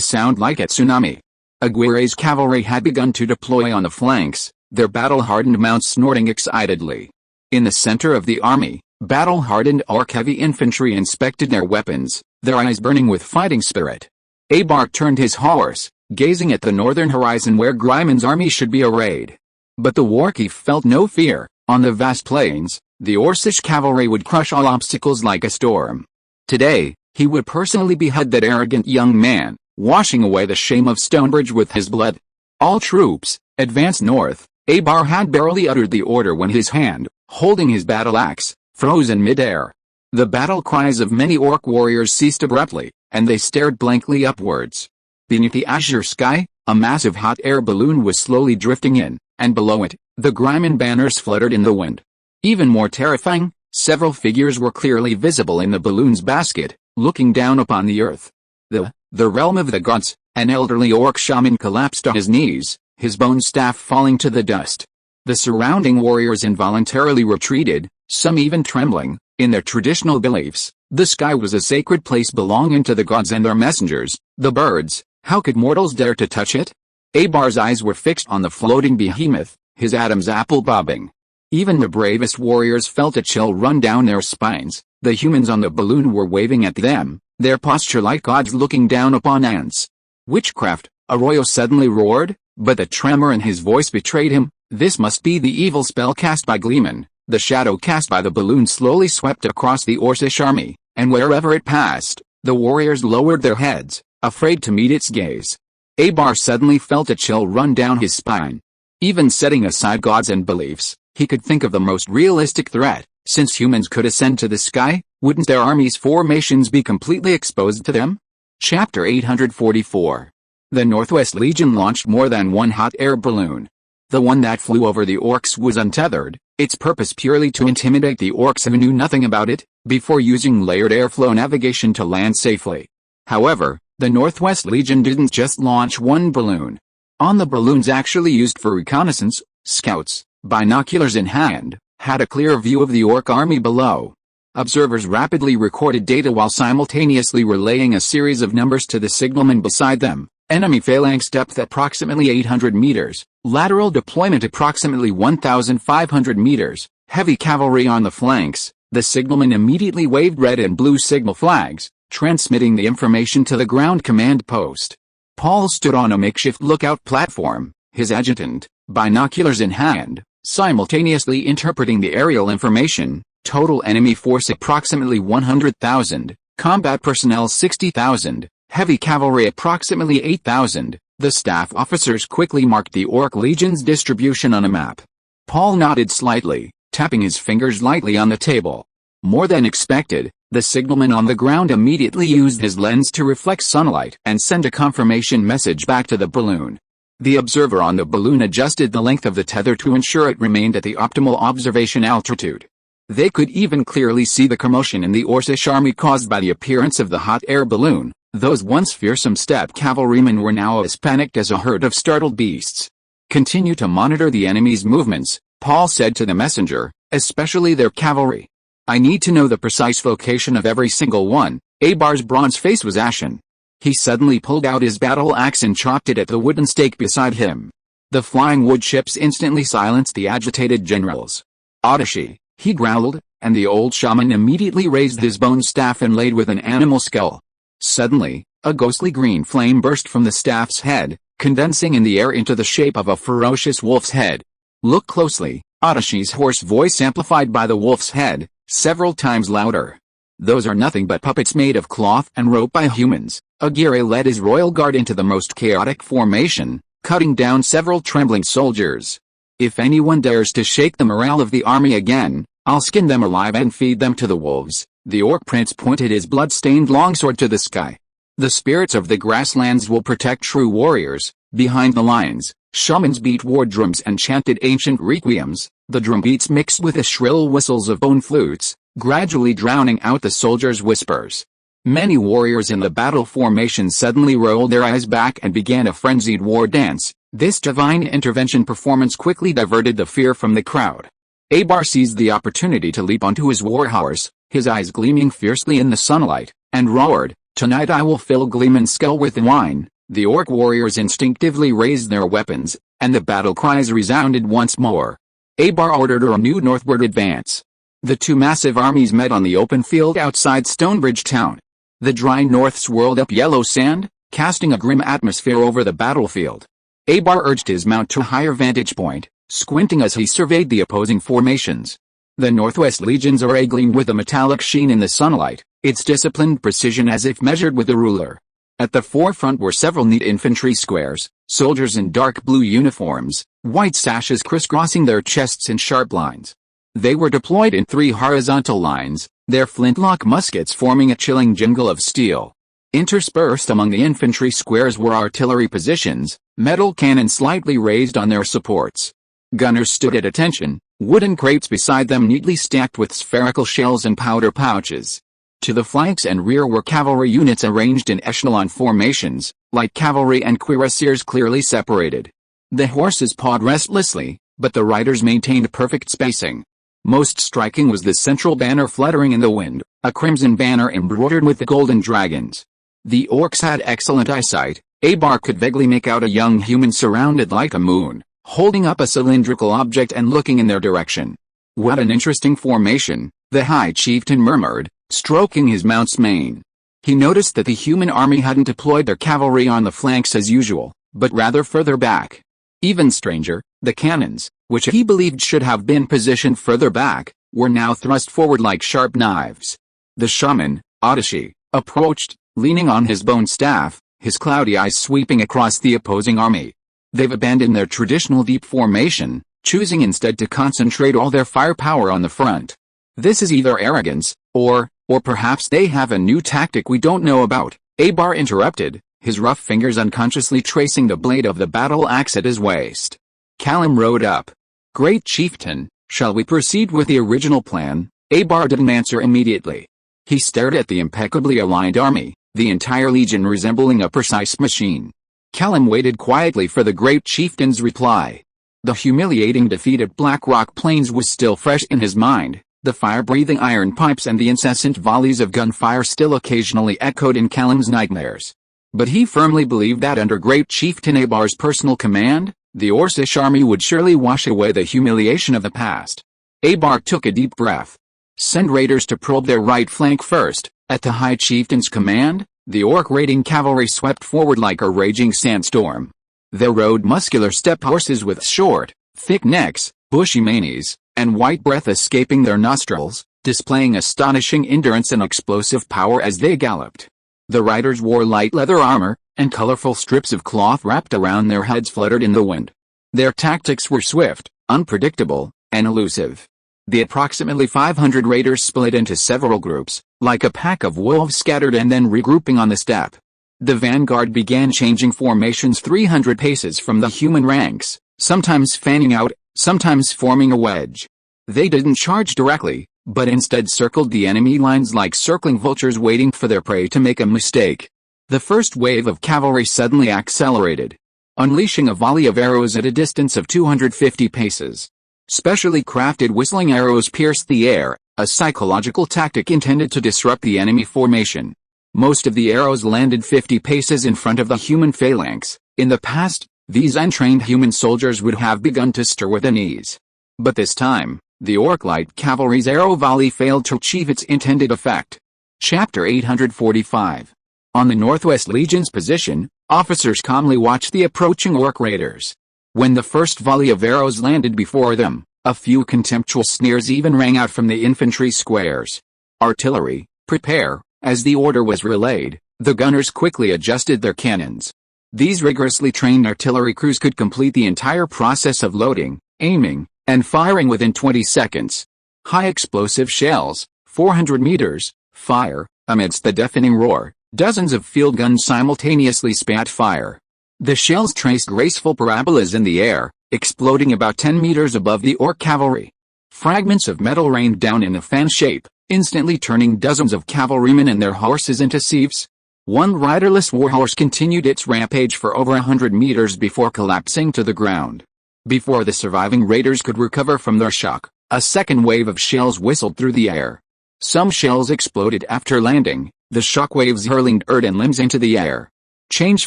sound like a tsunami. Aguirre's cavalry had begun to deploy on the flanks, their battle-hardened mounts snorting excitedly. In the center of the army, battle-hardened orc heavy infantry inspected their weapons, their eyes burning with fighting spirit. Abar turned his horse, gazing at the northern horizon where Grayman's army should be arrayed. But the warchief felt no fear. On the vast plains, the Orcish cavalry would crush all obstacles like a storm. Today, he would personally behead that arrogant young man, washing away the shame of Stonebridge with his blood. "All troops, advance north." Abar had barely uttered the order when his hand, holding his battle axe, froze in midair. The battle cries of many orc warriors ceased abruptly, and they stared blankly upwards. Beneath the azure sky, a massive hot air balloon was slowly drifting in, and below it, the Grayman banners fluttered in the wind. Even more terrifying, several figures were clearly visible in the balloon's basket, looking down upon the earth. The realm of the gods. An elderly orc shaman collapsed on his knees, his bone staff falling to the dust. The surrounding warriors involuntarily retreated, some even trembling. In their traditional beliefs, the sky was a sacred place belonging to the gods and their messengers, the birds. How could mortals dare to touch it? Abar's eyes were fixed on the floating behemoth, his Adam's apple bobbing. Even the bravest warriors felt a chill run down their spines. The humans on the balloon were waving at them, their posture like gods looking down upon ants. "Witchcraft," Arroyo suddenly roared, but the tremor in his voice betrayed him. This must be the evil spell cast by Gleman. The shadow cast by the balloon slowly swept across the Orcish army, and wherever it passed, the warriors lowered their heads, afraid to meet its gaze. Abar suddenly felt a chill run down his spine. Even setting aside gods and beliefs, he could think of the most realistic threat. Since humans could ascend to the sky, wouldn't their army's formations be completely exposed to them? Chapter 844. The Northwest Legion launched more than one hot air balloon. The one that flew over the orcs was untethered, its purpose purely to intimidate the orcs who knew nothing about it, before using layered airflow navigation to land safely. However, the Northwest Legion didn't just launch one balloon. On the balloons actually used for reconnaissance, scouts, binoculars in hand, had a clear view of the orc army below. Observers rapidly recorded data while simultaneously relaying a series of numbers to the signalman beside them. Enemy phalanx depth approximately 800 meters, lateral deployment approximately 1,500 meters, heavy cavalry on the flanks. The signalman immediately waved red and blue signal flags, transmitting the information to the ground command post. Paul stood on a makeshift lookout platform, his adjutant, binoculars in hand, simultaneously interpreting the aerial information. Total enemy force approximately 100,000, combat personnel 60,000, heavy cavalry approximately 8,000, The staff officers quickly marked the Orc Legion's distribution on a map. Paul nodded slightly, tapping his fingers lightly on the table. More than expected, the signalman on the ground immediately used his lens to reflect sunlight and send a confirmation message back to the balloon. The observer on the balloon adjusted the length of the tether to ensure it remained at the optimal observation altitude. They could even clearly see the commotion in the Orcish army caused by the appearance of the hot air balloon. Those once fearsome steppe cavalrymen were now as panicked as a herd of startled beasts. "Continue to monitor the enemy's movements," Paul said to the messenger, "especially their cavalry. I need to know the precise location of every single one." Abar's bronze face was ashen. He suddenly pulled out his battle axe and chopped it at the wooden stake beside him. The flying wood chips instantly silenced the agitated generals. "Odyssey," he growled, and the old shaman immediately raised his bone staff and laid with an animal skull. Suddenly, a ghostly green flame burst from the staff's head, condensing in the air into the shape of a ferocious wolf's head. "Look closely," Odyssey's hoarse voice amplified by the wolf's head, several times louder. "Those are nothing but puppets made of cloth and rope by humans." Aguirre led his royal guard into the most chaotic formation, cutting down several trembling soldiers. "If anyone dares to shake the morale of the army again, I'll skin them alive and feed them to the wolves." The Orc prince pointed his blood-stained longsword to the sky. "The spirits of the grasslands will protect true warriors." Behind the lines, shamans beat war drums and chanted ancient requiems, the drum beats mixed with the shrill whistles of bone flutes, gradually drowning out the soldiers' whispers. Many warriors in the battle formation suddenly rolled their eyes back and began a frenzied war dance. This divine intervention performance quickly diverted the fear from the crowd. Abar seized the opportunity to leap onto his warhorse, his eyes gleaming fiercely in the sunlight, and roared, "Tonight I will fill Gleman's skull with wine." The Orc warriors instinctively raised their weapons, and the battle cries resounded once more. Abar ordered a renewed northward advance. The two massive armies met on the open field outside Stonebridge town. The dry north swirled up yellow sand, casting a grim atmosphere over the battlefield. Abar urged his mount to a higher vantage point, squinting as he surveyed the opposing formations. The Northwest Legion's array gleamed with a metallic sheen in the sunlight, its disciplined precision as if measured with a ruler. At the forefront were several neat infantry squares, soldiers in dark blue uniforms, white sashes crisscrossing their chests in sharp lines. They were deployed in 3 horizontal lines, their flintlock muskets forming a chilling jingle of steel. Interspersed among the infantry squares were artillery positions, metal cannons slightly raised on their supports. Gunners stood at attention, wooden crates beside them neatly stacked with spherical shells and powder pouches. To the flanks and rear were cavalry units arranged in echelon formations, light cavalry and cuirassiers clearly separated. The horses pawed restlessly, but the riders maintained perfect spacing. Most striking was the central banner fluttering in the wind, a crimson banner embroidered with the golden dragons. The Orcs had excellent eyesight. Abar could vaguely make out a young human surrounded like a moon, holding up a cylindrical object and looking in their direction. "What an interesting formation," the High Chieftain murmured, stroking his mount's mane. He noticed that the human army hadn't deployed their cavalry on the flanks as usual, but rather further back. Even stranger, the cannons, which he believed should have been positioned further back, were now thrust forward like sharp knives. The shaman, Odyssey, approached, leaning on his bone staff, his cloudy eyes sweeping across the opposing army. "They've abandoned their traditional deep formation, choosing instead to concentrate all their firepower on the front. This is either arrogance, or perhaps they have a new tactic we don't know about," Abar interrupted, his rough fingers unconsciously tracing the blade of the battle axe at his waist. Callum rode up. "Great Chieftain, shall we proceed with the original plan?" Abar didn't answer immediately. He stared at the impeccably aligned army, the entire legion resembling a precise machine. Callum waited quietly for the Great Chieftain's reply. The humiliating defeat at Black Rock Plains was still fresh in his mind. The fire-breathing iron pipes and the incessant volleys of gunfire still occasionally echoed in Callum's nightmares. But he firmly believed that under Great Chieftain Abar's personal command, the Orcish army would surely wash away the humiliation of the past. Abar took a deep breath. "Send raiders to probe their right flank first." At the High Chieftain's command, the Orc raiding cavalry swept forward like a raging sandstorm. They rode muscular steppe horses with short, thick necks, bushy manes, and white breath escaping their nostrils, displaying astonishing endurance and explosive power as they galloped. The riders wore light leather armor, and colorful strips of cloth wrapped around their heads fluttered in the wind. Their tactics were swift, unpredictable, and elusive. The approximately 500 raiders split into several groups, like a pack of wolves scattered and then regrouping on the steppe. The vanguard began changing formations 300 paces from the human ranks, sometimes fanning out, sometimes forming a wedge. They didn't charge directly, but instead circled the enemy lines like circling vultures waiting for their prey to make a mistake. The first wave of cavalry suddenly accelerated, unleashing a volley of arrows at a distance of 250 paces. Specially crafted whistling arrows pierced the air, a psychological tactic intended to disrupt the enemy formation. Most of the arrows landed 50 paces in front of the human phalanx. In the past, these untrained human soldiers would have begun to stir with unease. But this time, the Orc light cavalry's arrow volley failed to achieve its intended effect. Chapter 845. On the Northwest Legion's position, officers calmly watched the approaching Orc raiders. When the first volley of arrows landed before them, a few contemptuous sneers even rang out from the infantry squares. Artillery, prepare! As the order was relayed, the gunners quickly adjusted their cannons. These rigorously trained artillery crews could complete the entire process of loading, aiming, and firing within 20 seconds. High explosive shells, 400 meters, fire, amidst the deafening roar, dozens of field guns simultaneously spat fire. The shells traced graceful parabolas in the air, exploding about 10 meters above the Orc cavalry. Fragments of metal rained down in a fan shape, instantly turning dozens of cavalrymen and their horses into sieves. One riderless warhorse continued its rampage for over 100 meters before collapsing to the ground. Before the surviving raiders could recover from their shock, a second wave of shells whistled through the air. Some shells exploded after landing, the shockwaves hurling dirt and limbs into the air. Change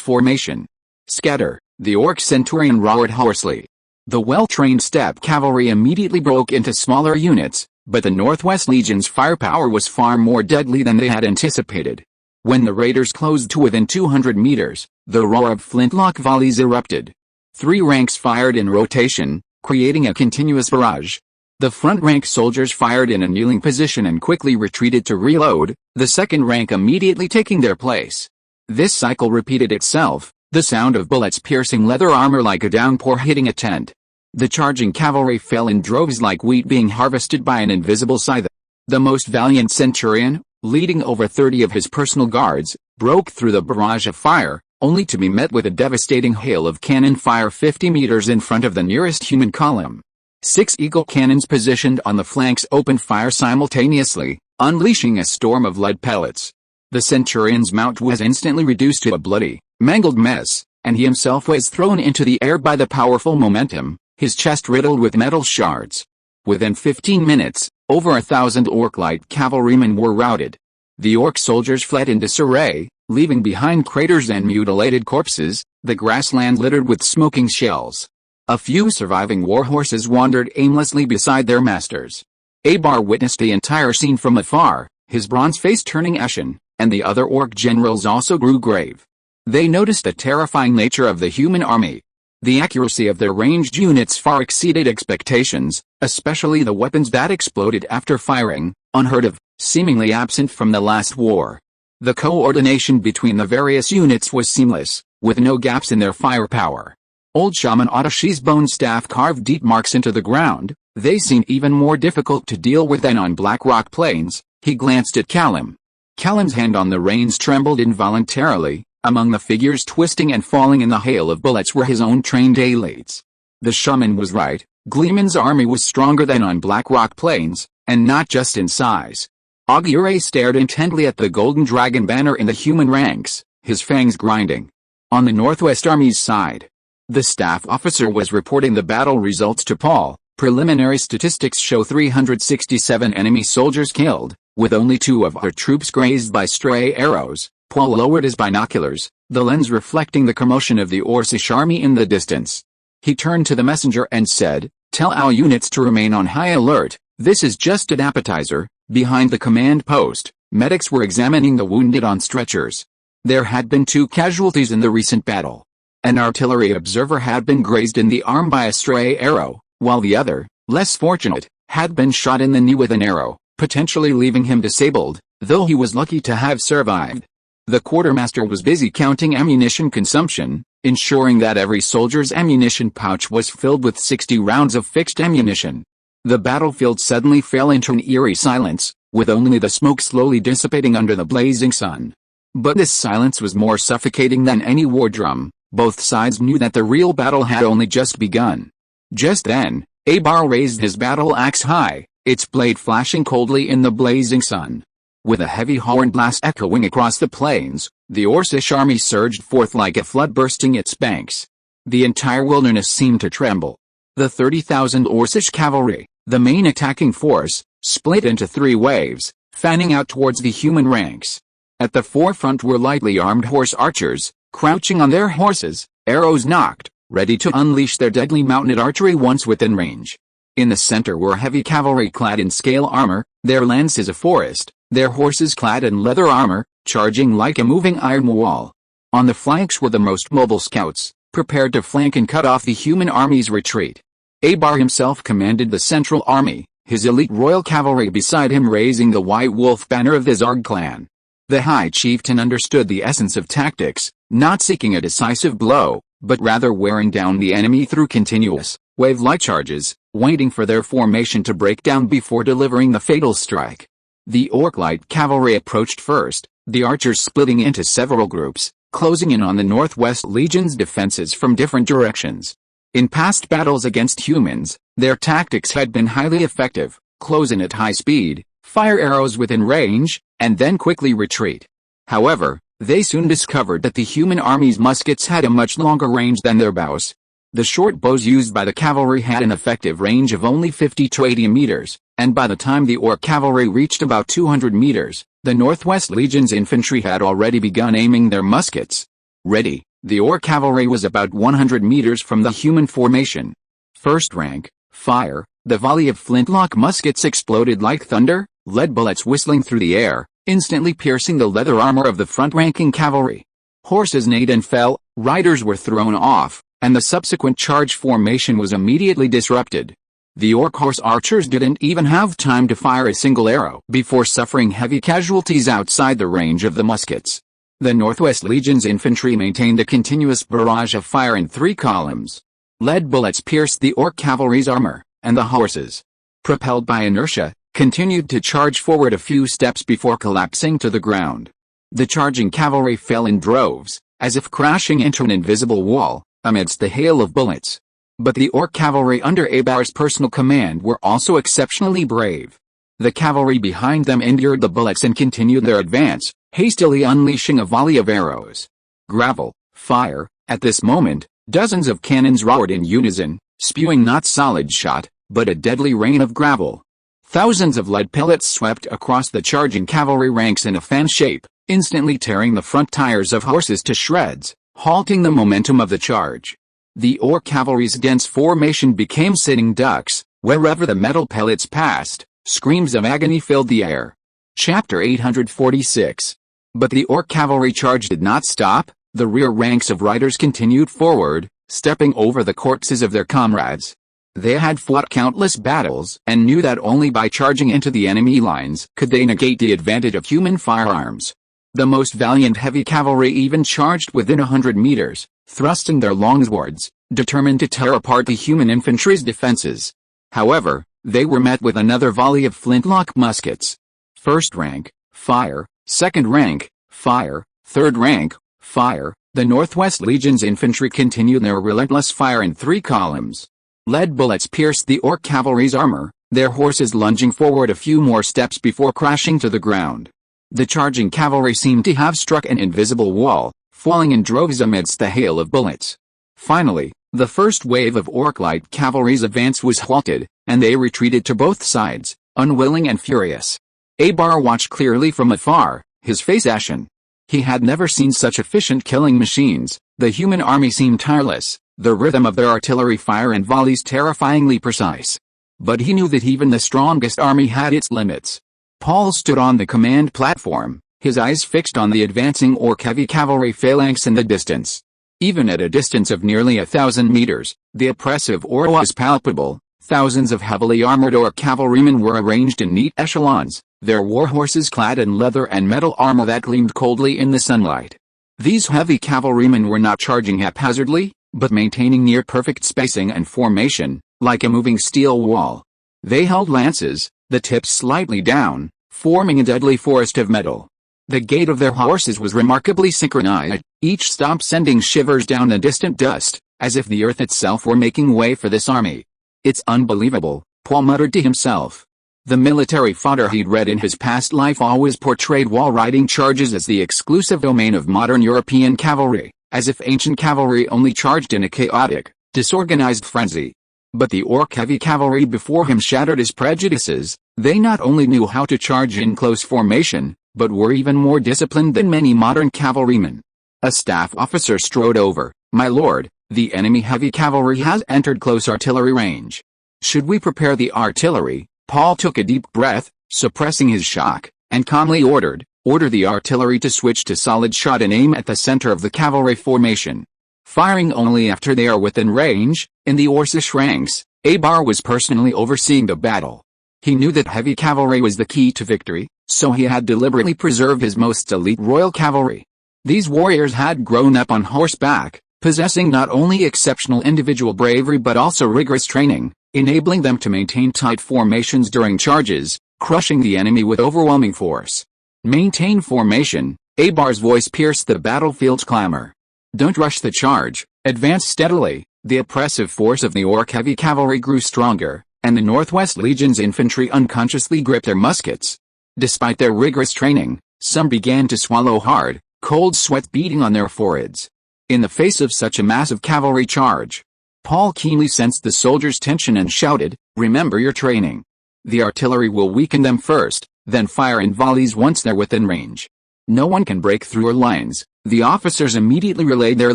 formation. Scatter, the Orc centurion roared hoarsely. The well-trained steppe cavalry immediately broke into smaller units, but the Northwest Legion's firepower was far more deadly than they had anticipated. When the raiders closed to within 200 meters, the roar of flintlock volleys erupted. 3 ranks fired in rotation, creating a continuous barrage. The front rank soldiers fired in a kneeling position and quickly retreated to reload, the second rank immediately taking their place. This cycle repeated itself, the sound of bullets piercing leather armor like a downpour hitting a tent. The charging cavalry fell in droves like wheat being harvested by an invisible scythe. The most valiant centurion, leading over 30 of his personal guards, broke through the barrage of fire, only to be met with a devastating hail of cannon fire 50 meters in front of the nearest human column. 6 eagle cannons positioned on the flanks opened fire simultaneously, unleashing a storm of lead pellets. The centurion's mount was instantly reduced to a bloody, mangled mess, and he himself was thrown into the air by the powerful momentum, his chest riddled with metal shards. Within 15 minutes, over 1,000 Orc light cavalrymen were routed. The Orc soldiers fled in disarray, leaving behind craters and mutilated corpses, the grassland littered with smoking shells. A few surviving warhorses wandered aimlessly beside their masters. Abar witnessed the entire scene from afar, his bronze face turning ashen, and the other Orc generals also grew grave. They noticed the terrifying nature of the human army. The accuracy of their ranged units far exceeded expectations, especially the weapons that exploded after firing, unheard of, seemingly absent from the last war. The coordination between the various units was seamless, with no gaps in their firepower. Old Shaman Otashi's bone staff carved deep marks into the ground. They seemed even more difficult to deal with than on Black Rock Plains. He glanced at Callum. Callum's hand on the reins trembled involuntarily. Among the figures twisting and falling in the hail of bullets were his own trained elites. The shaman was right. Gleman's army was stronger than on Black Rock Plains, and not just in size. Aguirre stared intently at the golden dragon banner in the human ranks, his fangs grinding. On the Northwest Army's side, the staff officer was reporting the battle results to Paul. Preliminary statistics show 367 enemy soldiers killed, with only 2 of our troops grazed by stray arrows. Paul lowered his binoculars, the lens reflecting the commotion of the Orcish army in the distance. He turned to the messenger and said, "Tell our units to remain on high alert. This is just an appetizer." Behind the command post, medics were examining the wounded on stretchers. There had been 2 casualties in the recent battle. An artillery observer had been grazed in the arm by a stray arrow, while the other, less fortunate, had been shot in the knee with an arrow, potentially leaving him disabled, though he was lucky to have survived. The quartermaster was busy counting ammunition consumption, ensuring that every soldier's ammunition pouch was filled with 60 rounds of fixed ammunition. The battlefield suddenly fell into an eerie silence, with only the smoke slowly dissipating under the blazing sun. But this silence was more suffocating than any war drum. Both sides knew that the real battle had only just begun. Just then, Abar raised his battle axe high, its blade flashing coldly in the blazing sun. With a heavy horn blast echoing across the plains, the Orcish army surged forth like a flood bursting its banks. The entire wilderness seemed to tremble. The 30,000 Orcish cavalry, the main attacking force, split into 3 waves, fanning out towards the human ranks. At the forefront were lightly armed horse archers, crouching on their horses, arrows nocked, ready to unleash their deadly mounted archery once within range. In the center were heavy cavalry clad in scale armor, their lances a forest, their horses clad in leather armor, charging like a moving iron wall. On the flanks were the most mobile scouts, prepared to flank and cut off the human army's retreat. Abar himself commanded the central army, his elite royal cavalry beside him raising the white wolf banner of the Zarg clan. The high chieftain understood the essence of tactics, not seeking a decisive blow, but rather wearing down the enemy through continuous, wave-like charges, waiting for their formation to break down before delivering the fatal strike. The Orc light cavalry approached first, the archers splitting into several groups, closing in on the Northwest Legion's defenses from different directions. In past battles against humans, their tactics had been highly effective: close in at high speed, fire arrows within range, and then quickly retreat. However, they soon discovered that the human army's muskets had a much longer range than their bows. The short bows used by the cavalry had an effective range of only 50 to 80 meters, and by the time the Orc cavalry reached about 200 meters, the Northwest Legion's infantry had already begun aiming their muskets. Ready, the Orc cavalry was about 100 meters from the human formation. First rank, fire. The volley of flintlock muskets exploded like thunder, lead bullets whistling through the air, instantly piercing the leather armor of the front-ranking cavalry. Horses neighed and fell, riders were thrown off, and the subsequent charge formation was immediately disrupted. The Orc horse archers didn't even have time to fire a single arrow before suffering heavy casualties outside the range of the muskets. The Northwest Legion's infantry maintained a continuous barrage of fire in 3 columns. Lead bullets pierced the Orc cavalry's armor, and the horses, propelled by inertia, continued to charge forward a few steps before collapsing to the ground. The charging cavalry fell in droves, as if crashing into an invisible wall, amidst the hail of bullets. But the Orc cavalry under Abar's personal command were also exceptionally brave. The cavalry behind them endured the bullets and continued their advance, hastily unleashing a volley of arrows. Gravel, fire. At this moment, dozens of cannons roared in unison, spewing not solid shot, but a deadly rain of gravel. Thousands of lead pellets swept across the charging cavalry ranks in a fan shape, instantly tearing the front tires of horses to shreds, halting the momentum of the charge. The Orc cavalry's dense formation became sitting ducks. Wherever the metal pellets passed, screams of agony filled the air. Chapter 846. But the Orc cavalry charge did not stop. The rear ranks of riders continued forward, stepping over the corpses of their comrades. They had fought countless battles and knew that only by charging into the enemy lines could they negate the advantage of human firearms. The most valiant heavy cavalry even charged within 100 meters, thrusting their long swords, determined to tear apart the human infantry's defenses. However, they were met with another volley of flintlock muskets. First rank, fire. Second rank, fire. Third rank, fire. The Northwest Legion's infantry continued their relentless fire in 3 columns. Lead bullets pierced the Orc cavalry's armor, their horses lunging forward a few more steps before crashing to the ground. The charging cavalry seemed to have struck an invisible wall, falling in droves amidst the hail of bullets. Finally, the first wave of Orc light cavalry's advance was halted, and they retreated to both sides, unwilling and furious. Abar watched clearly from afar, his face ashen. He had never seen such efficient killing machines. The human army seemed tireless, the rhythm of their artillery fire and volleys terrifyingly precise. But he knew that even the strongest army had its limits. Paul stood on the command platform, his eyes fixed on the advancing Orc heavy cavalry phalanx in the distance. Even at a distance of nearly 1,000 meters, the oppressive aura was palpable, Thousands of heavily armored Orc cavalrymen were arranged in neat echelons, their warhorses clad in leather and metal armor that gleamed coldly in the sunlight. These heavy cavalrymen were not charging haphazardly, but maintaining near-perfect spacing and formation, like a moving steel wall. They held lances, the tips slightly down, forming a deadly forest of metal. The gait of their horses was remarkably synchronized, each stomp sending shivers down the distant dust, as if the earth itself were making way for this army. "It's unbelievable," Paul muttered to himself. The military fodder he'd read in his past life always portrayed wall-riding charges as the exclusive domain of modern European cavalry, as if ancient cavalry only charged in a chaotic, disorganized frenzy. But the Orc heavy cavalry before him shattered his prejudices. They not only knew how to charge in close formation, but were even more disciplined than many modern cavalrymen. A staff officer strode over. "My lord, the enemy heavy cavalry has entered close artillery range. Should we prepare the artillery?" Paul took a deep breath, suppressing his shock, and calmly ordered the artillery to switch to solid shot and aim at the center of the cavalry formation. Firing only after they are within range. In the Orcish ranks, Abar was personally overseeing the battle. He knew that heavy cavalry was the key to victory, so he had deliberately preserved his most elite royal cavalry. These warriors had grown up on horseback, possessing not only exceptional individual bravery but also rigorous training, enabling them to maintain tight formations during charges, crushing the enemy with overwhelming force. "Maintain formation," Abar's voice pierced the battlefield's clamor. "Don't rush the charge, advance steadily." The oppressive force of the Orc heavy cavalry grew stronger, and the Northwest Legion's infantry unconsciously gripped their muskets. Despite their rigorous training, some began to swallow hard, cold sweat beading on their foreheads. In the face of such a massive cavalry charge, Paul keenly sensed the soldiers' tension and shouted, "Remember your training. The artillery will weaken them first, then fire in volleys once they're within range. No one can break through our lines." The officers immediately relayed their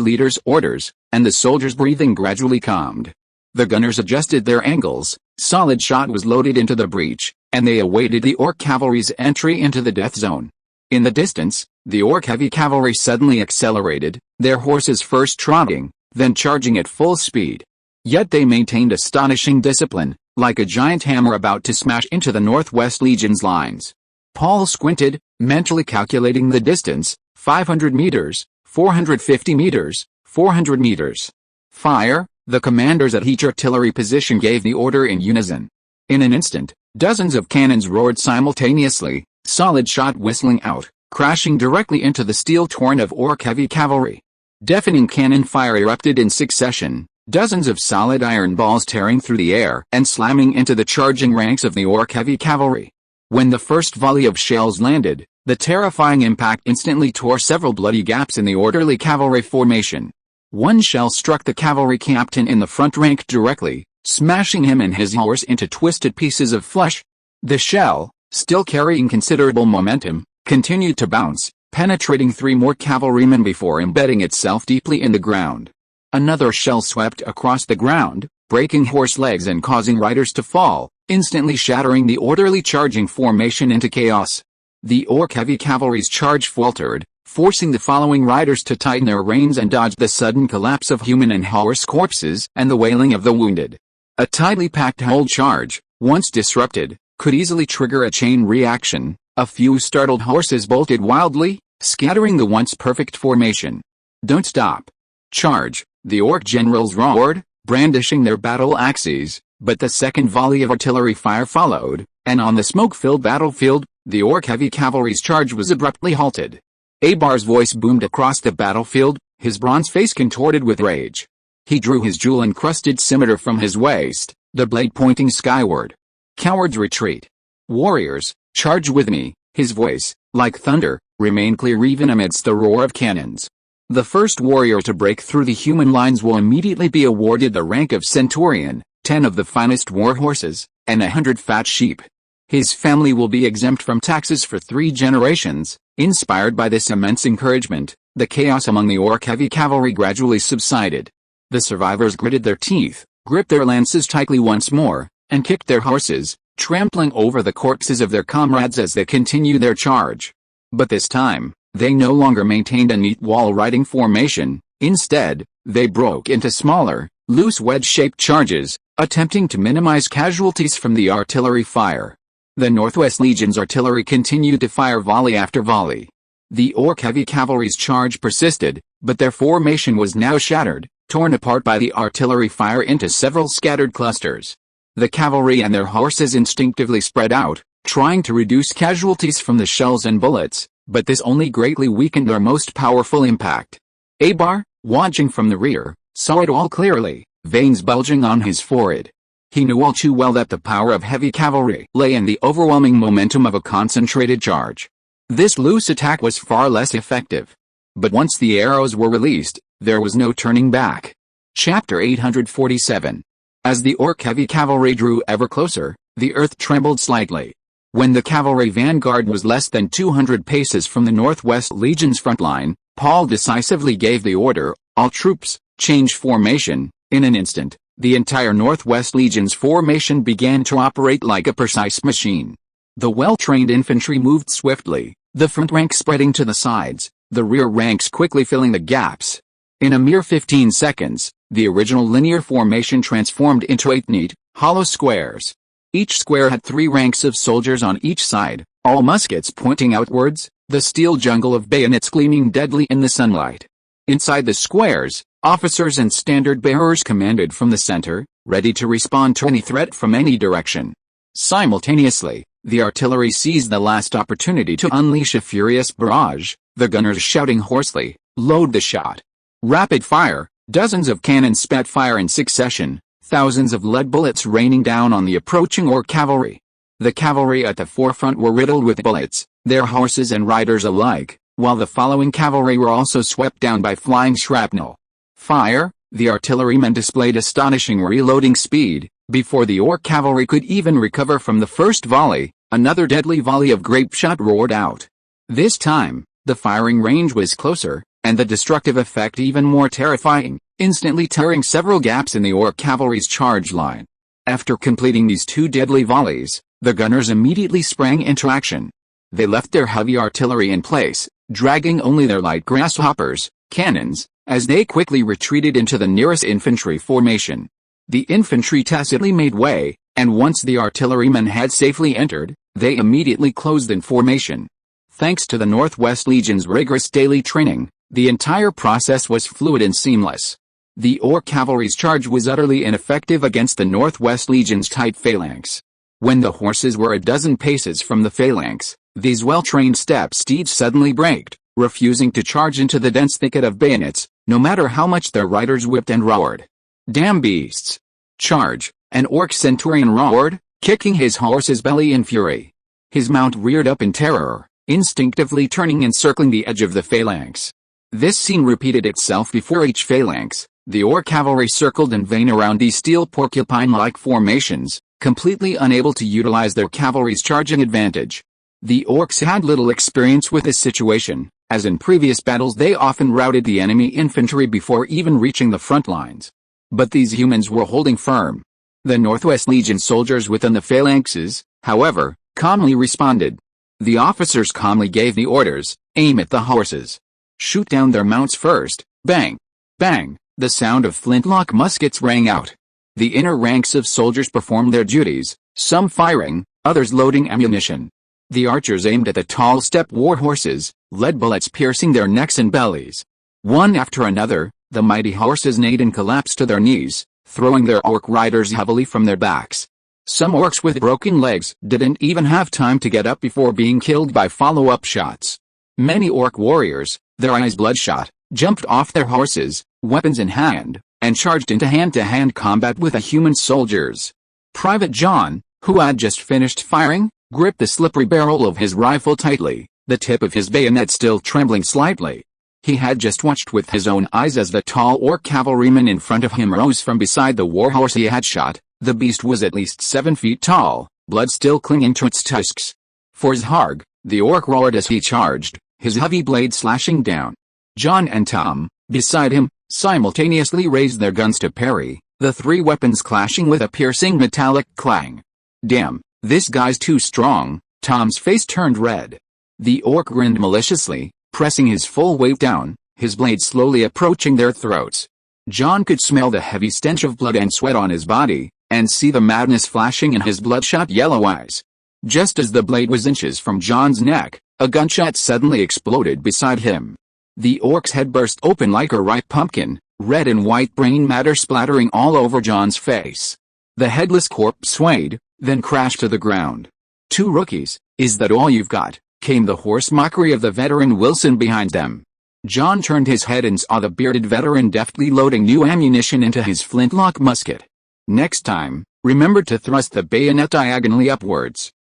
leader's orders, and the soldiers' breathing gradually calmed. The gunners adjusted their angles, solid shot was loaded into the breech, and they awaited the Orc cavalry's entry into the death zone. In the distance, the Orc heavy cavalry suddenly accelerated, their horses first trotting, then charging at full speed. Yet they maintained astonishing discipline, like a giant hammer about to smash into the Northwest Legion's lines. Paul squinted, mentally calculating the distance: 500 meters, 450 meters, 400 meters. "Fire!" The commanders at each artillery position gave the order in unison. In an instant, dozens of cannons roared simultaneously, solid shot whistling out, crashing directly into the steel torrent of Orc heavy cavalry. Deafening cannon fire erupted in succession, dozens of solid iron balls tearing through the air and slamming into the charging ranks of the Orc heavy cavalry. When the first volley of shells landed, the terrifying impact instantly tore several bloody gaps in the orderly cavalry formation. One shell struck the cavalry captain in the front rank directly, smashing him and his horse into twisted pieces of flesh. The shell, still carrying considerable momentum, continued to bounce, penetrating 3 more cavalrymen before embedding itself deeply in the ground. Another shell swept across the ground, breaking horse legs and causing riders to fall, instantly shattering the orderly charging formation into chaos. The Orc heavy cavalry's charge faltered, forcing the following riders to tighten their reins and dodge the sudden collapse of human and horse corpses and the wailing of the wounded. A tightly packed whole charge, once disrupted, could easily trigger a chain reaction. A few startled horses bolted wildly, scattering the once perfect formation. "Don't stop. Charge!" the Orc generals roared, brandishing their battle axes, but the second volley of artillery fire followed, and on the smoke-filled battlefield, the Orc heavy cavalry's charge was abruptly halted. Abar's voice boomed across the battlefield, his bronze face contorted with rage. He drew his jewel-encrusted scimitar from his waist, the blade pointing skyward. "Cowards, retreat! Warriors, charge with me!" His voice, like thunder, remained clear even amidst the roar of cannons. "The first warrior to break through the human lines will immediately be awarded the rank of centurion, 10 of the finest war horses, and 100 fat sheep. His family will be exempt from taxes for 3 generations." Inspired by this immense encouragement, the chaos among the Orc heavy cavalry gradually subsided. The survivors gritted their teeth, gripped their lances tightly once more, and kicked their horses, trampling over the corpses of their comrades as they continued their charge. But this time, they no longer maintained a neat wall-riding formation. Instead, they broke into smaller, loose wedge-shaped charges, attempting to minimize casualties from the artillery fire. The Northwest Legion's artillery continued to fire volley after volley. The Orc heavy cavalry's charge persisted, but their formation was now shattered, torn apart by the artillery fire into several scattered clusters. The cavalry and their horses instinctively spread out, trying to reduce casualties from the shells and bullets, but this only greatly weakened their most powerful impact. Abar, watching from the rear, saw it all clearly, veins bulging on his forehead. He knew all too well that the power of heavy cavalry lay in the overwhelming momentum of a concentrated charge. This loose attack was far less effective. But once the arrows were released, there was no turning back. Chapter 847. As the Orc heavy cavalry drew ever closer, the earth trembled slightly. When the cavalry vanguard was less than 200 paces from the Northwest Legion's front line, Paul decisively gave the order, "All troops, change formation." In an instant, the entire Northwest Legion's formation began to operate like a precise machine. The well-trained infantry moved swiftly, the front ranks spreading to the sides, the rear ranks quickly filling the gaps. In a mere 15 seconds, the original linear formation transformed into 8 neat, hollow squares. Each square had 3 ranks of soldiers on each side, all muskets pointing outwards, the steel jungle of bayonets gleaming deadly in the sunlight. Inside the squares, officers and standard bearers commanded from the center, ready to respond to any threat from any direction. Simultaneously, the artillery seized the last opportunity to unleash a furious barrage, the gunners shouting hoarsely, "Load the shot!" Rapid fire, dozens of cannons spat fire in succession, thousands of lead bullets raining down on the approaching Orc cavalry. The cavalry at the forefront were riddled with bullets, their horses and riders alike, while the following cavalry were also swept down by flying shrapnel. Fire, the artillerymen displayed astonishing reloading speed. Before the Orc cavalry could even recover from the first volley, another deadly volley of grape shot roared out. This time, the firing range was closer, and the destructive effect even more terrifying, instantly tearing several gaps in the Orc cavalry's charge line. After completing these 2 deadly volleys, the gunners immediately sprang into action. They left their heavy artillery in place, dragging only their light grasshoppers, cannons, as they quickly retreated into the nearest infantry formation. The infantry tacitly made way, and once the artillerymen had safely entered, they immediately closed in formation. Thanks to the Northwest Legion's rigorous daily training, the entire process was fluid and seamless. The Orc cavalry's charge was utterly ineffective against the Northwest Legion's tight phalanx. When the horses were a dozen paces from the phalanx, these well-trained steppe steeds suddenly braked, refusing to charge into the dense thicket of bayonets, no matter how much their riders whipped and roared. "Damn beasts! Charge!" an Orc centurion roared, kicking his horse's belly in fury. His mount reared up in terror, instinctively turning and circling the edge of the phalanx. This scene repeated itself before each phalanx. The Orc cavalry circled in vain around these steel porcupine-like formations, completely unable to utilize their cavalry's charging advantage. The Orcs had little experience with this situation, as in previous battles they often routed the enemy infantry before even reaching the front lines. But these humans were holding firm. The Northwest Legion soldiers within the phalanxes, however, calmly responded. The officers calmly gave the orders, "Aim at the horses. Shoot down their mounts first." Bang! Bang! The sound of flintlock muskets rang out. The inner ranks of soldiers performed their duties, some firing, others loading ammunition. The archers aimed at the tall steppe war horses, lead bullets piercing their necks and bellies. One after another, the mighty horses neighed and collapsed to their knees, throwing their Orc riders heavily from their backs. Some Orcs with broken legs didn't even have time to get up before being killed by follow-up shots. Many Orc warriors, their eyes bloodshot, jumped off their horses, weapons in hand, and charged into hand-to-hand combat with the human soldiers. Private John, who had just finished firing, gripped the slippery barrel of his rifle tightly, the tip of his bayonet still trembling slightly. He had just watched with his own eyes as the tall Orc cavalryman in front of him rose from beside the warhorse he had shot. The beast was at least 7 feet tall, blood still clinging to its tusks. "Forsharg!" the Orc roared as he charged, his heavy blade slashing down. John and Tom, beside him, simultaneously raised their guns to parry, the 3 weapons clashing with a piercing metallic clang. "Damn, this guy's too strong." Tom's face turned red. The Orc grinned maliciously, pressing his full weight down, his blade slowly approaching their throats. John could smell the heavy stench of blood and sweat on his body, and see the madness flashing in his bloodshot yellow eyes. Just as the blade was inches from John's neck, a gunshot suddenly exploded beside him. The orc's head burst open like a ripe pumpkin, red and white brain matter splattering all over John's face. The headless corpse swayed, then crashed to the ground. "Two rookies, is that all you've got?" came the hoarse mockery of the veteran Wilson behind them. John turned his head and saw the bearded veteran deftly loading new ammunition into his flintlock musket. "Next time, remember to thrust the bayonet diagonally upwards.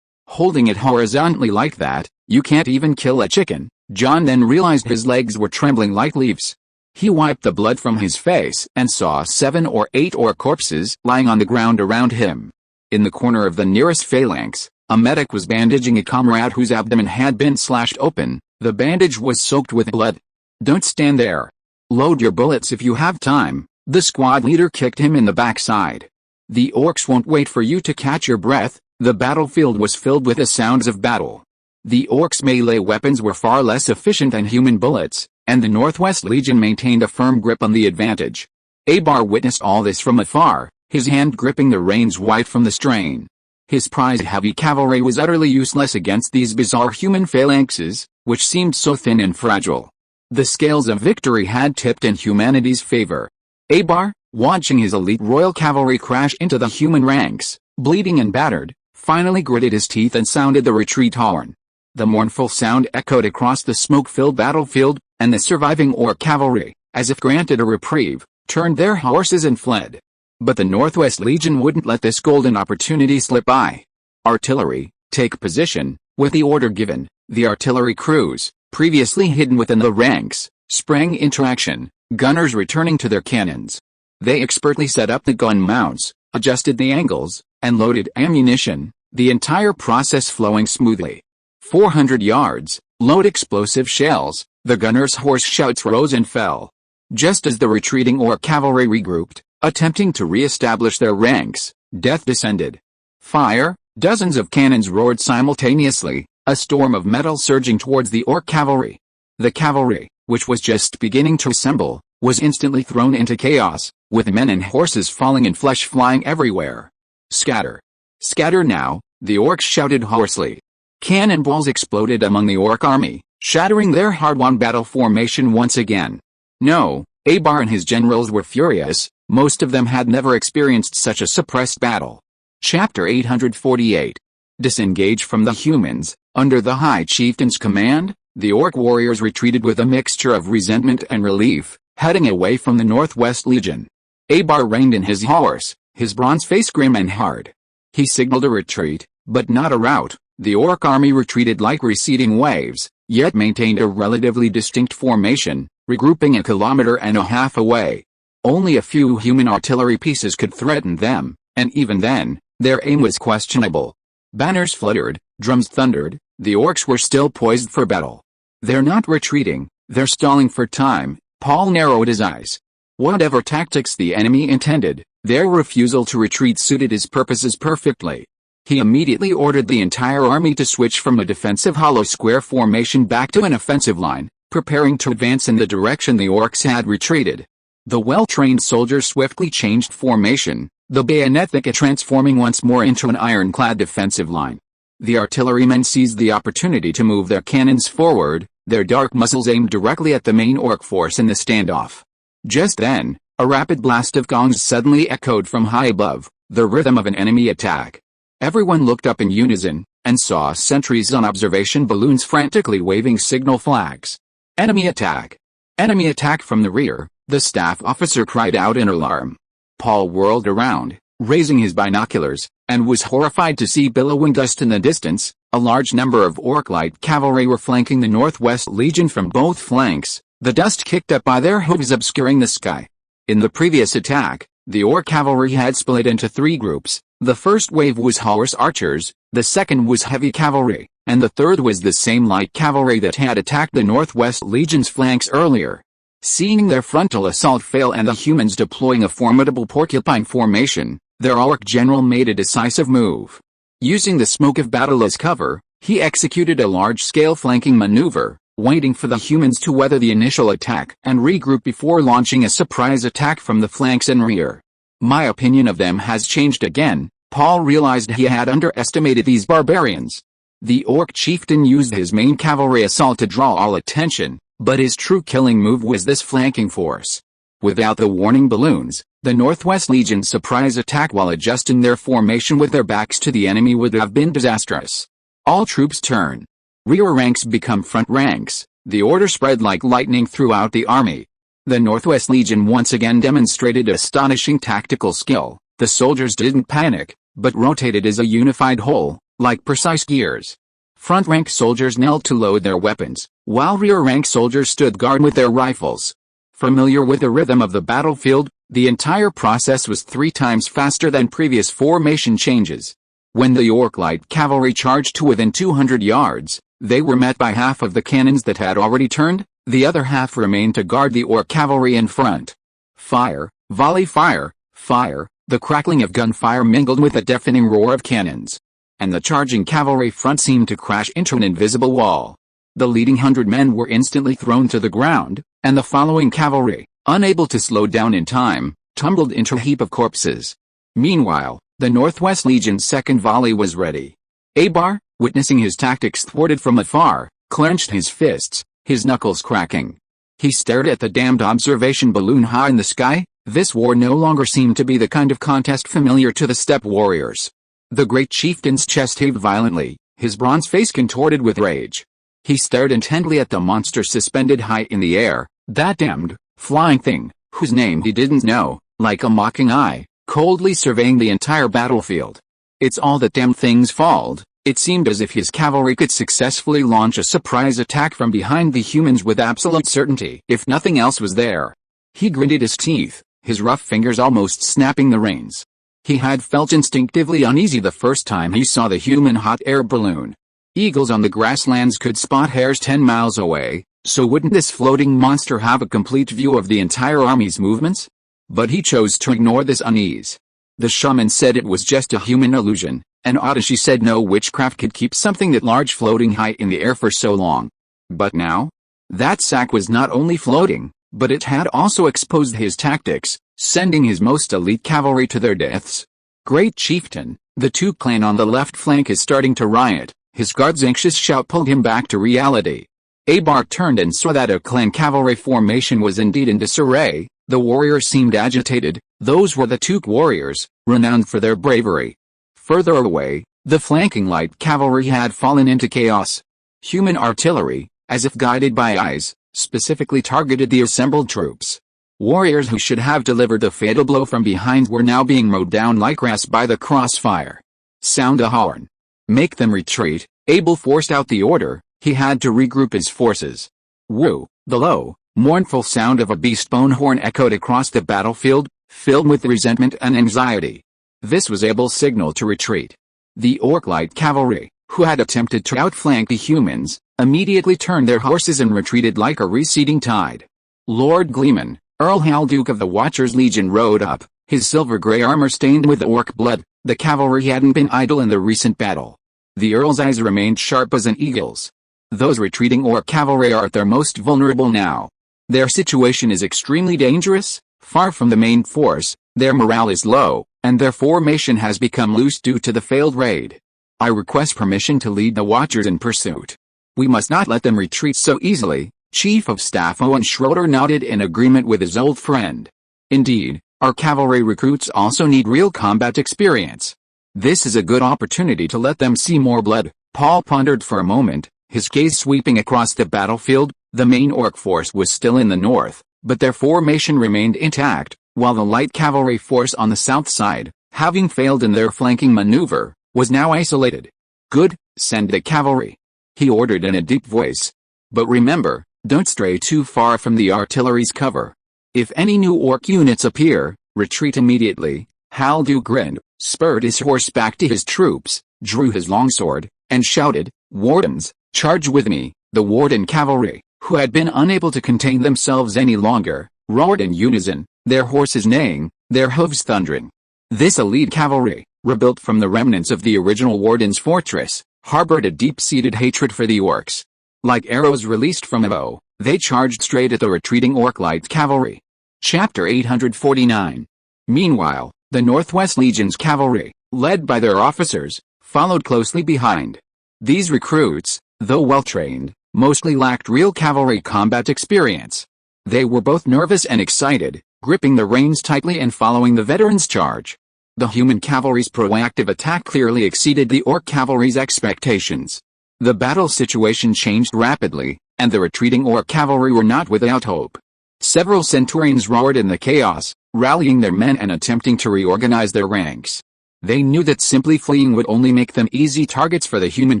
Holding it horizontally like that, you can't even kill a chicken." John then realized his legs were trembling like leaves. He wiped the blood from his face and saw 7 or 8 orc corpses lying on the ground around him. In the corner of the nearest phalanx, a medic was bandaging a comrade whose abdomen had been slashed open. The bandage was soaked with blood. "Don't stand there. Load your bullets if you have time," the squad leader kicked him in the backside. "The orcs won't wait for you to catch your breath." The battlefield was filled with the sounds of battle. The orcs' melee weapons were far less efficient than human bullets, and the Northwest Legion maintained a firm grip on the advantage. Abar witnessed all this from afar, his hand gripping the reins white from the strain. His prized heavy cavalry was utterly useless against these bizarre human phalanxes, which seemed so thin and fragile. The scales of victory had tipped in humanity's favor. Abar, watching his elite royal cavalry crash into the human ranks, bleeding and battered, finally gritted his teeth and sounded the retreat horn. The mournful sound echoed across the smoke-filled battlefield, and the surviving orc cavalry, as if granted a reprieve, turned their horses and fled. But the Northwest Legion wouldn't let this golden opportunity slip by. "Artillery, take position," with the order given, the artillery crews, previously hidden within the ranks, sprang into action, gunners returning to their cannons. They expertly set up the gun mounts, adjusted the angles, and loaded ammunition, the entire process flowing smoothly. 400 yards, load explosive shells, the gunners' hoarse shouts rose and fell. Just as the retreating orc cavalry regrouped, attempting to re-establish their ranks, death descended. Fire, dozens of cannons roared simultaneously, a storm of metal surging towards the orc cavalry. The cavalry, which was just beginning to assemble, was instantly thrown into chaos, with men and horses falling and flesh flying everywhere. "Scatter! Scatter now!" the orcs shouted hoarsely. Cannonballs exploded among the orc army, shattering their hard-won battle formation once again. No, Abar and his generals were furious. Most of them had never experienced such a suppressed battle. Chapter 848. Disengage from the humans. Under the High Chieftain's command, the orc warriors retreated with a mixture of resentment and relief, heading away from the Northwest Legion. Abar reined in his horse, his bronze face grim and hard. He signaled a retreat, but not a rout. The orc army retreated like receding waves, yet maintained a relatively distinct formation, regrouping 1.5 kilometers away. Only a few human artillery pieces could threaten them, and even then, their aim was questionable. Banners fluttered, drums thundered, the orcs were still poised for battle. "They're not retreating, they're stalling for time," Paul narrowed his eyes. Whatever tactics the enemy intended, their refusal to retreat suited his purposes perfectly. He immediately ordered the entire army to switch from a defensive hollow square formation back to an offensive line, preparing to advance in the direction the orcs had retreated. The well-trained soldiers swiftly changed formation, the bayonet thicket transforming once more into an ironclad defensive line. The artillerymen seized the opportunity to move their cannons forward, their dark muzzles aimed directly at the main orc force in the standoff. Just then, a rapid blast of gongs suddenly echoed from high above, the rhythm of an enemy attack. Everyone looked up in unison, and saw sentries on observation balloons frantically waving signal flags. "Enemy attack! Enemy attack from the rear!" the staff officer cried out in alarm. Paul whirled around, raising his binoculars, and was horrified to see billowing dust in the distance. A large number of orc light cavalry were flanking the Northwest Legion from both flanks, the dust kicked up by their hooves obscuring the sky. In the previous attack, the orc cavalry had split into 3 groups. The first wave was horse archers, the second was heavy cavalry, and the third was the same light cavalry that had attacked the Northwest Legion's flanks earlier. Seeing their frontal assault fail and the humans deploying a formidable porcupine formation, their orc general made a decisive move. Using the smoke of battle as cover, he executed a large-scale flanking maneuver, waiting for the humans to weather the initial attack and regroup before launching a surprise attack from the flanks and rear. My opinion of them has changed again. Paul realized he had underestimated these barbarians. The orc chieftain used his main cavalry assault to draw all attention, but his true killing move was this flanking force. Without the warning balloons, the Northwest Legion's surprise attack while adjusting their formation with their backs to the enemy would have been disastrous. All troops turn. Rear ranks become front ranks. The order spread like lightning throughout the army. The Northwest Legion once again demonstrated astonishing tactical skill. The soldiers didn't panic, but rotated as a unified whole, like precise gears. Front rank soldiers knelt to load their weapons, while rear rank soldiers stood guard with their rifles. Familiar with the rhythm of the battlefield, the entire process was 3 times faster than previous formation changes. When the Orc light cavalry charged to within 200 yards, they were met by half of the cannons that had already turned, the other half remained to guard the Orc cavalry in front. Fire, volley fire, fire, the crackling of gunfire mingled with a deafening roar of cannons. And the charging cavalry front seemed to crash into an invisible wall. The leading 100 men were instantly thrown to the ground, and the following cavalry, unable to slow down in time, tumbled into a heap of corpses. Meanwhile, the Northwest Legion's second volley was ready. Abar, witnessing his tactics thwarted from afar, clenched his fists, his knuckles cracking. He stared at the damned observation balloon high in the sky. This war no longer seemed to be the kind of contest familiar to the steppe warriors. The great chieftain's chest heaved violently, his bronze face contorted with rage. He stared intently at the monster suspended high in the air, that damned, flying thing, whose name he didn't know, like a mocking eye, coldly surveying the entire battlefield. It's all that damn thing's fault. It seemed as if his cavalry could successfully launch a surprise attack from behind the humans with absolute certainty if nothing else was there. He gritted his teeth, his rough fingers almost snapping the reins. He had felt instinctively uneasy the first time he saw the human hot air balloon. Eagles on the grasslands could spot hares 10 miles away, so wouldn't this floating monster have a complete view of the entire army's movements? But he chose to ignore this unease. The shaman said it was just a human illusion, and Adashi said no witchcraft could keep something that large floating high in the air for so long. But now? That sack was not only floating, but it had also exposed his tactics, sending his most elite cavalry to their deaths. Great chieftain, the two clan on the left flank is starting to riot. His guard's anxious shout pulled him back to reality. Abar turned and saw that a clan cavalry formation was indeed in disarray. The warriors seemed agitated. Those were the Took warriors, renowned for their bravery. Further away, the flanking light cavalry had fallen into chaos. Human artillery, as if guided by eyes, specifically targeted the assembled troops. Warriors who should have delivered the fatal blow from behind were now being mowed down like grass by the crossfire. Sound a horn. Make them retreat. Abel forced out the order. He had to regroup his forces. Woo! The low, mournful sound of a beast-bone horn echoed across the battlefield, filled with resentment and anxiety. This was Abel's signal to retreat. The Orc light cavalry, who had attempted to outflank the humans, immediately turned their horses and retreated like a receding tide. Lord Gleman, Earl Halduke of the Watchers Legion rode up, his silver-gray armor stained with orc blood. The cavalry hadn't been idle in the recent battle. The Earl's eyes remained sharp as an eagle's. Those retreating orc cavalry are at their most vulnerable now. Their situation is extremely dangerous, far from the main force, their morale is low, and their formation has become loose due to the failed raid. I request permission to lead the Watchers in pursuit. We must not let them retreat so easily. Chief of Staff Owen Schroeder nodded in agreement with his old friend. Indeed, our cavalry recruits also need real combat experience. This is a good opportunity to let them see more blood. Paul pondered for a moment, his gaze sweeping across the battlefield. The main orc force was still in the north, but their formation remained intact, while the light cavalry force on the south side, having failed in their flanking maneuver, was now isolated. Good, send the cavalry, he ordered in a deep voice. But remember, don't stray too far from the artillery's cover. If any new orc units appear, retreat immediately. Haldu grinned, spurred his horse back to his troops, drew his longsword, and shouted, "Wardens, charge with me!" The Warden cavalry, who had been unable to contain themselves any longer, roared in unison, their horses neighing, their hooves thundering. This elite cavalry, rebuilt from the remnants of the original Warden's fortress, harbored a deep-seated hatred for the orcs. Like arrows released from a bow, they charged straight at the retreating orc light cavalry. Chapter 849. Meanwhile, the Northwest Legion's cavalry, led by their officers, followed closely behind. These recruits, though well-trained, mostly lacked real cavalry combat experience. They were both nervous and excited, gripping the reins tightly and following the veterans' charge. The human cavalry's proactive attack clearly exceeded the orc cavalry's expectations. The battle situation changed rapidly, and the retreating orc cavalry were not without hope. Several centurions roared in the chaos, rallying their men and attempting to reorganize their ranks. They knew that simply fleeing would only make them easy targets for the human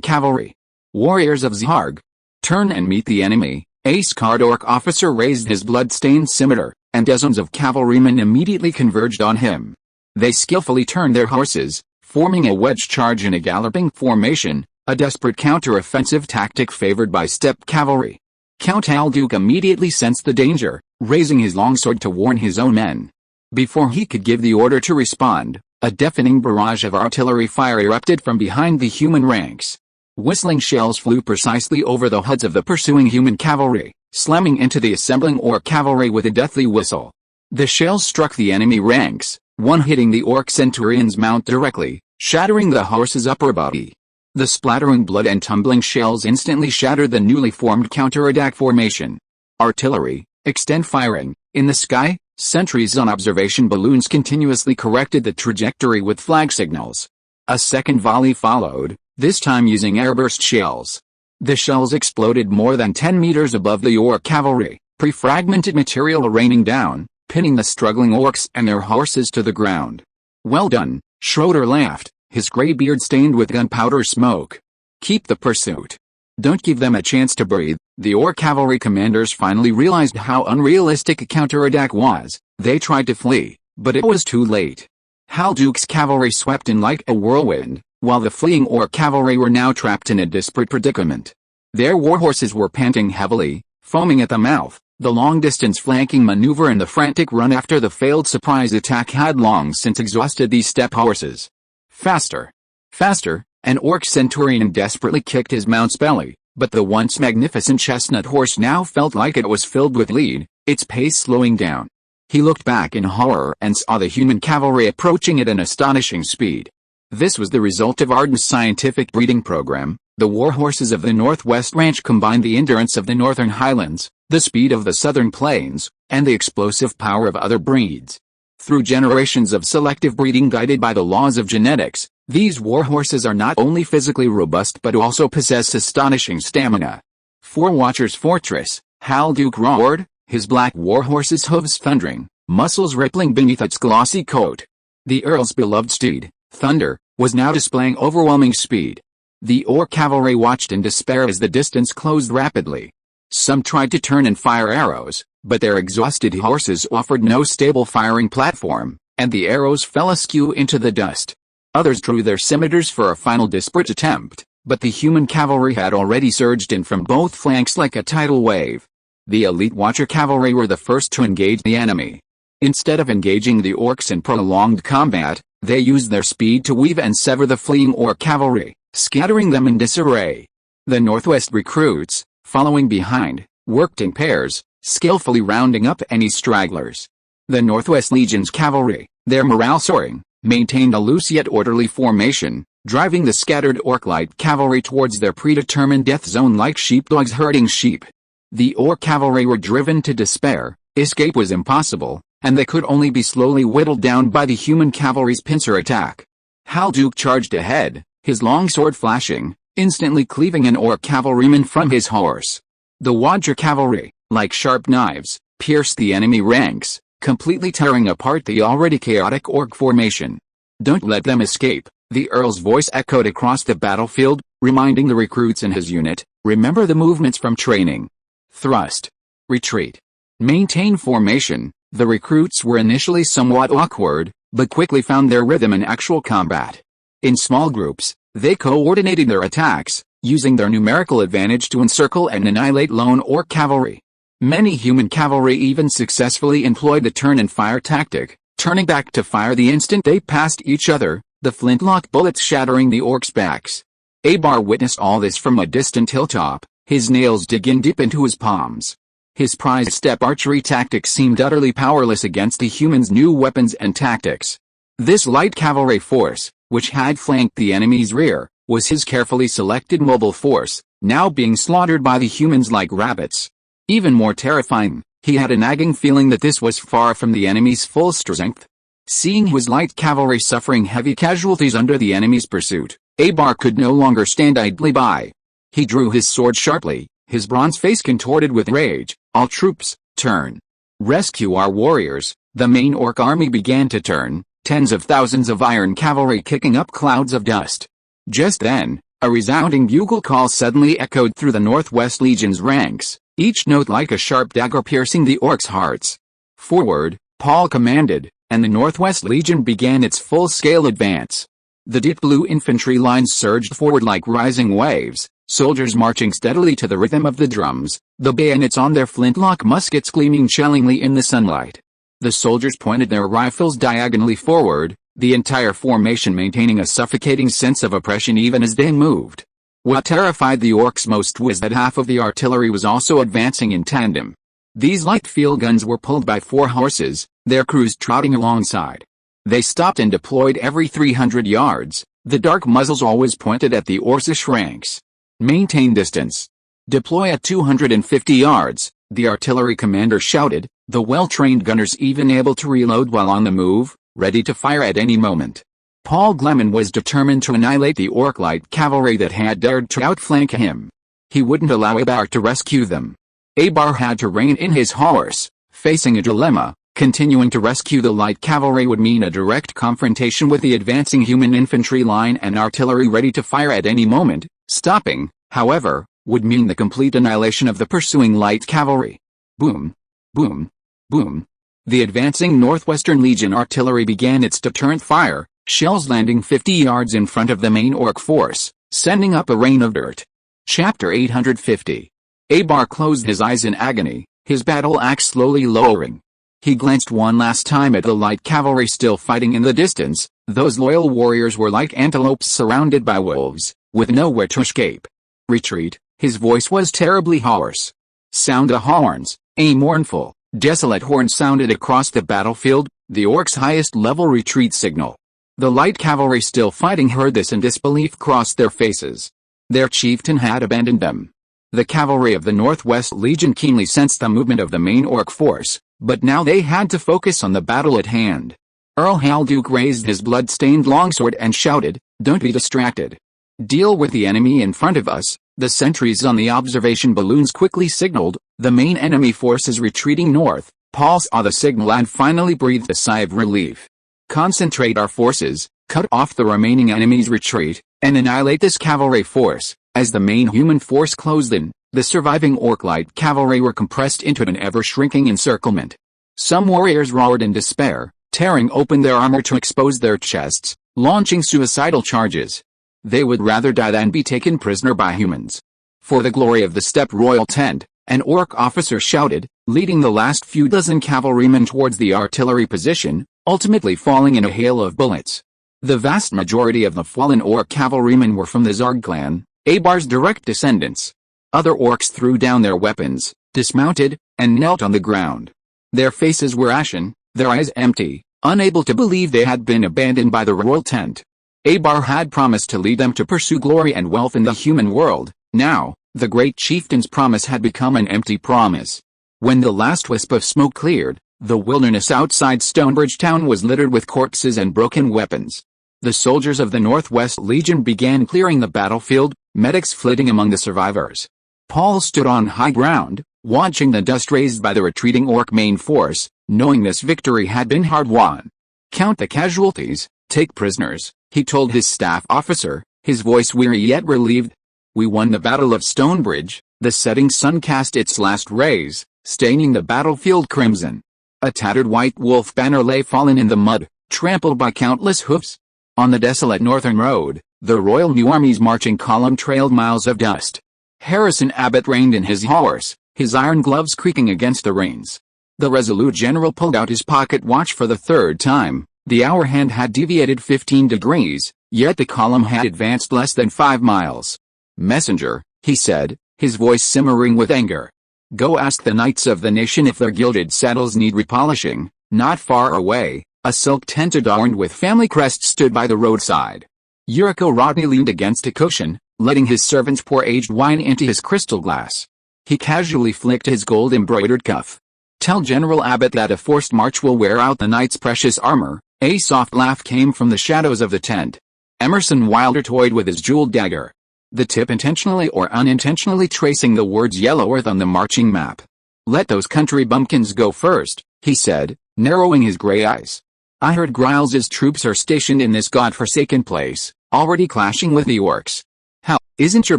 cavalry. Warriors of Zharg, turn and meet the enemy. A scarred orc officer raised his blood-stained scimitar, and dozens of cavalrymen immediately converged on him. They skillfully turned their horses, forming a wedge charge in a galloping formation, a desperate counter-offensive tactic favored by steppe cavalry. Count Alduke immediately sensed the danger, raising his longsword to warn his own men. Before he could give the order to respond, a deafening barrage of artillery fire erupted from behind the human ranks. Whistling shells flew precisely over the heads of the pursuing human cavalry, slamming into the assembling orc cavalry with a deathly whistle. The shells struck the enemy ranks, one hitting the orc centurion's mount directly, shattering the horse's upper body. The splattering blood and tumbling shells instantly shattered the newly formed counterattack formation. Artillery, extend firing. In the sky, sentries on observation balloons continuously corrected the trajectory with flag signals. A second volley followed, this time using airburst shells. The shells exploded more than 10 meters above the orc cavalry, pre-fragmented material raining down, pinning the struggling orcs and their horses to the ground. "Well done," Schroeder laughed, his gray beard stained with gunpowder smoke. "Keep the pursuit. Don't give them a chance to breathe." The orc cavalry commanders finally realized how unrealistic a counterattack was. They tried to flee, but it was too late. Halduke's cavalry swept in like a whirlwind, while the fleeing orc cavalry were now trapped in a desperate predicament. Their warhorses were panting heavily, foaming at the mouth. The long-distance flanking maneuver and the frantic run after the failed surprise attack had long since exhausted these steppe horses. Faster! Faster! An orc centurion desperately kicked his mount's belly, but the once magnificent chestnut horse now felt like it was filled with lead, its pace slowing down. He looked back in horror and saw the human cavalry approaching at an astonishing speed. This was the result of Arden's scientific breeding program. The warhorses of the Northwest Ranch combined the endurance of the Northern Highlands, the speed of the Southern Plains, and the explosive power of other breeds. Through generations of selective breeding guided by the laws of genetics, these warhorses are not only physically robust but also possess astonishing stamina. "For Watcher's Fortress," Halduke roared, his black warhorse's hooves thundering, muscles rippling beneath its glossy coat. The Earl's beloved steed, Thunder, was now displaying overwhelming speed. The orc cavalry watched in despair as the distance closed rapidly. Some tried to turn and fire arrows, but their exhausted horses offered no stable firing platform, and the arrows fell askew into the dust. Others drew their scimitars for a final desperate attempt, but the human cavalry had already surged in from both flanks like a tidal wave. The elite Watcher cavalry were the first to engage the enemy. Instead of engaging the orcs in prolonged combat, they used their speed to weave and sever the fleeing orc cavalry, scattering them in disarray. The Northwest recruits, following behind, worked in pairs, skillfully rounding up any stragglers. The Northwest Legion's cavalry, their morale soaring, maintained a loose yet orderly formation, driving the scattered orc light cavalry towards their predetermined death zone like sheepdogs herding sheep. The orc cavalry were driven to despair, escape was impossible, and they could only be slowly whittled down by the human cavalry's pincer attack. Halduke charged ahead, his longsword flashing, instantly cleaving an orc cavalryman from his horse. The Watcher cavalry, like sharp knives, pierced the enemy ranks, completely tearing apart the already chaotic orc formation. "Don't let them escape," the Earl's voice echoed across the battlefield, reminding the recruits in his unit, "Remember the movements from training. Thrust. Retreat. Maintain formation." The recruits were initially somewhat awkward, but quickly found their rhythm in actual combat. In small groups, they coordinated their attacks, using their numerical advantage to encircle and annihilate lone orc cavalry. Many human cavalry even successfully employed the turn and fire tactic, turning back to fire the instant they passed each other, the flintlock bullets shattering the orcs' backs. Abar witnessed all this from a distant hilltop, his nails digging deep into his palms. His prized step archery tactics seemed utterly powerless against the humans' new weapons and tactics. This light cavalry force, which had flanked the enemy's rear, was his carefully selected mobile force, now being slaughtered by the humans like rabbits. Even more terrifying, he had a nagging feeling that this was far from the enemy's full strength. Seeing his light cavalry suffering heavy casualties under the enemy's pursuit, Abar could no longer stand idly by. He drew his sword sharply, his bronze face contorted with rage. All troops, turn. Rescue our warriors. The main orc army began to turn, tens of thousands of iron cavalry kicking up clouds of dust. Just then, a resounding bugle call suddenly echoed through the Northwest Legion's ranks, each note like a sharp dagger piercing the orcs' hearts. Forward, Paul commanded, and the Northwest Legion began its full-scale advance. The deep blue infantry lines surged forward like rising waves, soldiers marching steadily to the rhythm of the drums, the bayonets on their flintlock muskets gleaming chillingly in the sunlight. The soldiers pointed their rifles diagonally forward, the entire formation maintaining a suffocating sense of oppression even as they moved. What terrified the orcs most was that half of the artillery was also advancing in tandem. These light field guns were pulled by 4 horses, their crews trotting alongside. They stopped and deployed every 300 yards, the dark muzzles always pointed at the Orcish ranks. Maintain distance. Deploy at 250 yards, the artillery commander shouted, the well-trained gunners even able to reload while on the move, ready to fire at any moment. Paul Gleman was determined to annihilate the orc light cavalry that had dared to outflank him. He wouldn't allow Abar to rescue them. Abar had to rein in his horse, facing a dilemma. Continuing to rescue the light cavalry would mean a direct confrontation with the advancing human infantry line and artillery ready to fire at any moment. Stopping, however, would mean the complete annihilation of the pursuing light cavalry. Boom, boom, boom. The advancing Northwestern Legion artillery began its deterrent fire, shells landing 50 yards in front of the main orc force, sending up a rain of dirt. Chapter 850. Abar closed his eyes in agony, his battle axe slowly lowering. He glanced one last time at the light cavalry still fighting in the distance. Those loyal warriors were like antelopes surrounded by wolves, with nowhere to escape. Retreat. His voice was terribly hoarse. Sound the horns. A mournful, desolate horn sounded across the battlefield, the orcs' highest-level retreat signal. The light cavalry still fighting heard this and disbelief crossed their faces. Their chieftain had abandoned them. The cavalry of the Northwest Legion keenly sensed the movement of the main orc force, but now they had to focus on the battle at hand. Earl Halduke raised his blood-stained longsword and shouted, "Don't be distracted. Deal with the enemy in front of us." The sentries on the observation balloons quickly signaled, the main enemy force is retreating north. Paul saw the signal and finally breathed a sigh of relief. Concentrate our forces, cut off the remaining enemy's retreat, and annihilate this cavalry force. As the main human force closed in, the surviving orc light cavalry were compressed into an ever-shrinking encirclement. Some warriors roared in despair, tearing open their armor to expose their chests, launching suicidal charges. They would rather die than be taken prisoner by humans. For the glory of the steppe royal tent, an orc officer shouted, leading the last few dozen cavalrymen towards the artillery position, ultimately falling in a hail of bullets. The vast majority of the fallen orc cavalrymen were from the Zarg clan, Abar's direct descendants. Other orcs threw down their weapons, dismounted, and knelt on the ground. Their faces were ashen, their eyes empty, unable to believe they had been abandoned by the royal tent. Abar had promised to lead them to pursue glory and wealth in the human world. Now, the great chieftain's promise had become an empty promise. When the last wisp of smoke cleared, the wilderness outside Stonebridge town was littered with corpses and broken weapons. The soldiers of the Northwest Legion began clearing the battlefield, medics flitting among the survivors. Paul stood on high ground, watching the dust raised by the retreating orc main force, knowing this victory had been hard-won. "Count the casualties, take prisoners," he told his staff officer, his voice weary yet relieved. "We won the Battle of Stonebridge." The setting sun cast its last rays, staining the battlefield crimson. A tattered white wolf banner lay fallen in the mud, trampled by countless hoofs. On the desolate northern road, the Royal New Army's marching column trailed miles of dust. Harrison Abbott reined in his horse, his iron gloves creaking against the reins. The resolute general pulled out his pocket watch for the third time. The hour hand had deviated 15 degrees, yet the column had advanced less than 5 miles. "Messenger," he said, his voice simmering with anger. Go ask the knights of the nation if their gilded saddles need repolishing. Not far away, a silk tent adorned with family crests stood by the roadside. Yuriko Rodney leaned against a cushion, letting his servants pour aged wine into his crystal glass. He casually flicked his gold-embroidered cuff. Tell General Abbott that a forced march will wear out the knight's precious armor. A soft laugh came from the shadows of the tent. Emerson Wilder toyed with his jeweled dagger, the tip intentionally or unintentionally tracing the words Yellow Earth on the marching map. Let those country bumpkins go first, he said, narrowing his gray eyes. I heard Griles's troops are stationed in this godforsaken place, already clashing with the orcs. How, isn't your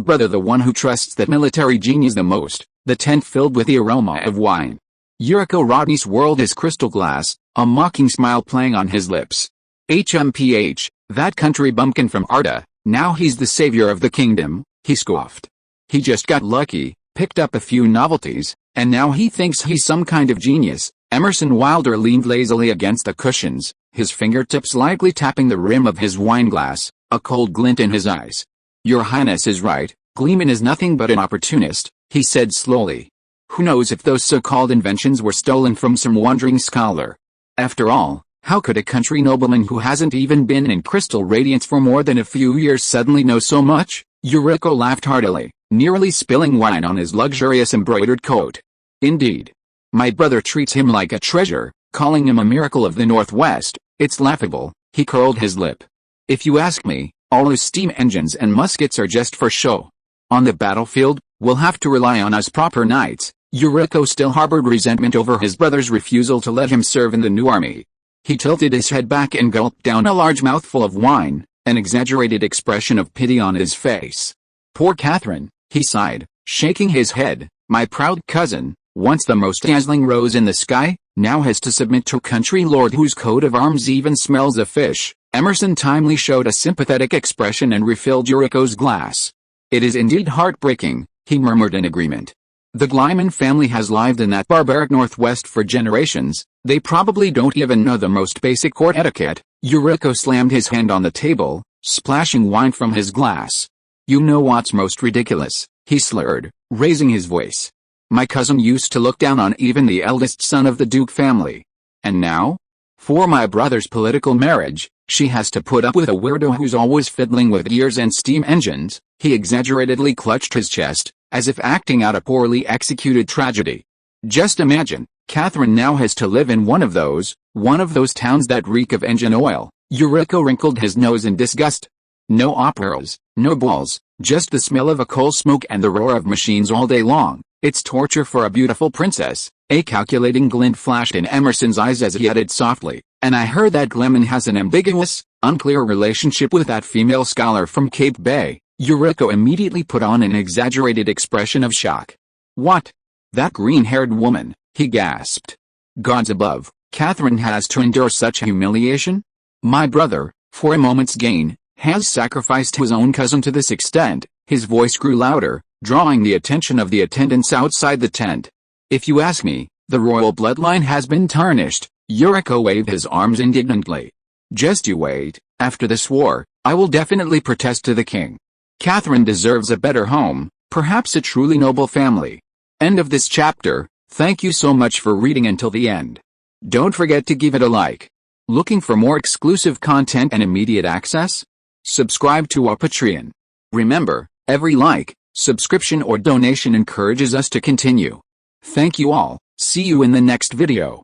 brother the one who trusts that military genius the most? The tent filled with the aroma of wine. Yuriko Rodney swirled his crystal glass, a mocking smile playing on his lips. HMPH, that country bumpkin from Arda, now he's the savior of the kingdom, he scoffed. He just got lucky, picked up a few novelties, and now he thinks he's some kind of genius. Emerson Wilder leaned lazily against the cushions, his fingertips lightly tapping the rim of his wineglass, a cold glint in his eyes. Your Highness is right, Gleman is nothing but an opportunist, he said slowly. Who knows if those so-called inventions were stolen from some wandering scholar? After all, how could a country nobleman who hasn't even been in crystal radiance for more than a few years suddenly know so much? Yuriko laughed heartily, nearly spilling wine on his luxurious embroidered coat. Indeed. My brother treats him like a treasure, calling him a miracle of the Northwest. It's laughable. He curled his lip. If you ask me, all those steam engines and muskets are just for show. On the battlefield, we'll have to rely on us proper knights. Yuriko still harbored resentment over his brother's refusal to let him serve in the new army. He tilted his head back and gulped down a large mouthful of wine, an exaggerated expression of pity on his face. Poor Catherine, he sighed, shaking his head. My proud cousin, once the most dazzling rose in the sky, now has to submit to a country lord whose coat of arms even smells of fish. Emerson timely showed a sympathetic expression and refilled Yuriko's glass. It is indeed heartbreaking, he murmured in agreement. The Gleman family has lived in that barbaric Northwest for generations. They probably don't even know the most basic court etiquette. Yuriko slammed his hand on the table, splashing wine from his glass. You know what's most ridiculous, he slurred, raising his voice. My cousin used to look down on even the eldest son of the Duke family. And now? For my brother's political marriage, she has to put up with a weirdo who's always fiddling with gears and steam engines. He exaggeratedly clutched his chest, as if acting out a poorly executed tragedy. Just imagine, Catherine now has to live in one of those towns that reek of engine oil. Yuriko wrinkled his nose in disgust. No operas, no balls, just the smell of a coal smoke and the roar of machines all day long. It's torture for a beautiful princess. A calculating glint flashed in Emerson's eyes as he added softly, and I heard that Gleman has an ambiguous, unclear relationship with that female scholar from Cape Bay. Yuriko immediately put on an exaggerated expression of shock. What? That green-haired woman, he gasped. Gods above, Catherine has to endure such humiliation? My brother, for a moment's gain, has sacrificed his own cousin to this extent. His voice grew louder, drawing the attention of the attendants outside the tent. If you ask me, the royal bloodline has been tarnished. Yuriko waved his arms indignantly. Just you wait, after this war, I will definitely protest to the king. Catherine deserves a better home, perhaps a truly noble family. End of this chapter. Thank you so much for reading until the end. Don't forget to give it a like. Looking for more exclusive content and immediate access? Subscribe to our Patreon. Remember, every like, subscription or donation encourages us to continue. Thank you all. See you in the next video.